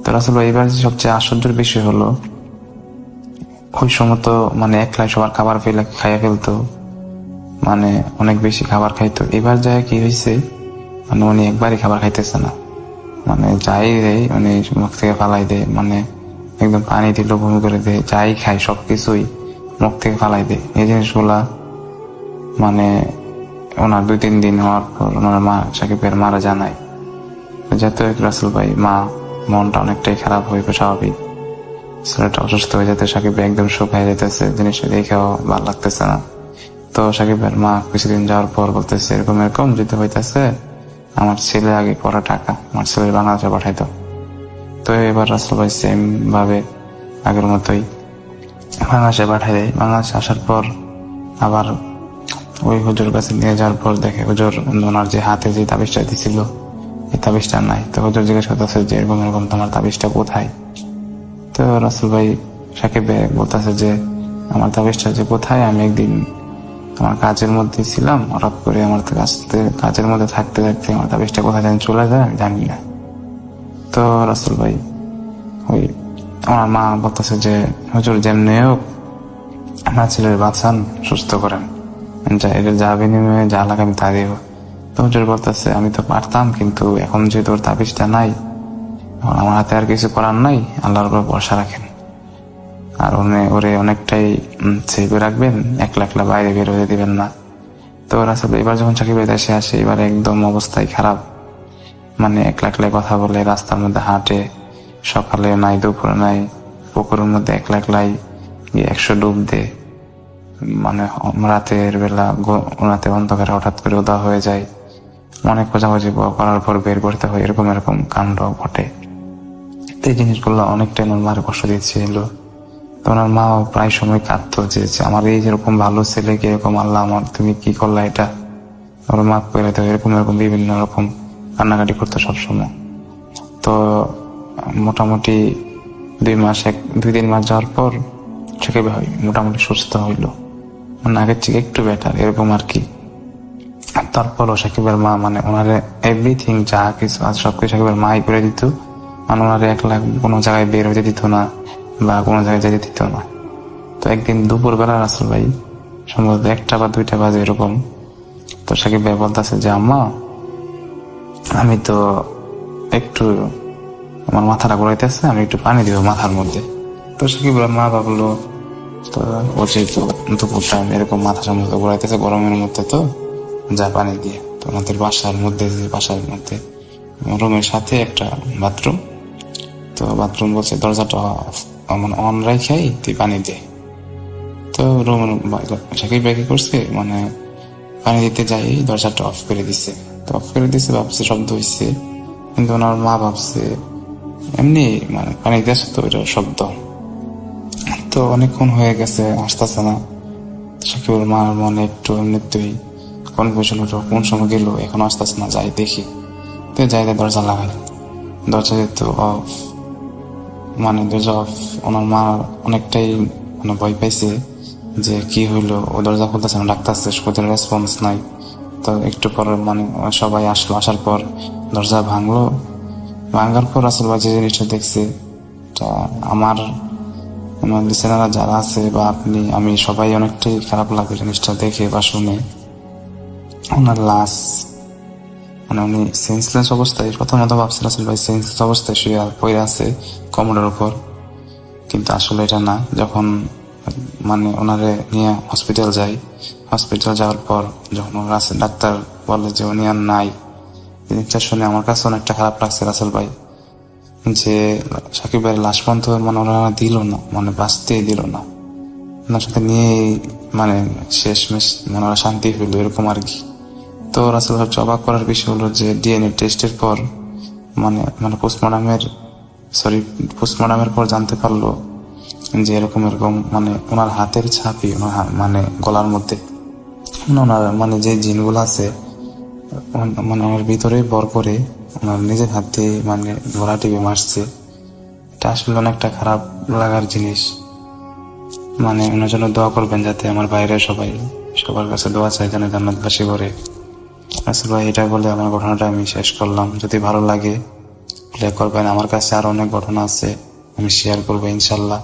তো রাসেল ভাই এবার সবচেয়ে আশ্চর্যের বিষয় হলো ওই সময় তো একলাই সবার খাবার খাইয়া ফেলতো, অনেক বেশি খাবার খাইতো। এবার যায় কি হয়েছে, উনি একবারই খাবার খাইতেছে না, যাই দেয় উনি মুখ থেকে ফালাই দেয়, একদম পানি দিল বমি করে দেয়, যাই খায় সবকিছুই মুখ থেকে ফালাই দেয়। এই জিনিসগুলা ওনার 2-3 দিন হওয়ার পর ওনার মা সাকিবের মারা জানায়। যাতে রাসেল ভাই মা মনটা অনেকটাই খারাপ হয়ে স্বাভাবিক, ছেলেটা অসুস্থ হয়ে যেতে সাকিব একদম শুকায় যেতেছে, জিনিসটা দেখেও ভালো লাগতেছে না। তো সাকিবের মা কিছুদিন যাওয়ার পর বলতেছে এরকম যদি হইতেছে আমার ছেলে আগে পড়া টাকা আমার ছেলের বাংলাদেশে পাঠাইতো। তো এবার রাসেল ভাই সেম ভাবে আগের মতোই বাংলাদেশে পাঠাই দেয়। বাংলাদেশে আসার পর আবার ওই হুজুর কাছে নিয়ে যাওয়ার পর দেখে হুজুর ওনার যে হাতে যে তাবিজটা দিছিল এই তাবিজটা নাই। তো হুজুর জিজ্ঞেস করতেছে যে এরকম তোমার তাবিজটা কোথায়? তো রাসেল ভাই সাকিব ভাই বলতেছে যে আমার তাবিজটা যে কোথায়, আমি একদিন আমার কাজের মধ্যে ছিলাম, হঠাৎ করে আমার কাজের মধ্যে থাকতে আমার তাবিজটা কোথায় যেন চলে যায়, আমি জানি না। তো রাসেল ভাই আমার মা বলতেছে যে হুজুর যেমনি হোক আমার ছেলের বাঁচান, সুস্থ করেন, যা বিনিময়ে যা লাগে আমি তা দিব। তো হুজুর বলতেছে আমি তো পারতাম, কিন্তু এখন যেহেতু ওর তাবিজটা নাই, আমার হাতে আর কিছু করার নাই, আল্লাহর উপর ভরসা রাখেন, আর ওরে অনেকটাই সেভে রাখবেন, একলা বাইরে বের হয়ে দিবেন না। তো রাসেল এবার যখন সাকিব ভাই দেশে আসে, এবার একদম অবস্থায় খারাপ, একলাই কথা বলে, রাস্তার মধ্যে হাঁটে, সকালে নাই দুপুরে নাই, পুকুরের মধ্যে একলাই 100 ডুব দে, রাতের বেলা রাতে অন্ধকারে হঠাৎ করে উদা হয়ে যায়, অনেক খোঁজাখুঁজি করার পর বের করতে হয়, এরকম কাণ্ড ঘটে। এই জিনিসগুলো অনেকটাই ওনার মার কষ্ট দিচ্ছিল। তো ওনার মা প্রায় সময় কাঁদতো যে আমার এই যেরকম ভালো ছেলেকে এরকম আল্লাহ আমার তুমি কি করলা, এটা ওর মাফ করে দেয়, এরকম বিভিন্ন রকম কান্নাকাটি করতো সবসময়। তো মোটামুটি 2-3 মাস যাওয়ার পর সাকিব ভাই মোটামুটি সুস্থ হইল, আগের থেকে একটু বেটার এরকম আর কি। তারপরও সাকিবের মা ওনারে এভরিথিং যা কিছু আজ সবকিছু সাকিবের মাই করে দিত, ওনারে একলা কোনো জায়গায় বের হইতে দিত না বা কোনো জায়গায় যেতে দিত না। তো একদিন দুপুরবেলা রাসেল ভাই সম্ভবত 1টা বা 2টা বাজে এরকম, তো সাকিব ভাই বলতেছে যে আম্মা আমি তো একটু আমার মাথাটা ঘুরাইতেছে, আমি একটু পানি দিব মাথার মধ্যে। তো সাকিব মা ভাবলো তো ও যেহেতু দুপুর টাইম এরকম মাথা সম্ভবত ঘুরাইতেছে গরমের মধ্যে, তো যা পানি দিয়ে। তো আমাদের বাসার মধ্যে রুমের সাথে একটা বাথরুম, তো বাথরুম বলছে দরজাটা অন রাখাই তুই পানি দে। তো রুমের সাকিব ভাই কি করছে পানি দিতে যাই দরজাটা অফ করে দিছে। তো অফ করে দিছে, ভাবছে শব্দ হয়েছে, কিন্তু ওনার মা ভাবছে এমনি পানি দিয়েছে তো ওইটা শব্দ। তো অনেকক্ষণ হয়ে গেছে আসতেছে না, সাকিবের মার মনে একটু এমনিতেই কনফিউশন হলো কোন সময় গেল, এখন আস্তে আস্তে না যাই দেখি। তো যাই দরজা লাগাই, দরজা যেহেতু অফ, মানে দরজা অফ। ওনার মা অনেকটাই মানে ভয় পাইছে যে কি হইলো, ও দরজা খুলতেছে না, ডাকতেছে, কোনো রেসপন্স নাই। তো একটু পর মানে সবাই আসলো, আসার পর দরজা ভাঙলো। ভাঙার পর রাসেল ভাই যে জিনিসটা দেখছে, আমার লিসেনাররা যারা আছে বা আমি সবাই অনেকটাই খারাপ লাগবে জিনিসটা দেখে বা শুনে। ওনার লাশ মানে উনি সেন্সলেস অবস্থায়, প্রথমত ভাবছি রাসেল ভাই সেন্সলেস অবস্থায় শুয়ে পড়ে আছে কমোডের উপর, কিন্তু আসলে এটা না। যখন মানে ওনারে নিয়ে হসপিটাল যাওয়ার পর যখন ডাক্তার বলে যে উনি আর নাই, জিনিসটা শুনে আমার কাছে অনেকটা খারাপ লাগছে রাসেল ভাই, যে সাকিব ভাইয়ের লাশ পর্যন্ত মানে ওনারা দিল না, মানে বাঁচতেই দিল না। ওনার সাথে নিয়ে মানে শেষমেশ মানে ওরা শান্তি পেল এরকম আর কি। তো রাসেল ভাই অবাক করার বিষয় হলো যে ডিএনএ টেস্টের পর মানে পোস্টমর্টমের পর জানতে পারলো যে এরকম মানে ওনার হাতের ছাপই ওনার মানে গলার মধ্যে ওনার মানে যে জিনগুলো আছে মানে ওনার ভিতরে বর করে ওনার নিজের হাত দিয়ে মানে গলা টিপে মারছে। এটা আসলে অনেকটা খারাপ লাগার জিনিস। মানে ওনার জন্য দোয়া করবেন, যাতে আমার বাইরে সবার কাছে দোয়া চাই যেন জান্নাতবাসী করে। আসলে ভাই এটা বলে আমার ঘটনাটা আমি শেষ করলাম। যদি ভালো লাগে প্লে করবেন, আমার কাছে আরো অনেক ঘটনা আছে, আমি শেয়ার করবো ইনশাল্লাহ।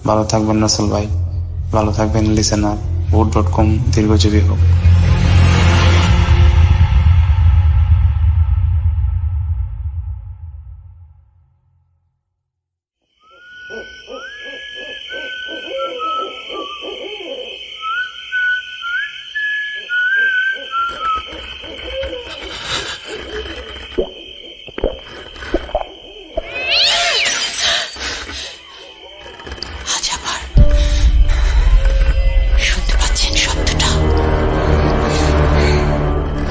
ভালো থাকবেন রাসেল ভাই, ভালো থাকবেন লিসেনার। wood.com দীর্ঘজীবী হোক। আজ আবার শুনতে পাচ্ছেন শব্দটা?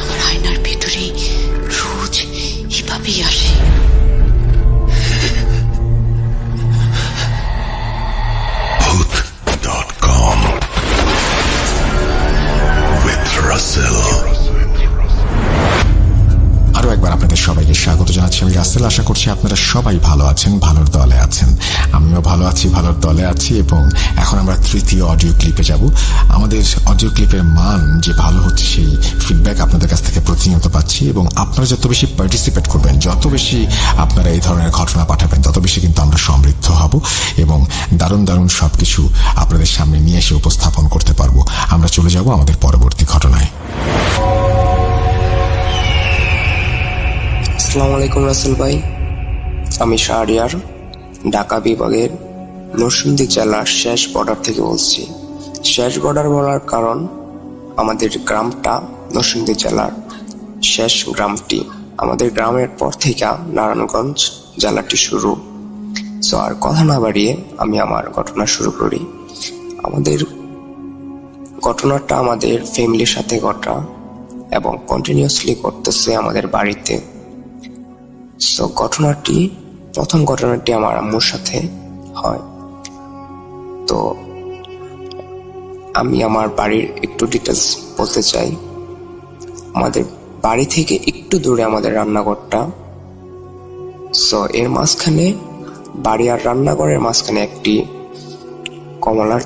আমার আয়নার ভিতরে রোজ এভাবেই আসে। Booth.com with Russell. আরো একবার আপনাদের সবাইকে স্বাগত জানাচ্ছি। আমি রাসেল। আশা করছি আপনারা সবাই ভালো আছেন, ভালোর দলে আছেন। আমিও ভালো আছি, ভালোর দলে আছি। এবং এখন আমরা তৃতীয় অডিও ক্লিপে যাব। আমাদের অডিও ক্লিপের মান যে ভালো হচ্ছে সেই ফিডব্যাক আপনাদের কাছ থেকে প্রতিনিয়ত পাচ্ছি। এবং আপনারা যত বেশি পার্টিসিপেট করবেন, যত বেশি আপনারা এই ধরনের ঘটনা পাঠাবেন, তত বেশি কিন্তু আমরা সমৃদ্ধ হব এবং দারুণ দারুণ সবকিছু আপনাদের সামনে নিয়ে এসে উপস্থাপন করতে পারবো। আমরা চলে যাব আমাদের পরবর্তী ঘটনায়। আসসালামু আলাইকুম রাসেল ভাই, আমি শাহরিয়ার, ঢাকা বিভাগের নরসিংদী জেলার শেষ বর্ডার থেকে বলছি। শেষ বর্ডার বলার কারণ আমাদের গ্রামটা নরসিংদী জেলার শেষ গ্রামটি। আমাদের গ্রামের পর থেকে নারায়ণগঞ্জ জেলাটি শুরু। সো আর কথা না বাড়িয়ে আমি আমার ঘটনা শুরু করি। আমাদের ঘটনাটা আমাদের ফ্যামিলির সাথে ঘটা এবং কন্টিনিউয়াসলি করতেছে আমাদের বাড়িতে। সো প্রথম ঘটনাটি আমার আম্মুর সাথে হয়। তো আমি আমার বাড়ির একটু ডিটেলস বলতে চাই। আমাদের বাড়ি থেকে একটু দূরে আমাদের রান্নাঘরটা। সো এর মাঝখানে, বাড়ি আর রান্নাঘরের মাঝখানে একটি কমলার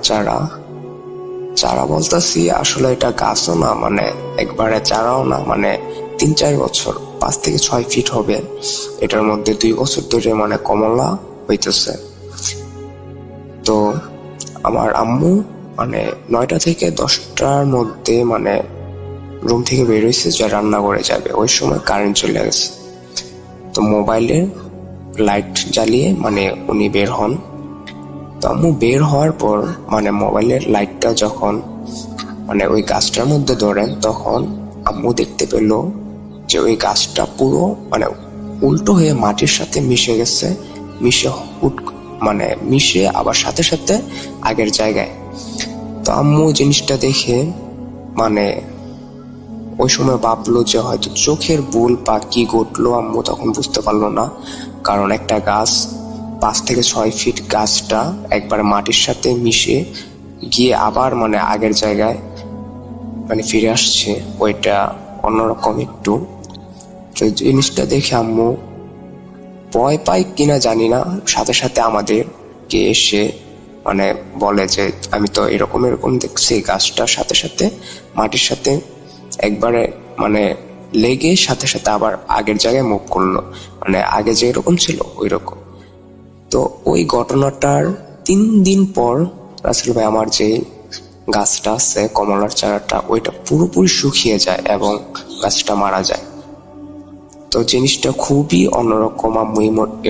চারা বলতেছি, আসলে এটা গাছও না, মানে একবারে চারাও না, মানে 3-4 বছর, 5 থেকে 6 ফিট হবে। এটার মধ্যে 2 বছর ধরে মানে কমলা হইতেছে। তো আমার আম্মু মানে 9টা থেকে 10টার মধ্যে মানে রুম থেকে বের হয়েছে যে রান্না করে যাবে। ওই সময় কারেন্ট চলে গেছে। তো মোবাইলের লাইট জ্বালিয়ে মানে উনি বের হন। তো আম্মু বের হওয়ার পর মানে মোবাইলের লাইটটা যখন মানে ওই গাছটার মধ্যে ধরেন, তখন আম্মু দেখতে পেল যে ওই গাছটা পুরো মানে উল্টো হয়ে মাটির সাথে মিশে গেছে। মিশে আবার সাথে সাথে আগের জায়গায়। তো আম্মু জিনিসটা দেখে মানে ওই সময় ভাবলো যে হয়তো চোখের ভুল বা কি ঘটলো, আম্মু তখন বুঝতে পারলো না। কারণ একটা গাছ 5 থেকে 6 ফিট গাছটা একবার মাটির সাথে মিশে গিয়ে আবার মানে আগের জায়গায় মানে ফিরে আসছে, ওইটা অন্যরকম একটু। তো জিনিসটা দেখে আম্মু ভয় পাই কিনা জানি না, সাথে সাথে আমাদেরকে এসে মানে বলে যে আমি তো এরকম এরকম দেখছি। গাছটার সাথে সাথে মাটির সাথে একবারে মানে লেগে সাথে সাথে আবার আগের জায়গায় মুভ করলো, মানে আগে যে এরকম ছিল ওই রকম। তো ওই ঘটনাটার 3 দিন পর রাসেল ভাই আমার যে গাছটা আছে কমলার চারাটা, ওইটা পুরোপুরি শুকিয়ে যায় এবং গাছটা মারা যায়। তো জিনিসটা খুবই অন্যরকম। আমি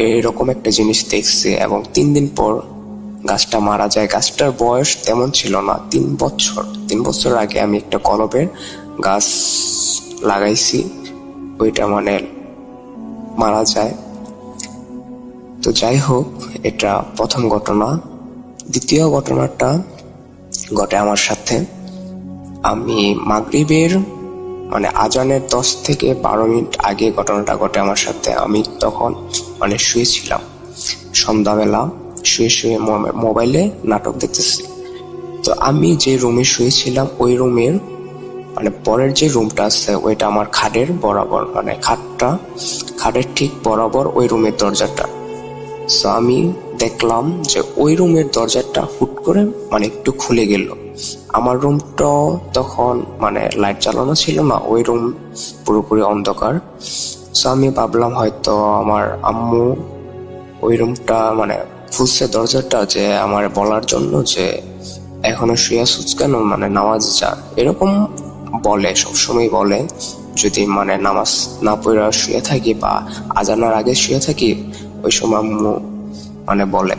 এরকম একটা জিনিস দেখছি এবং 3 দিন পর গাছটা মারা যায়। গাছটার বয়স তেমন ছিল না, 3 বছর আগে আমি একটা কলবের গাছ লাগাইছি, ওইটা মানে মারা যায়। তো যাই হোক, এটা প্রথম ঘটনা। দ্বিতীয় ঘটনাটা ঘটে আমার সাথে। আমি মাগরিবের মানে আজানের 10 থেকে 12 মিনিট আগে ঘটনাটা ঘটে আমার সাথে। আমি তখন মানে শুয়েছিলাম, সন্ধ্যাবেলা শুয়ে শুয়ে মোবাইলে নাটক দেখতেছি। তো আমি যে রুমে শুয়েছিলাম ওই রুমের মানে পরের যে রুমটা আছে ওইটা আমার খাটের বরাবর, মানে খাটের ঠিক বরাবর ওই রুমের দরজাটা। সো আমি দেখলাম যে ওই রুমের দরজাটা হুট করে মানে একটু খুলে গেল। আমার রুমটা তখন মানে লাইট চালানো ছিল না, ওই রুম পুরোপুরি অন্ধকার। সো আমি ভাবলাম হয়তো আমার আম্মু ওই রুমটা মানে খুলছে দরজাটা, যে আমার বলার জন্য যে এখনো শুয়ে আছিস কেন, মানে নামাজ যা, এরকম বলে, সবসময় বলে। যদি মানে নামাজ না পড়ে শুয়ে থাকি বা আজানার আগে শুয়ে থাকি, ওই সময় আম্মু মানে বলে।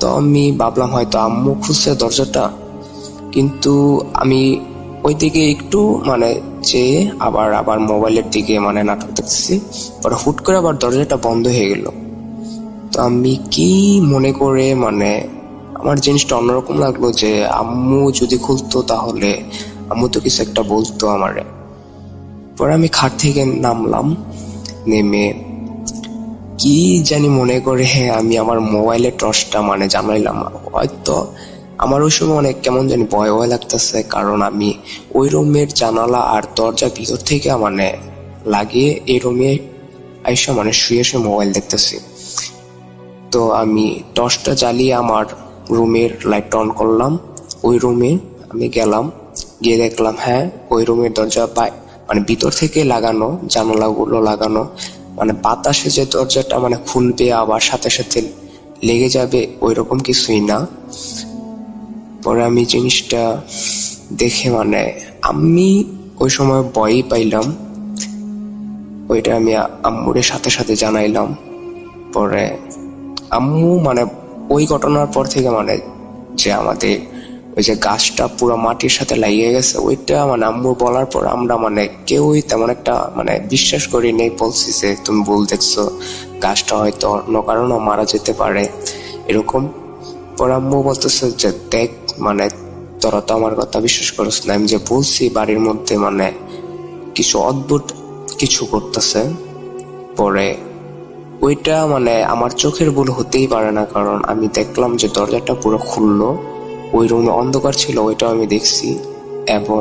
তো আমি ভাবলাম হয়তো আম্মু খুলছে দরজাটা, কিন্তু আমি ওই দিকে একটু মানে চেয়ে আবার মোবাইলের দিকে মানে নাটক দেখতেছি। পরে হুট করে আবার দরজাটা বন্ধ হয়ে গেল। তো আমি কি মনে করে মানে আমার জিনিসটা অন্যরকম লাগলো যে আম্মু যদি খুলতো তাহলে আম্মু তো কিছু একটা বলতো আমারে। পরে আমি খাট থেকে নামলাম, নেমে কি জানি মনে করে আমি আমার মোবাইলের টর্চটা মানে জ্বালাইলাম। হয়তো আমার ওই সময় অনেক কেমন জানি ভয় ভয় লাগতেছে, কারণ আমি ওই রুমের জানালা আর দরজা ভিতর থেকে মানে লাগিয়ে এই রুমে আইসা মানে শুয়ে শুয়ে মোবাইল দেখতেছি। তো আমি টর্চটা জ্বালিয়ে আমার রুমের লাইট অন করলাম। ওই রুমে আমি গেলাম, গিয়ে দেখলাম ওই রুমের দরজা মানে ভিতর থেকে লাগানো, জানালাগুলো লাগানো, মানে বাতাসে যে দরজাটা মানে খুলবে আবার সাথে সাথে লেগে যাবে ওই রকম কিছুই না। পরে আমি জিনিসটা দেখে মানে আমি ওই সময় ভয়ই পাইলাম। ওইটা আমি আম্মুরের সাথে সাথে জানাইলাম। পরে আম্মু মানে ওই ঘটনার পর থেকে মানে যে আমাদের ওই যে গাছটা পুরো মাটির সাথে লাগিয়ে গেছে, ওইটা মানে আম্মু বলার পর আমরা মানে কেউই তেমন একটা মানে বিশ্বাস করি নেই। বলছি যে তুমি ভুল দেখছো, গাছটা হয়তো অন্য কারণে মারা যেতে পারে এরকম। পরে আম্মু বলতেছে যে দেখ মানে তোরা তো আমার কথা বিশ্বাস করিস না, আমি যে বলছি বাড়ির মধ্যে মানে কিছু অদ্ভুত কিছু করতেছে। পরে ওইটা মানে আমার চোখের ভুল হতেই পারে না, কারণ আমি দেখলাম যে দরজাটা পুরো খুললো, ওই রুমে অন্ধকার ছিল ওইটাও আমি দেখছি, এবং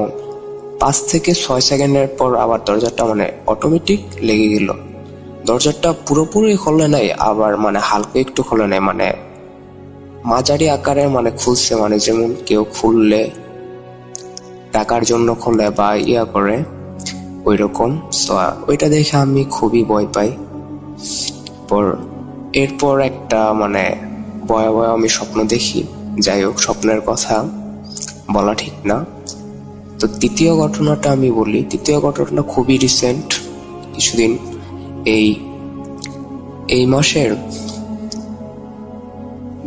5 থেকে 6 সেকেন্ডের পর আবার দরজাটা মানে অটোমেটিক লেগে গেল। দরজাটা পুরোপুরি খোলে নাই, আবার মানে হালকা একটু খোলে নাই, মানে মাঝারি আকারে মানে খুলছে, মানে যেমন কেউ খুললে টাকার জন্য খোলে বা ইয়া করে ওই রকম। ওইটা দেখে আমি খুবই ভয় পাই। এরপর একটা মানে ভয়াবহ আমি স্বপ্ন দেখি। যাই হোক, স্বপ্নের কথা বলা ঠিক না। তো তৃতীয় ঘটনাটা আমি বলি। তৃতীয় ঘটনাটা খুবই রিসেন্ট, কিছুদিন এই মাসের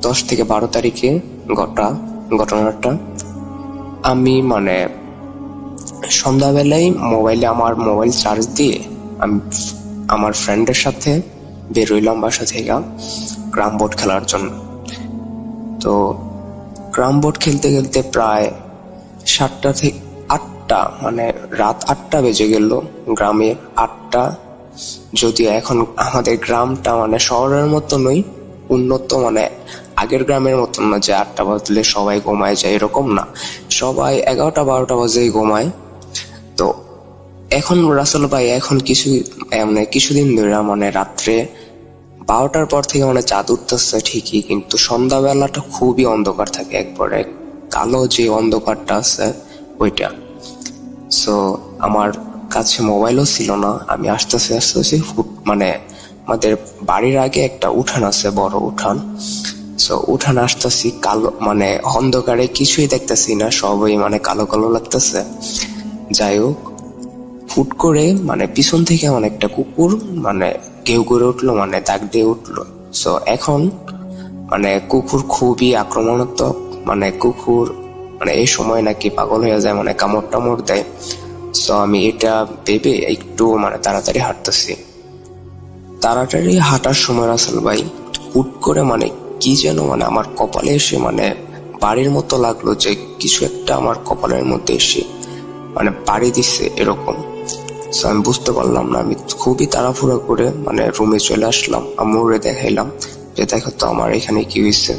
10 থেকে 12 তারিখে ঘটনাটা। আমি মানে সন্ধ্যাবেলায় আমার মোবাইল চার্জ দিয়ে আমি আমার ফ্রেন্ডের সাথে বের হইলাম বাসা থেকে ক্রাম বোর্ড খেলার জন্য। তো ক্রাম বোর্ড খেলতে খেলতে প্রায় 7টা থেকে 8টা মানে রাত 8টা বেজে গেল। গ্রামের 8টা, যদিও এখন আমাদের গ্রামটা মানে শহরের মতো নই, উন্নত, মানে আগের গ্রামের মতন না যে 8টা বাজলে সবাই ঘুমায় যায়, এরকম না। সবাই 11টা 12টা বাজেই ঘুমায়। এখন রাসেল ভাই এখন কিছুদিন ধরে মানে রাত্রে 12টার পর থেকে মানে চাঁদ উঠতেছে ঠিকই, কিন্তু সন্ধ্যাবেলাটা খুবই অন্ধকার থাকে, একবারে কালো যে অন্ধকারটা আছে ওইটা। সো আমার কাছে মোবাইলও ছিল না, আমি আস্তে আস্তে মানে আমাদের বাড়ির আগে একটা উঠান আছে, বড় উঠান। সো উঠান আসতেছি, কালো মানে অন্ধকারে কিছুই দেখতেছি না, সবই মানে কালো কালো লাগতেছে। যাই হোক, ফুট করে মানে পিছন থেকে মানে একটা কুকুর মানে কেউ করে উঠলো, মানে দাগ দিয়ে উঠলো। সো এখন মানে কুকুর খুবই আক্রমণাত্মক, মানে কুকুর মানে এই সময় নাকি পাগল হয়ে যায়, মানে কামড় টামড় দেয়। সো আমি এটা ভেবে একটু মানে তাড়াতাড়ি হাঁটতেছি। তাড়াতাড়ি হাঁটার সময় রাসেল ভাই হুট করে মানে কি যেন মানে আমার কপালে এসে মানে বাড়ির মতো লাগলো, যে কিছু একটা আমার কপালের মধ্যে এসে মানে বাড়ি দিচ্ছে এরকম। সো আমি বুঝতে পারলাম না, আমি খুবই তাড়াহুড়া করে মানে রুমে চলে আসলাম, আম্মুরে দেখাইলাম যে দেখো তো আমার এখানে কি হয়েছে।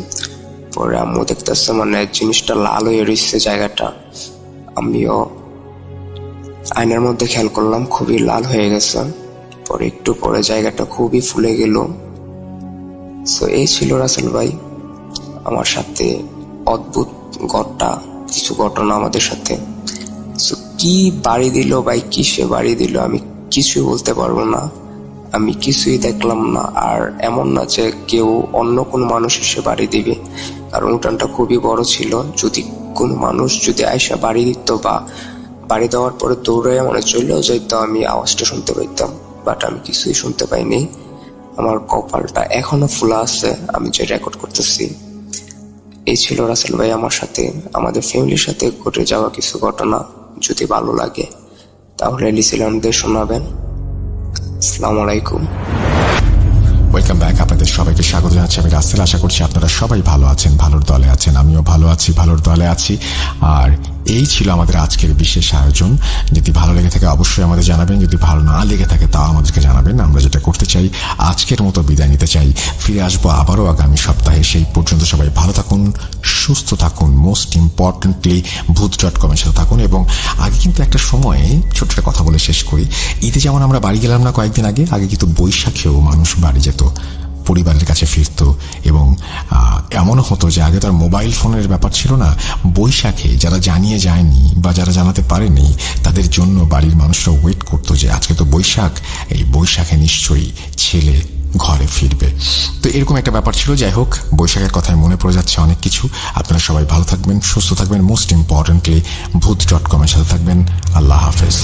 পরে আম্মু দেখতেছে মানে জিনিসটা লাল হয়ে রয়েছে জায়গাটা, আমিও আয়নার মধ্যে খেয়াল করলাম খুবই লাল হয়ে গেছে। পরে একটু পরে জায়গাটা খুবই ফুলে গেল। সো এই ছিল রাসেল ভাই আমার সাথে অদ্ভুত কিছু ঘটনা আমাদের সাথে। সো কি বাড়ি দিল ভাই, কিসে বাড়ি দিল আমি কিছুই বলতে পারবো না, আমি কিছুই দেখলাম না। আর এমন না যে কেউ অন্য কোনো মানুষ এসে বাড়ি দিবে, কারণ উঠানটা খুবই বড় ছিল। যদি কোনো মানুষ যদি আয়সা বাড়ি দিত বা বাড়ি দেওয়ার পরে দৌড়ে মানে চলেও যাইতো, আমি আওয়াজটা শুনতে পাইতাম, বাট আমি কিছুই শুনতে পাইনি। আমার কপালটা এখনো ফুলা আছে আমি যে রেকর্ড করতেছি। এই ছিল রাসেল ভাই আমার সাথে, আমাদের ফ্যামিলির সাথে ঘটে যাওয়া কিছু ঘটনা। যদি ভালো লাগে তাহলে লিসেলামদের শোনাবেন। আসসালামু আলাইকুম। ওয়েলকাম ব্যাক, আপনাদের সবাইকে স্বাগত জানাচ্ছি আমি রাসেল। আশা করছি আপনারা সবাই ভালো আছেন, ভালোর দলে আছেন, আমিও ভালো আছি, ভালোর দলে আছি। আর এই ছিল আমাদের আজকের বিশেষ আয়োজন। যদি ভালো লেগে থাকে অবশ্যই আমাদের জানাবেন, যদি ভালো না লেগে থাকে তাও আমাদেরকে জানাবেন। আমরা যেটা করতে চাই আজকের মতো বিদায় নিতে চাই, ফিরে আসবো আবারও আগামী সপ্তাহে। সেই পর্যন্ত সবাই ভালো থাকুন, সুস্থ থাকুন, মোস্ট ইম্পর্টেন্টলি ভূত.com-এর সাথে থাকুন। এবং আগে কিন্তু একটা সময়ে ছোট্ট একটা কথা বলে শেষ করি, ঈদে যেমন আমরা বাড়ি গেলাম না কয়েকদিন আগে কিন্তু বৈশাখেও মানুষ বাড়ি যেত, পরিবারের কাছে ফিরত। এবং এমনও হতো যে আগে তার মোবাইল ফোনের ব্যাপার ছিল না, বৈশাখে যারা জানিয়ে যায়নি বা যারা জানাতে পারেনি তাদের জন্য বাড়ির মানুষরা ওয়েট করতো যে আজকে তো বৈশাখ, এই বৈশাখে নিশ্চয়ই ছেলে ঘরে ফিরবে। তো এরকম একটা ব্যাপার ছিল। যাই হোক, বৈশাখের কথায় মনে পড়ে যাচ্ছে অনেক কিছু। আপনারা সবাই ভালো থাকবেন, সুস্থ থাকবেন, মোস্ট ইম্পর্টেন্টলি ভূত.com-এর সাথে থাকবেন। আল্লাহ হাফেজ।